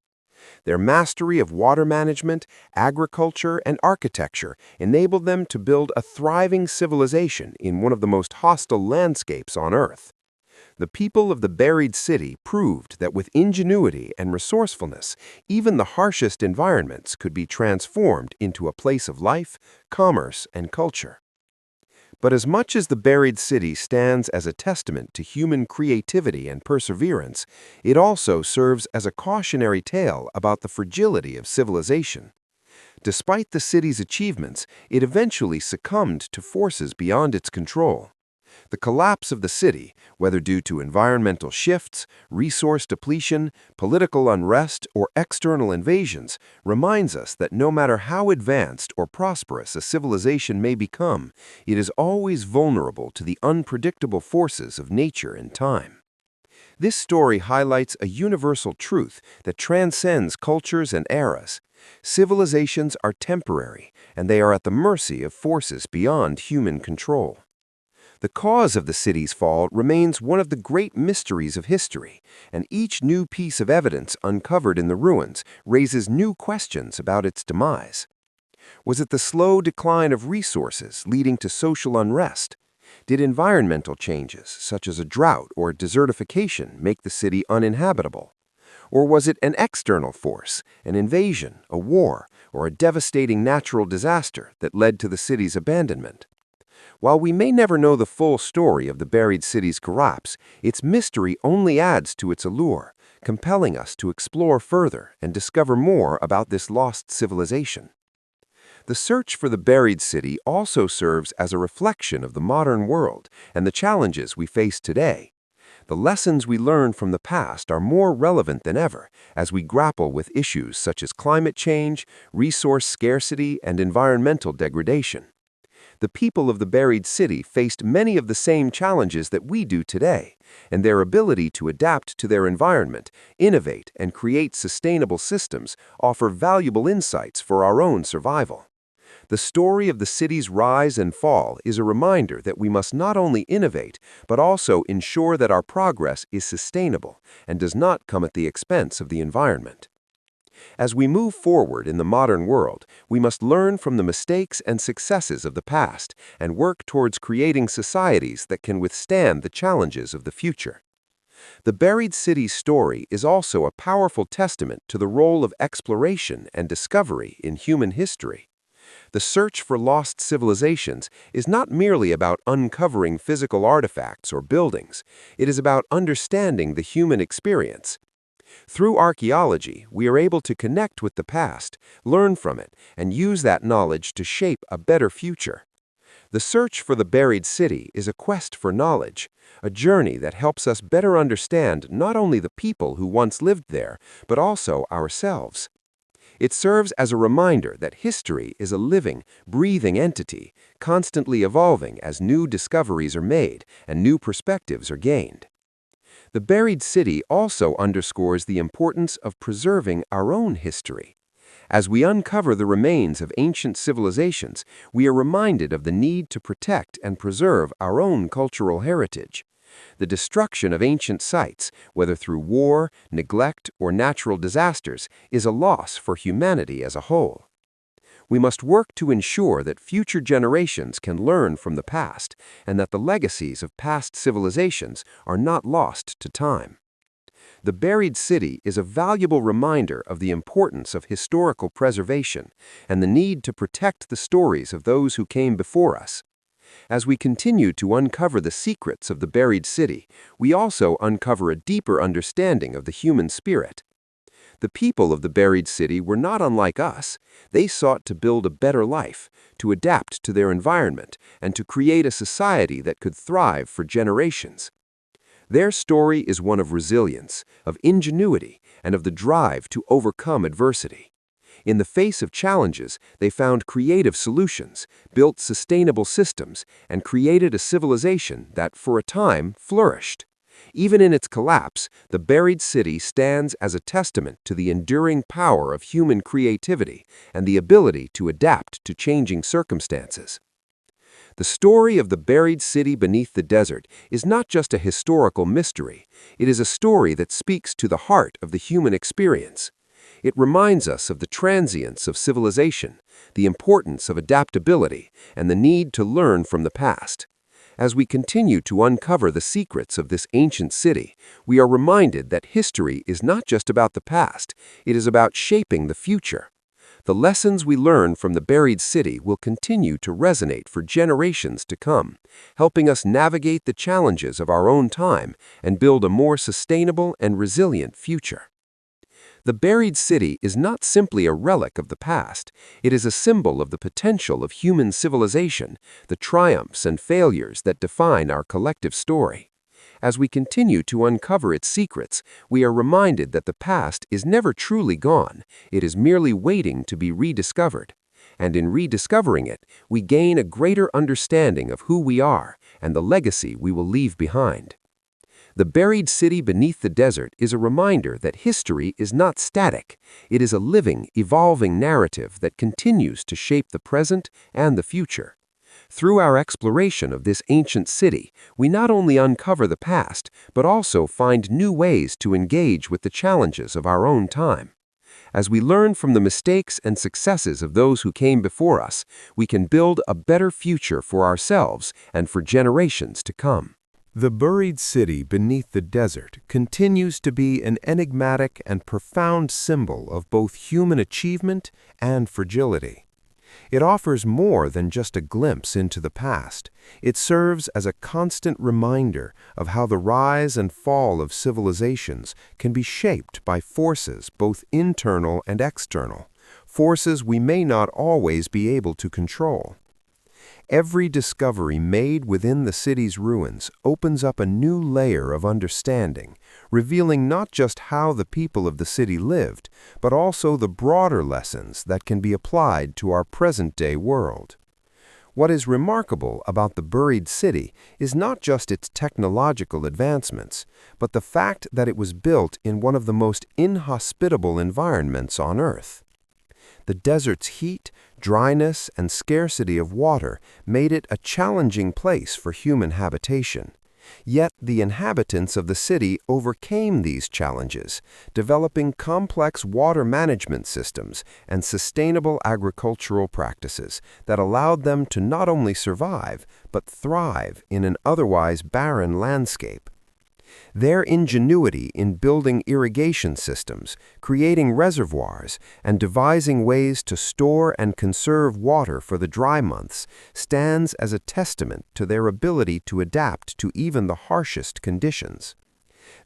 Their mastery of water management, agriculture, and architecture enabled them to build a thriving civilization in one of the most hostile landscapes on Earth. The people of the buried city proved that with ingenuity and resourcefulness, even the harshest environments could be transformed into a place of life, commerce, and culture. But as much as the buried city stands as a testament to human creativity and perseverance, it also serves as a cautionary tale about the fragility of civilization. Despite the city's achievements, it eventually succumbed to forces beyond its control. The collapse of the city, whether due to environmental shifts, resource depletion, political unrest, or external invasions, reminds us that no matter how advanced or prosperous a civilization may become, it is always vulnerable to the unpredictable forces of nature and time. This story highlights a universal truth that transcends cultures and eras. Civilizations are temporary, and they are at the mercy of forces beyond human control. The cause of the city's fall remains one of the great mysteries of history, and each new piece of evidence uncovered in the ruins raises new questions about its demise. Was it the slow decline of resources leading to social unrest? Did environmental changes, such as a drought or desertification, make the city uninhabitable? Or was it an external force, an invasion, a war, or a devastating natural disaster that led to the city's abandonment? While we may never know the full story of the buried city's collapse, its mystery only adds to its allure, compelling us to explore further and discover more about this lost civilization. The search for the buried city also serves as a reflection of the modern world and the challenges we face today. The lessons we learn from the past are more relevant than ever as we grapple with issues such as climate change, resource scarcity, and environmental degradation. The people of the buried city faced many of the same challenges that we do today, and their ability to adapt to their environment, innovate, and create sustainable systems offer valuable insights for our own survival. The story of the city's rise and fall is a reminder that we must not only innovate, but also ensure that our progress is sustainable and does not come at the expense of the environment. As we move forward in the modern world, we must learn from the mistakes and successes of the past and work towards creating societies that can withstand the challenges of the future. The buried city's story is also a powerful testament to the role of exploration and discovery in human history. The search for lost civilizations is not merely about uncovering physical artifacts or buildings. It is about understanding the human experience. Through archaeology, we are able to connect with the past, learn from it, and use that knowledge to shape a better future. The search for the buried city is a quest for knowledge, a journey that helps us better understand not only the people who once lived there, but also ourselves. It serves as a reminder that history is a living, breathing entity, constantly evolving as new discoveries are made and new perspectives are gained. The buried city also underscores the importance of preserving our own history. As we uncover the remains of ancient civilizations, we are reminded of the need to protect and preserve our own cultural heritage. The destruction of ancient sites, whether through war, neglect, or natural disasters, is a loss for humanity as a whole. We must work to ensure that future generations can learn from the past and that the legacies of past civilizations are not lost to time. The buried city is a valuable reminder of the importance of historical preservation and the need to protect the stories of those who came before us. As we continue to uncover the secrets of the buried city, we also uncover a deeper understanding of the human spirit. The people of the buried city were not unlike us. They sought to build a better life, to adapt to their environment, and to create a society that could thrive for generations. Their story is one of resilience, of ingenuity, and of the drive to overcome adversity. In the face of challenges, they found creative solutions, built sustainable systems, and created a civilization that, for a time, flourished. Even in its collapse, the buried city stands as a testament to the enduring power of human creativity and the ability to adapt to changing circumstances. The story of the buried city beneath the desert is not just a historical mystery, it is a story that speaks to the heart of the human experience. It reminds us of the transience of civilization, the importance of adaptability, and the need to learn from the past. As we continue to uncover the secrets of this ancient city, we are reminded that history is not just about the past, it is about shaping the future. The lessons we learn from the buried city will continue to resonate for generations to come, helping us navigate the challenges of our own time and build a more sustainable and resilient future. The buried city is not simply a relic of the past, it is a symbol of the potential of human civilization, the triumphs and failures that define our collective story. As we continue to uncover its secrets, we are reminded that the past is never truly gone, it is merely waiting to be rediscovered. And in rediscovering it, we gain a greater understanding of who we are and the legacy we will leave behind. The buried city beneath the desert is a reminder that history is not static. It is a living, evolving narrative that continues to shape the present and the future. Through our exploration of this ancient city, we not only uncover the past, but also find new ways to engage with the challenges of our own time. As we learn from the mistakes and successes of those who came before us, we can build a better future for ourselves and for generations to come. The buried city beneath the desert continues to be an enigmatic and profound symbol of both human achievement and fragility. It offers more than just a glimpse into the past. It serves as a constant reminder of how the rise and fall of civilizations can be shaped by forces both internal and external, forces we may not always be able to control. Every discovery made within the city's ruins opens up a new layer of understanding, revealing not just how the people of the city lived, but also the broader lessons that can be applied to our present-day world. What is remarkable about the buried city is not just its technological advancements, but the fact that it was built in one of the most inhospitable environments on Earth. The desert's heat, dryness, and scarcity of water made it a challenging place for human habitation. Yet the inhabitants of the city overcame these challenges, developing complex water management systems and sustainable agricultural practices that allowed them to not only survive, but thrive in an otherwise barren landscape. Their ingenuity in building irrigation systems, creating reservoirs, and devising ways to store and conserve water for the dry months stands as a testament to their ability to adapt to even the harshest conditions.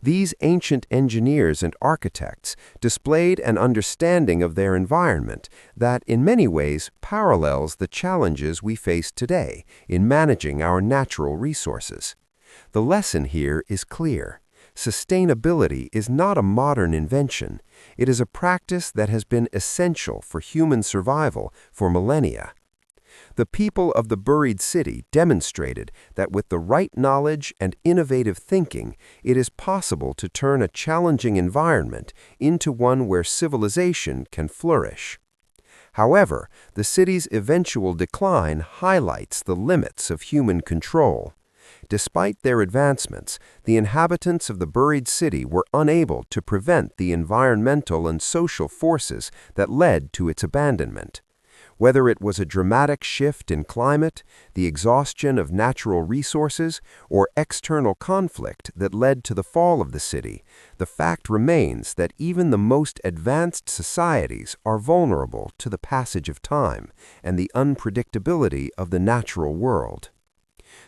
These ancient engineers and architects displayed an understanding of their environment that, in many ways, parallels the challenges we face today in managing our natural resources. The lesson here is clear. Sustainability is not a modern invention. It is a practice that has been essential for human survival for millennia. The people of the buried city demonstrated that with the right knowledge and innovative thinking, it is possible to turn a challenging environment into one where civilization can flourish. However, the city's eventual decline highlights the limits of human control. Despite their advancements, the inhabitants of the buried city were unable to prevent the environmental and social forces that led to its abandonment. Whether it was a dramatic shift in climate, the exhaustion of natural resources, or external conflict that led to the fall of the city, the fact remains that even the most advanced societies are vulnerable to the passage of time and the unpredictability of the natural world.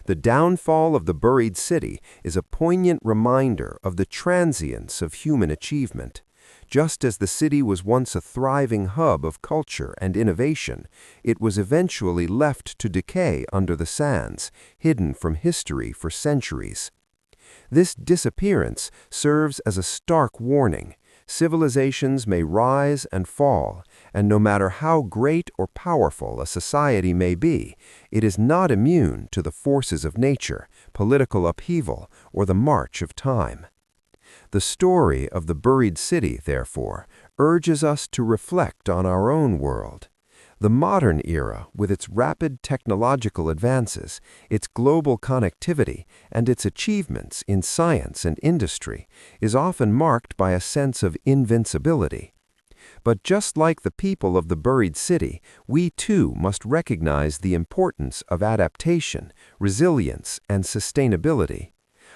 The downfall of the buried city is a poignant reminder of the transience of human achievement. Just as the city was once a thriving hub of culture and innovation, it was eventually left to decay under the sands, hidden from history for centuries. This disappearance serves as a stark warning. Civilizations may rise and fall, and no matter how great or powerful a society may be, it is not immune to the forces of nature, political upheaval, or the march of time. The story of the buried city, therefore, urges us to reflect on our own world. The modern era, with its rapid technological advances, its global connectivity, and its achievements in science and industry, is often marked by a sense of invincibility. But just like the people of the buried city, we too must recognize the importance of adaptation, resilience, and sustainability.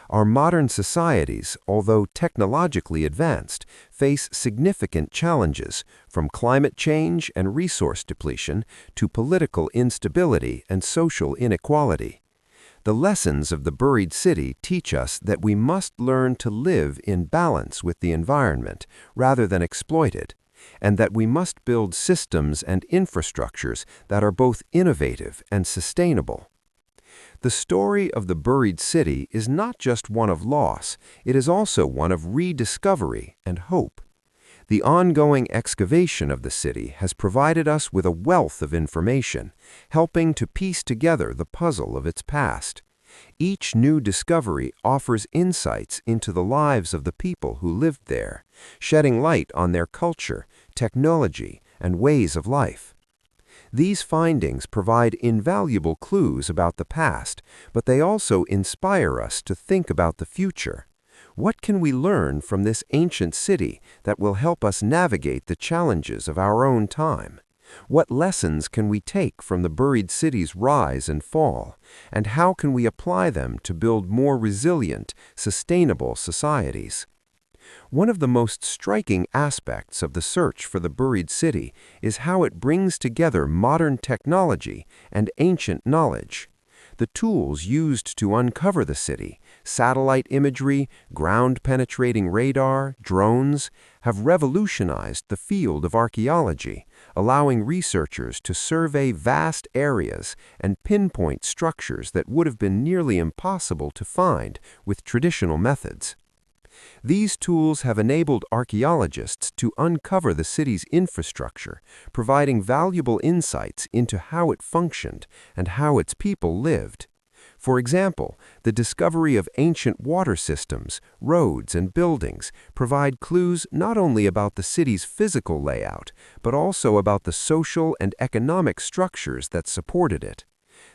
Our modern societies, although technologically advanced, face significant challenges, from climate change and resource depletion to political instability and social inequality. The lessons of the buried city teach us that we must learn to live in balance with the environment rather than exploit it, and that we must build systems and infrastructures that are both innovative and sustainable. The story of the buried city is not just one of loss, it is also one of rediscovery and hope. The ongoing excavation of the city has provided us with a wealth of information, helping to piece together the puzzle of its past. Each new discovery offers insights into the lives of the people who lived there, shedding light on their culture, technology, and ways of life. These findings provide invaluable clues about the past, but they also inspire us to think about the future. What can we learn from this ancient city that will help us navigate the challenges of our own time? What lessons can we take from the buried city's rise and fall, and how can we apply them to build more resilient, sustainable societies? One of the most striking aspects of the search for the buried city is how it brings together modern technology and ancient knowledge. The tools used to uncover the city, satellite imagery, ground-penetrating radar, drones, have revolutionized the field of archaeology, allowing researchers to survey vast areas and pinpoint structures that would have been nearly impossible to find with traditional methods. These tools have enabled archaeologists to uncover the city's infrastructure, providing valuable insights into how it functioned and how its people lived. For example, the discovery of ancient water systems, roads, and buildings provide clues not only about the city's physical layout, but also about the social and economic structures that supported it.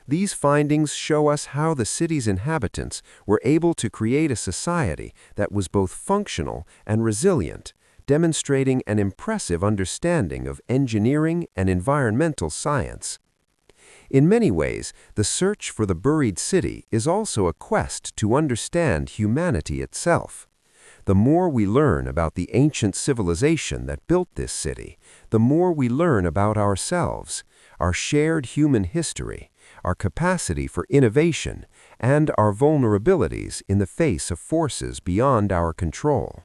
These findings show us how the city's inhabitants were able to create a society that was both functional and resilient, demonstrating an impressive understanding of engineering and environmental science. In many ways, the search for the buried city is also a quest to understand humanity itself. The more we learn about the ancient civilization that built this city, the more we learn about ourselves, our shared human history, our capacity for innovation, and our vulnerabilities in the face of forces beyond our control.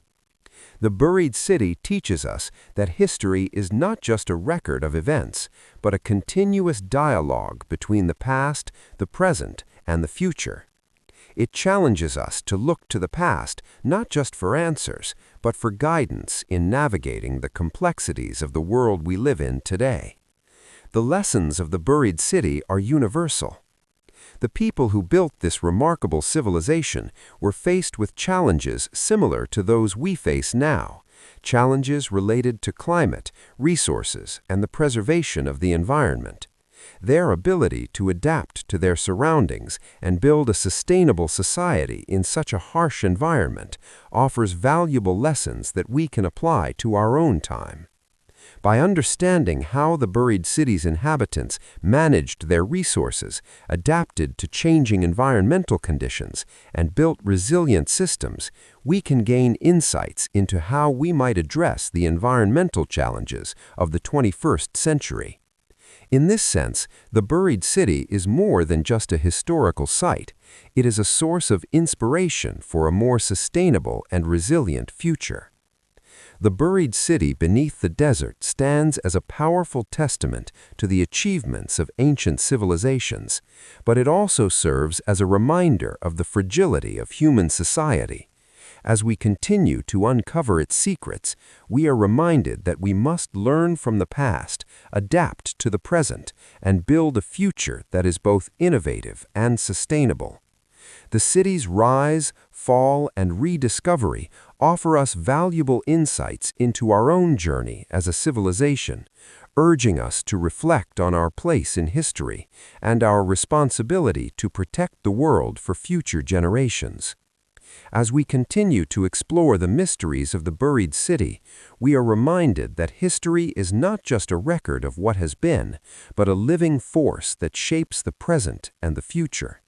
The buried city teaches us that history is not just a record of events, but a continuous dialogue between the past, the present, and the future. It challenges us to look to the past not just for answers, but for guidance in navigating the complexities of the world we live in today. The lessons of the buried city are universal. The people who built this remarkable civilization were faced with challenges similar to those we face now, challenges related to climate, resources, and the preservation of the environment. Their ability to adapt to their surroundings and build a sustainable society in such a harsh environment offers valuable lessons that we can apply to our own time. By understanding how the buried city's inhabitants managed their resources, adapted to changing environmental conditions, and built resilient systems, we can gain insights into how we might address the environmental challenges of the 21st century. In this sense, the buried city is more than just a historical site. It is a source of inspiration for a more sustainable and resilient future. The buried city beneath the desert stands as a powerful testament to the achievements of ancient civilizations, but it also serves as a reminder of the fragility of human society. As we continue to uncover its secrets, we are reminded that we must learn from the past, adapt to the present, and build a future that is both innovative and sustainable. The city's rise, fall, and rediscovery offer us valuable insights into our own journey as a civilization, urging us to reflect on our place in history and our responsibility to protect the world for future generations. As we continue to explore the mysteries of the buried city, we are reminded that history is not just a record of what has been, but a living force that shapes the present and the future.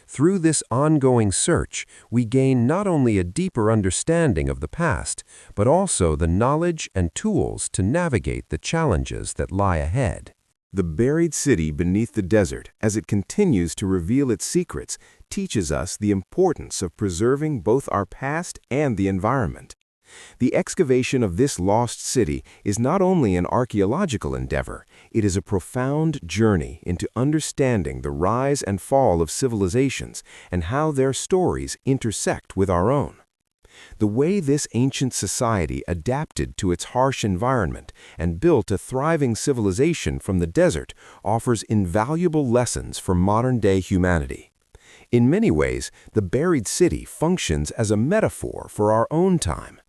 Through this ongoing search, we gain not only a deeper understanding of the past, but also the knowledge and tools to navigate the challenges that lie ahead. The buried city beneath the desert, as it continues to reveal its secrets, teaches us the importance of preserving both our past and the environment. The excavation of this lost city is not only an archaeological endeavor, it is a profound journey into understanding the rise and fall of civilizations and how their stories intersect with our own. The way this ancient society adapted to its harsh environment and built a thriving civilization from the desert offers invaluable lessons for modern-day humanity. In many ways, the buried city functions as a metaphor for our own time.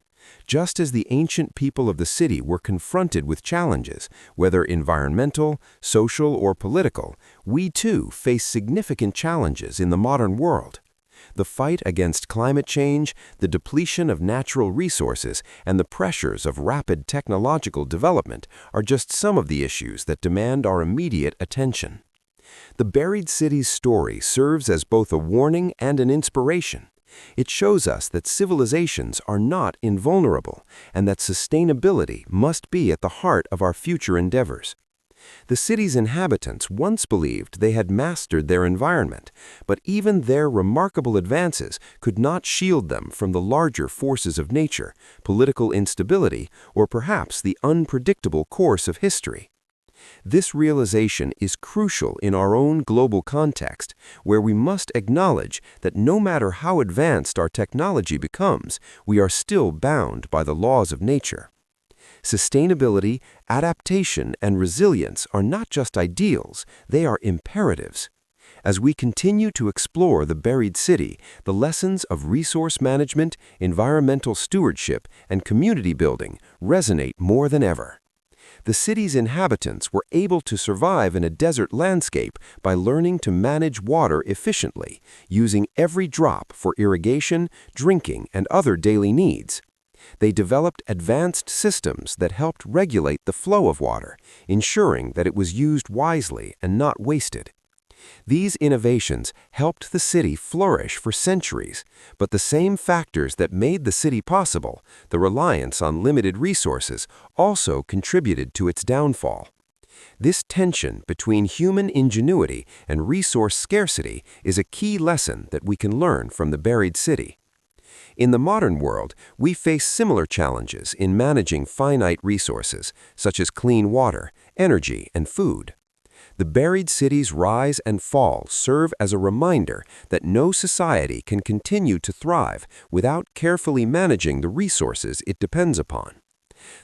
Just as the ancient people of the city were confronted with challenges, whether environmental, social, or political, we too face significant challenges in the modern world. The fight against climate change, the depletion of natural resources, and the pressures of rapid technological development are just some of the issues that demand our immediate attention. The buried city's story serves as both a warning and an inspiration. It shows us that civilizations are not invulnerable and that sustainability must be at the heart of our future endeavors. The city's inhabitants once believed they had mastered their environment, but even their remarkable advances could not shield them from the larger forces of nature, political instability, or perhaps the unpredictable course of history. This realization is crucial in our own global context, where we must acknowledge that no matter how advanced our technology becomes, we are still bound by the laws of nature. Sustainability, adaptation, and resilience are not just ideals, they are imperatives. As we continue to explore the buried city, the lessons of resource management, environmental stewardship, and community building resonate more than ever. The city's inhabitants were able to survive in a desert landscape by learning to manage water efficiently, using every drop for irrigation, drinking, and other daily needs. They developed advanced systems that helped regulate the flow of water, ensuring that it was used wisely and not wasted. These innovations helped the city flourish for centuries, but the same factors that made the city possible, the reliance on limited resources, also contributed to its downfall. This tension between human ingenuity and resource scarcity is a key lesson that we can learn from the buried city. In the modern world, we face similar challenges in managing finite resources, such as clean water, energy, and food. The buried city's rise and fall serve as a reminder that no society can continue to thrive without carefully managing the resources it depends upon.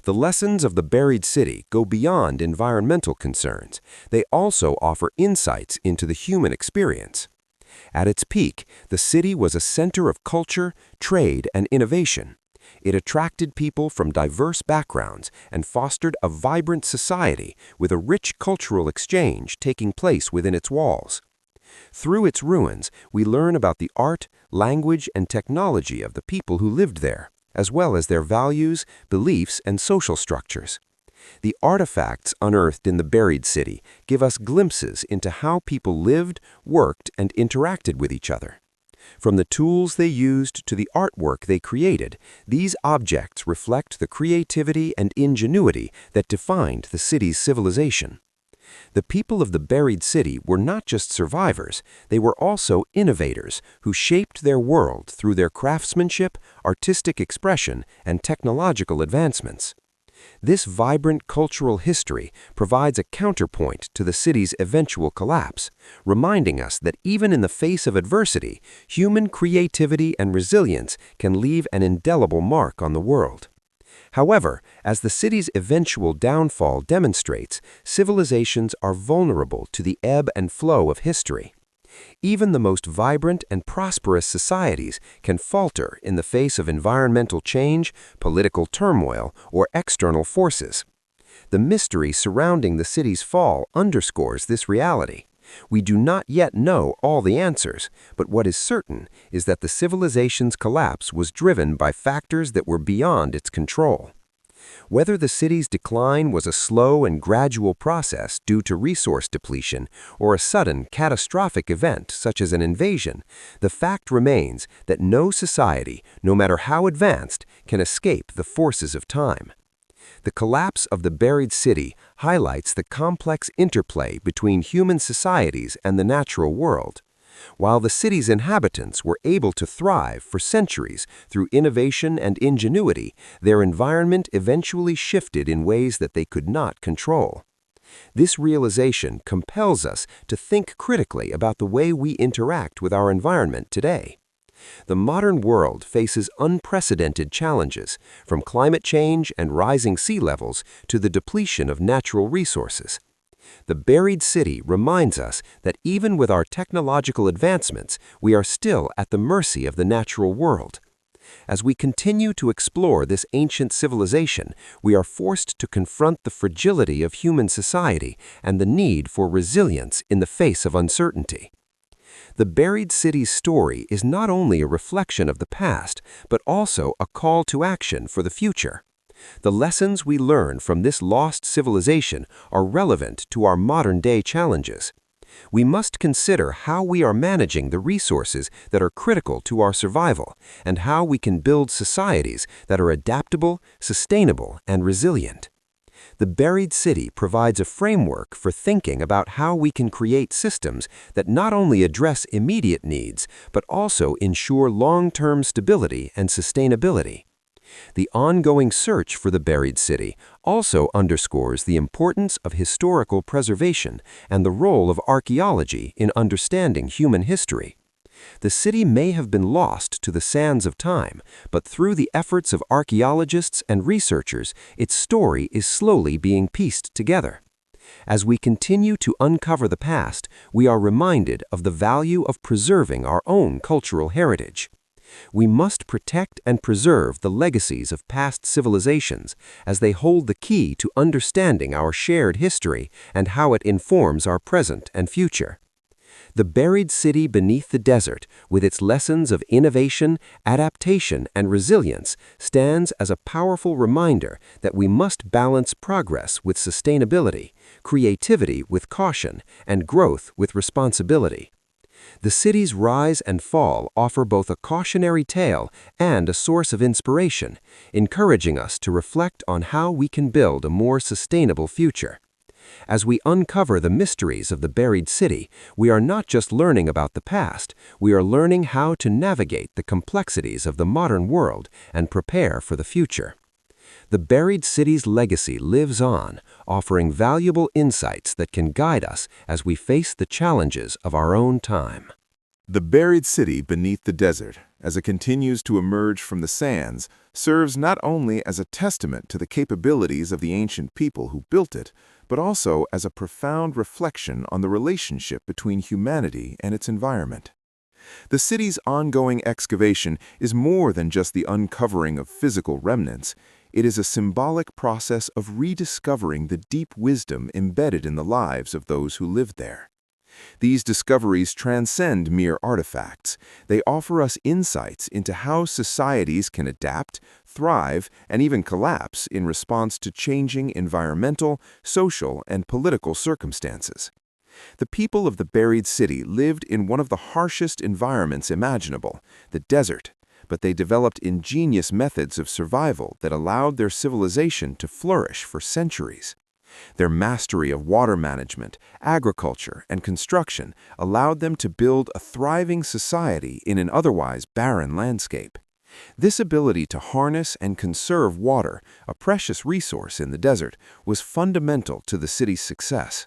The lessons of the buried city go beyond environmental concerns. They also offer insights into the human experience. At its peak, the city was a center of culture, trade, and innovation. It attracted people from diverse backgrounds and fostered a vibrant society with a rich cultural exchange taking place within its walls. Through its ruins, we learn about the art, language, and technology of the people who lived there, as well as their values, beliefs, and social structures. The artifacts unearthed in the buried city give us glimpses into how people lived, worked, and interacted with each other. From the tools they used to the artwork they created, these objects reflect the creativity and ingenuity that defined the city's civilization. The people of the buried city were not just survivors, they were also innovators who shaped their world through their craftsmanship, artistic expression, and technological advancements. This vibrant cultural history provides a counterpoint to the city's eventual collapse, reminding us that even in the face of adversity, human creativity and resilience can leave an indelible mark on the world. However, as the city's eventual downfall demonstrates, civilizations are vulnerable to the ebb and flow of history. Even the most vibrant and prosperous societies can falter in the face of environmental change, political turmoil, or external forces. The mystery surrounding the city's fall underscores this reality. We do not yet know all the answers, but what is certain is that the civilization's collapse was driven by factors that were beyond its control. Whether the city's decline was a slow and gradual process due to resource depletion or a sudden, catastrophic event such as an invasion, the fact remains that no society, no matter how advanced, can escape the forces of time. The collapse of the buried city highlights the complex interplay between human societies and the natural world. While the city's inhabitants were able to thrive for centuries through innovation and ingenuity, their environment eventually shifted in ways that they could not control. This realization compels us to think critically about the way we interact with our environment today. The modern world faces unprecedented challenges, from climate change and rising sea levels to the depletion of natural resources. The buried city reminds us that even with our technological advancements, we are still at the mercy of the natural world. As we continue to explore this ancient civilization, we are forced to confront the fragility of human society and the need for resilience in the face of uncertainty. The buried city's story is not only a reflection of the past, but also a call to action for the future. The lessons we learn from this lost civilization are relevant to our modern-day challenges. We must consider how we are managing the resources that are critical to our survival and how we can build societies that are adaptable, sustainable, and resilient. The buried city provides a framework for thinking about how we can create systems that not only address immediate needs, but also ensure long-term stability and sustainability. The ongoing search for the buried city also underscores the importance of historical preservation and the role of archaeology in understanding human history. The city may have been lost to the sands of time, but through the efforts of archaeologists and researchers, its story is slowly being pieced together. As we continue to uncover the past, we are reminded of the value of preserving our own cultural heritage. We must protect and preserve the legacies of past civilizations, as they hold the key to understanding our shared history and how it informs our present and future. The buried city beneath the desert, with its lessons of innovation, adaptation, and resilience, stands as a powerful reminder that we must balance progress with sustainability, creativity with caution, and growth with responsibility. The city's rise and fall offer both a cautionary tale and a source of inspiration, encouraging us to reflect on how we can build a more sustainable future. As we uncover the mysteries of the buried city, we are not just learning about the past, we are learning how to navigate the complexities of the modern world and prepare for the future. The buried city's legacy lives on, offering valuable insights that can guide us as we face the challenges of our own time. The buried city beneath the desert, as it continues to emerge from the sands, serves not only as a testament to the capabilities of the ancient people who built it, but also as a profound reflection on the relationship between humanity and its environment. The city's ongoing excavation is more than just the uncovering of physical remnants. It is a symbolic process of rediscovering the deep wisdom embedded in the lives of those who lived there. These discoveries transcend mere artifacts. They offer us insights into how societies can adapt, thrive, and even collapse in response to changing environmental, social, and political circumstances. The people of the buried city lived in one of the harshest environments imaginable, the desert, but they developed ingenious methods of survival that allowed their civilization to flourish for centuries. Their mastery of water management, agriculture, and construction allowed them to build a thriving society in an otherwise barren landscape. This ability to harness and conserve water, a precious resource in the desert, was fundamental to the city's success.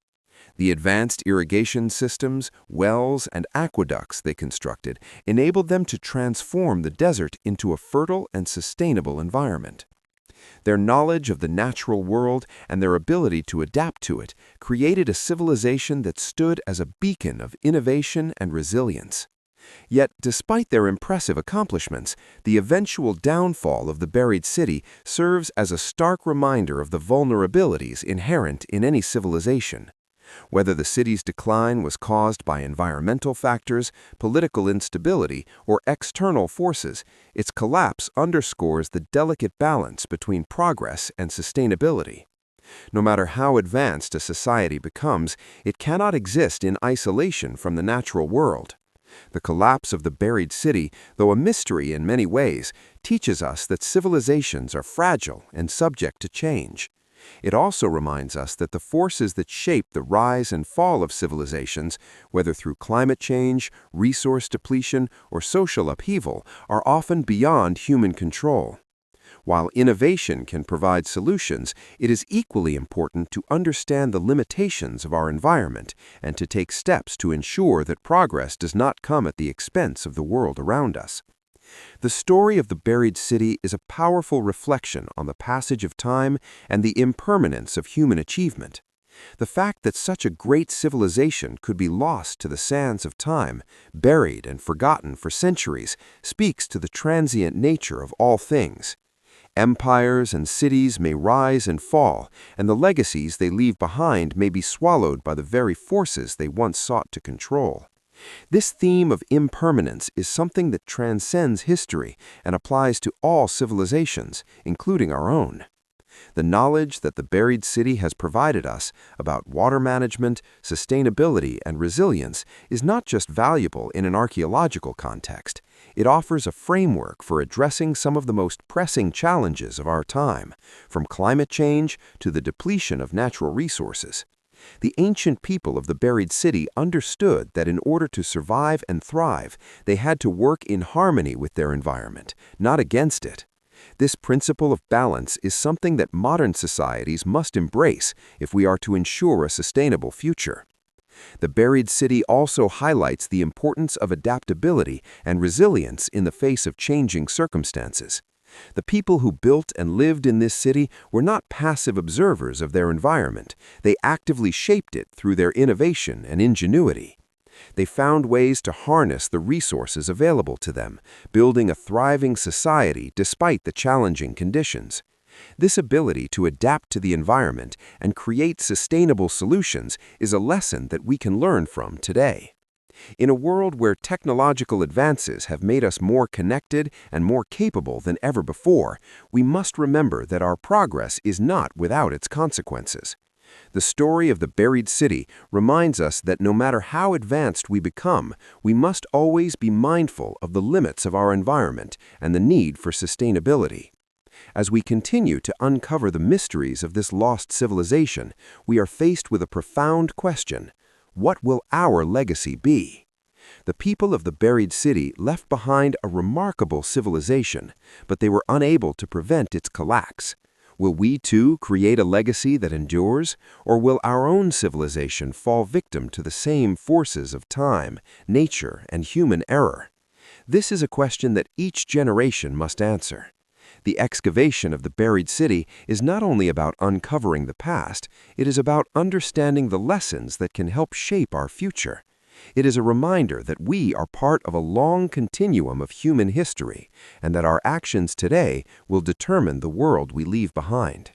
The advanced irrigation systems, wells, and aqueducts they constructed enabled them to transform the desert into a fertile and sustainable environment. Their knowledge of the natural world and their ability to adapt to it created a civilization that stood as a beacon of innovation and resilience. Yet, despite their impressive accomplishments, the eventual downfall of the buried city serves as a stark reminder of the vulnerabilities inherent in any civilization. Whether the city's decline was caused by environmental factors, political instability, or external forces, its collapse underscores the delicate balance between progress and sustainability. No matter how advanced a society becomes, it cannot exist in isolation from the natural world. The collapse of the buried city, though a mystery in many ways, teaches us that civilizations are fragile and subject to change. It also reminds us that the forces that shape the rise and fall of civilizations, whether through climate change, resource depletion, or social upheaval, are often beyond human control. While innovation can provide solutions, it is equally important to understand the limitations of our environment and to take steps to ensure that progress does not come at the expense of the world around us. The story of the buried city is a powerful reflection on the passage of time and the impermanence of human achievement. The fact that such a great civilization could be lost to the sands of time, buried and forgotten for centuries, speaks to the transient nature of all things. Empires and cities may rise and fall, and the legacies they leave behind may be swallowed by the very forces they once sought to control. This theme of impermanence is something that transcends history and applies to all civilizations, including our own. The knowledge that the buried city has provided us about water management, sustainability, and resilience is not just valuable in an archaeological context. It offers a framework for addressing some of the most pressing challenges of our time, from climate change to the depletion of natural resources. The ancient people of the buried city understood that in order to survive and thrive, they had to work in harmony with their environment, not against it. This principle of balance is something that modern societies must embrace if we are to ensure a sustainable future. The buried city also highlights the importance of adaptability and resilience in the face of changing circumstances. The people who built and lived in this city were not passive observers of their environment. They actively shaped it through their innovation and ingenuity. They found ways to harness the resources available to them, building a thriving society despite the challenging conditions. This ability to adapt to the environment and create sustainable solutions is a lesson that we can learn from today. In a world where technological advances have made us more connected and more capable than ever before, we must remember that our progress is not without its consequences. The story of the buried city reminds us that no matter how advanced we become, we must always be mindful of the limits of our environment and the need for sustainability. As we continue to uncover the mysteries of this lost civilization, we are faced with a profound question: what will our legacy be? The people of the buried city left behind a remarkable civilization, but they were unable to prevent its collapse. Will we too create a legacy that endures, or will our own civilization fall victim to the same forces of time, nature, and human error? This is a question that each generation must answer. The excavation of the buried city is not only about uncovering the past, it is about understanding the lessons that can help shape our future. It is a reminder that we are part of a long continuum of human history, and that our actions today will determine the world we leave behind.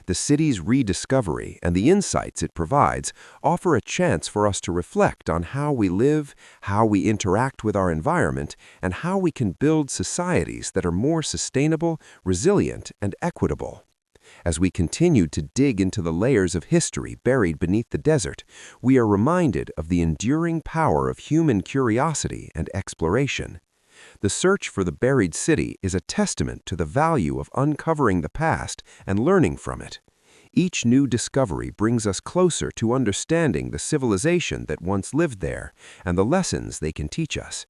The city's rediscovery and the insights it provides offer a chance for us to reflect on how we live, how we interact with our environment, and how we can build societies that are more sustainable, resilient, and equitable. As we continue to dig into the layers of history buried beneath the desert, we are reminded of the enduring power of human curiosity and exploration. The search for the buried city is a testament to the value of uncovering the past and learning from it. Each new discovery brings us closer to understanding the civilization that once lived there and the lessons they can teach us.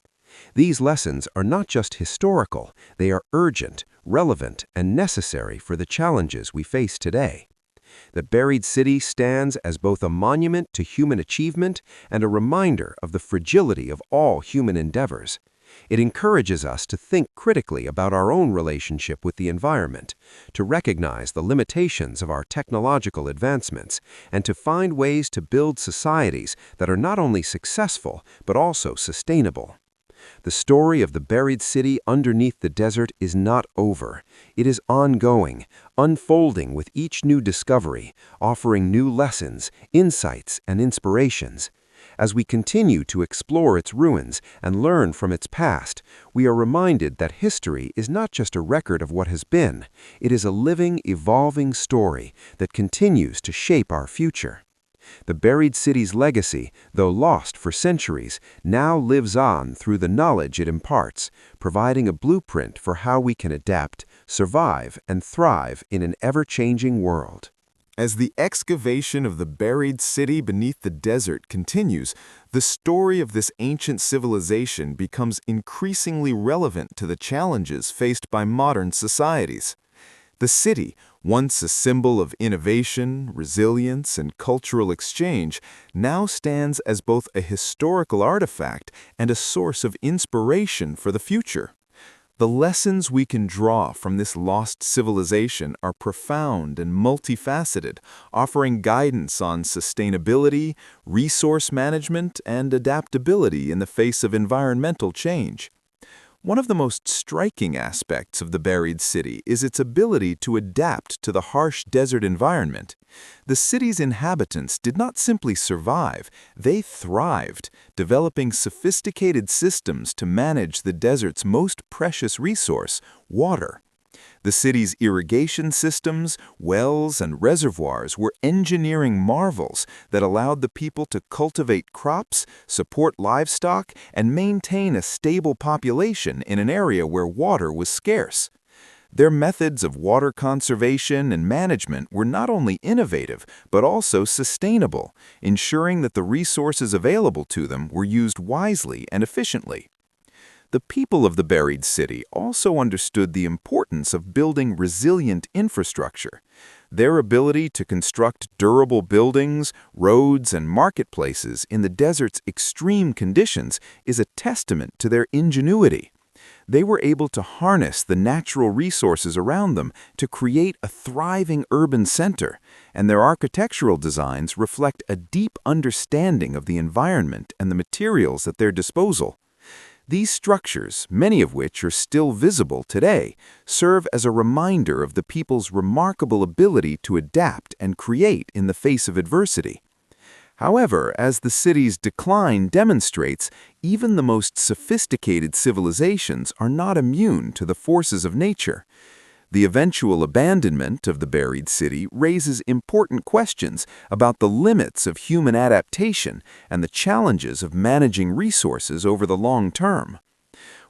These lessons are not just historical, they are urgent, relevant, and necessary for the challenges we face today. The buried city stands as both a monument to human achievement and a reminder of the fragility of all human endeavors. It encourages us to think critically about our own relationship with the environment, to recognize the limitations of our technological advancements, and to find ways to build societies that are not only successful but also sustainable. The story of the buried city underneath the desert is not over. It is ongoing, unfolding with each new discovery, offering new lessons, insights, and inspirations. As we continue to explore its ruins and learn from its past, we are reminded that history is not just a record of what has been. It is a living, evolving story that continues to shape our future. The buried city's legacy, though lost for centuries, now lives on through the knowledge it imparts, providing a blueprint for how we can adapt, survive, and thrive in an ever-changing world. As the excavation of the buried city beneath the desert continues, the story of this ancient civilization becomes increasingly relevant to the challenges faced by modern societies. The city, once a symbol of innovation, resilience, and cultural exchange, now stands as both a historical artifact and a source of inspiration for the future. The lessons we can draw from this lost civilization are profound and multifaceted, offering guidance on sustainability, resource management, and adaptability in the face of environmental change. One of the most striking aspects of the buried city is its ability to adapt to the harsh desert environment. The city's inhabitants did not simply survive, they thrived, developing sophisticated systems to manage the desert's most precious resource, water. The city's irrigation systems, wells, and reservoirs were engineering marvels that allowed the people to cultivate crops, support livestock, and maintain a stable population in an area where water was scarce. Their methods of water conservation and management were not only innovative, but also sustainable, ensuring that the resources available to them were used wisely and efficiently. The people of the buried city also understood the importance of building resilient infrastructure. Their ability to construct durable buildings, roads, and marketplaces in the desert's extreme conditions is a testament to their ingenuity. They were able to harness the natural resources around them to create a thriving urban center, and their architectural designs reflect a deep understanding of the environment and the materials at their disposal. These structures, many of which are still visible today, serve as a reminder of the people's remarkable ability to adapt and create in the face of adversity. However, as the city's decline demonstrates, even the most sophisticated civilizations are not immune to the forces of nature. The eventual abandonment of the buried city raises important questions about the limits of human adaptation and the challenges of managing resources over the long term.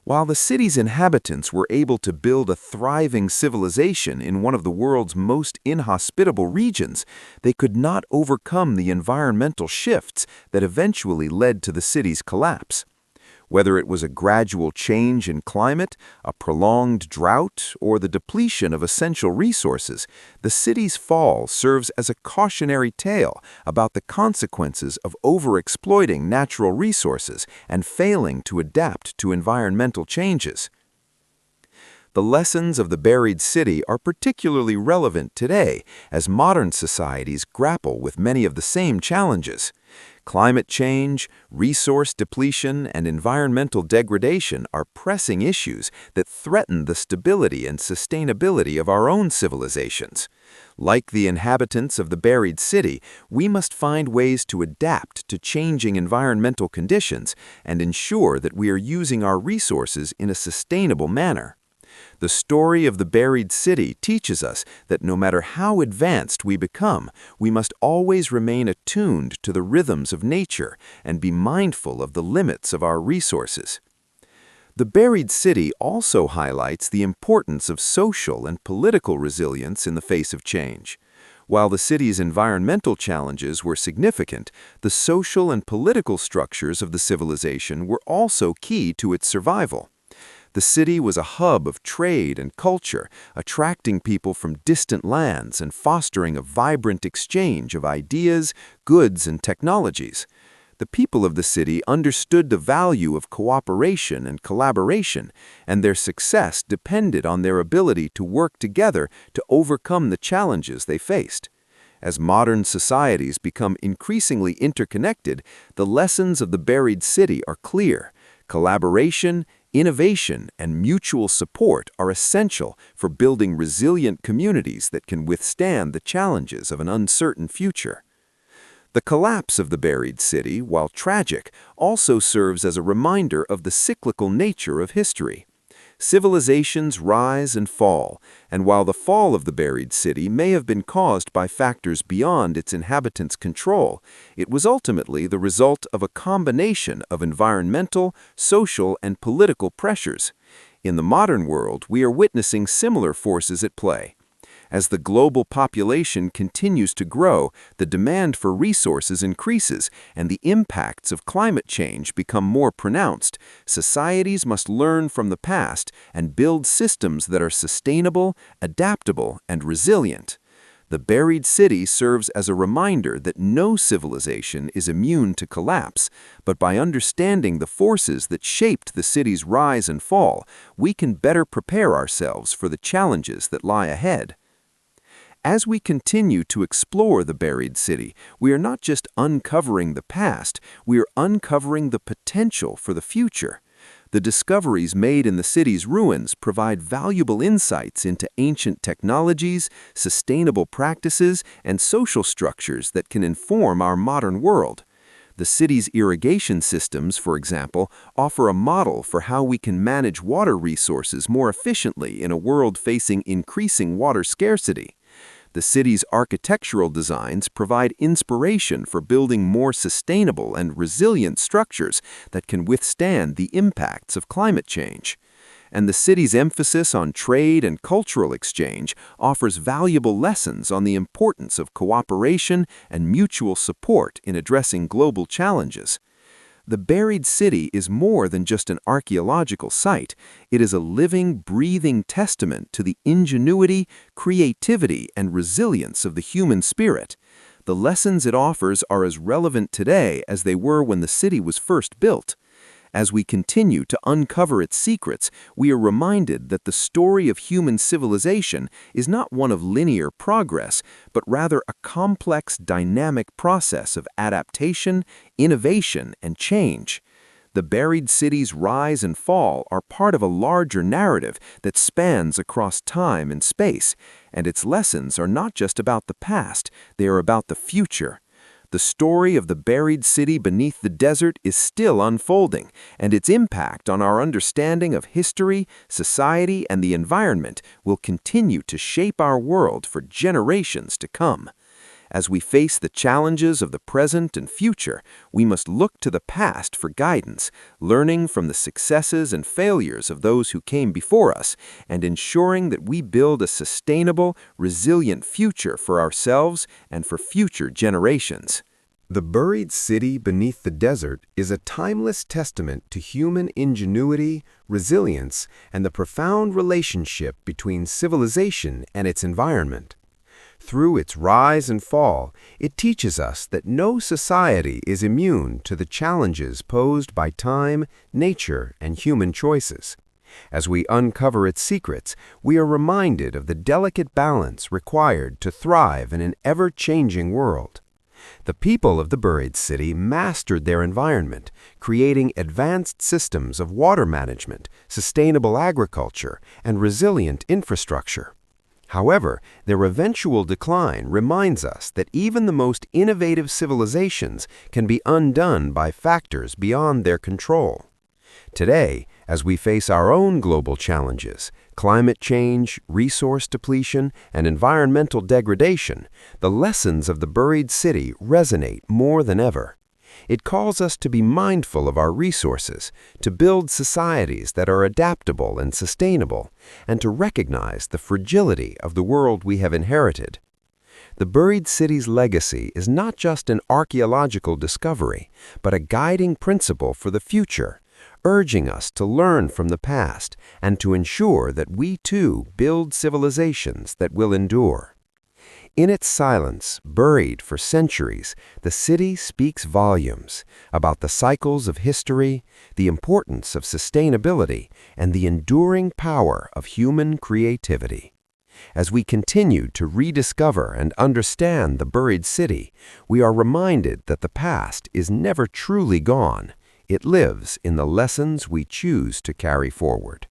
While the city's inhabitants were able to build a thriving civilization in one of the world's most inhospitable regions, they could not overcome the environmental shifts that eventually led to the city's collapse. Whether it was a gradual change in climate, a prolonged drought, or the depletion of essential resources, the city's fall serves as a cautionary tale about the consequences of overexploiting natural resources and failing to adapt to environmental changes. The lessons of the buried city are particularly relevant today as modern societies grapple with many of the same challenges. Climate change, resource depletion, and environmental degradation are pressing issues that threaten the stability and sustainability of our own civilizations. Like the inhabitants of the buried city, we must find ways to adapt to changing environmental conditions and ensure that we are using our resources in a sustainable manner. The story of the buried city teaches us that no matter how advanced we become, we must always remain attuned to the rhythms of nature and be mindful of the limits of our resources. The buried city also highlights the importance of social and political resilience in the face of change. While the city's environmental challenges were significant, the social and political structures of the civilization were also key to its survival. The city was a hub of trade and culture, attracting people from distant lands and fostering a vibrant exchange of ideas, goods, and technologies. The people of the city understood the value of cooperation and collaboration, and their success depended on their ability to work together to overcome the challenges they faced. As modern societies become increasingly interconnected, the lessons of the buried city are clear. Collaboration, innovation, and mutual support are essential for building resilient communities that can withstand the challenges of an uncertain future. The collapse of the buried city, while tragic, also serves as a reminder of the cyclical nature of history. Civilizations rise and fall, and while the fall of the buried city may have been caused by factors beyond its inhabitants' control, it was ultimately the result of a combination of environmental, social, and political pressures. In the modern world, we are witnessing similar forces at play. As the global population continues to grow, the demand for resources increases, and the impacts of climate change become more pronounced. Societies must learn from the past and build systems that are sustainable, adaptable, and resilient. The buried city serves as a reminder that no civilization is immune to collapse, but by understanding the forces that shaped the city's rise and fall, we can better prepare ourselves for the challenges that lie ahead. As we continue to explore the buried city, we are not just uncovering the past, we are uncovering the potential for the future. The discoveries made in the city's ruins provide valuable insights into ancient technologies, sustainable practices, and social structures that can inform our modern world. The city's irrigation systems, for example, offer a model for how we can manage water resources more efficiently in a world facing increasing water scarcity. The city's architectural designs provide inspiration for building more sustainable and resilient structures that can withstand the impacts of climate change. And the city's emphasis on trade and cultural exchange offers valuable lessons on the importance of cooperation and mutual support in addressing global challenges. The buried city is more than just an archaeological site. It is a living, breathing testament to the ingenuity, creativity, and resilience of the human spirit. The lessons it offers are as relevant today as they were when the city was first built. As we continue to uncover its secrets, we are reminded that the story of human civilization is not one of linear progress, but rather a complex, dynamic process of adaptation, innovation, and change. The buried city's rise and fall are part of a larger narrative that spans across time and space, and its lessons are not just about the past, they are about the future. The story of the buried city beneath the desert is still unfolding, and its impact on our understanding of history, society, and the environment will continue to shape our world for generations to come. As we face the challenges of the present and future, we must look to the past for guidance, learning from the successes and failures of those who came before us, and ensuring that we build a sustainable, resilient future for ourselves and for future generations. The buried city beneath the desert is a timeless testament to human ingenuity, resilience, and the profound relationship between civilization and its environment. Through its rise and fall, it teaches us that no society is immune to the challenges posed by time, nature, and human choices. As we uncover its secrets, we are reminded of the delicate balance required to thrive in an ever-changing world. The people of the buried city mastered their environment, creating advanced systems of water management, sustainable agriculture, and resilient infrastructure. However, their eventual decline reminds us that even the most innovative civilizations can be undone by factors beyond their control. Today, as we face our own global challenges, climate change, resource depletion, and environmental degradation, the lessons of the buried city resonate more than ever. It calls us to be mindful of our resources, to build societies that are adaptable and sustainable, and to recognize the fragility of the world we have inherited. The buried city's legacy is not just an archaeological discovery, but a guiding principle for the future, urging us to learn from the past and to ensure that we too build civilizations that will endure. In its silence, buried for centuries, the city speaks volumes about the cycles of history, the importance of sustainability, and the enduring power of human creativity. As we continue to rediscover and understand the buried city, we are reminded that the past is never truly gone. It lives in the lessons we choose to carry forward.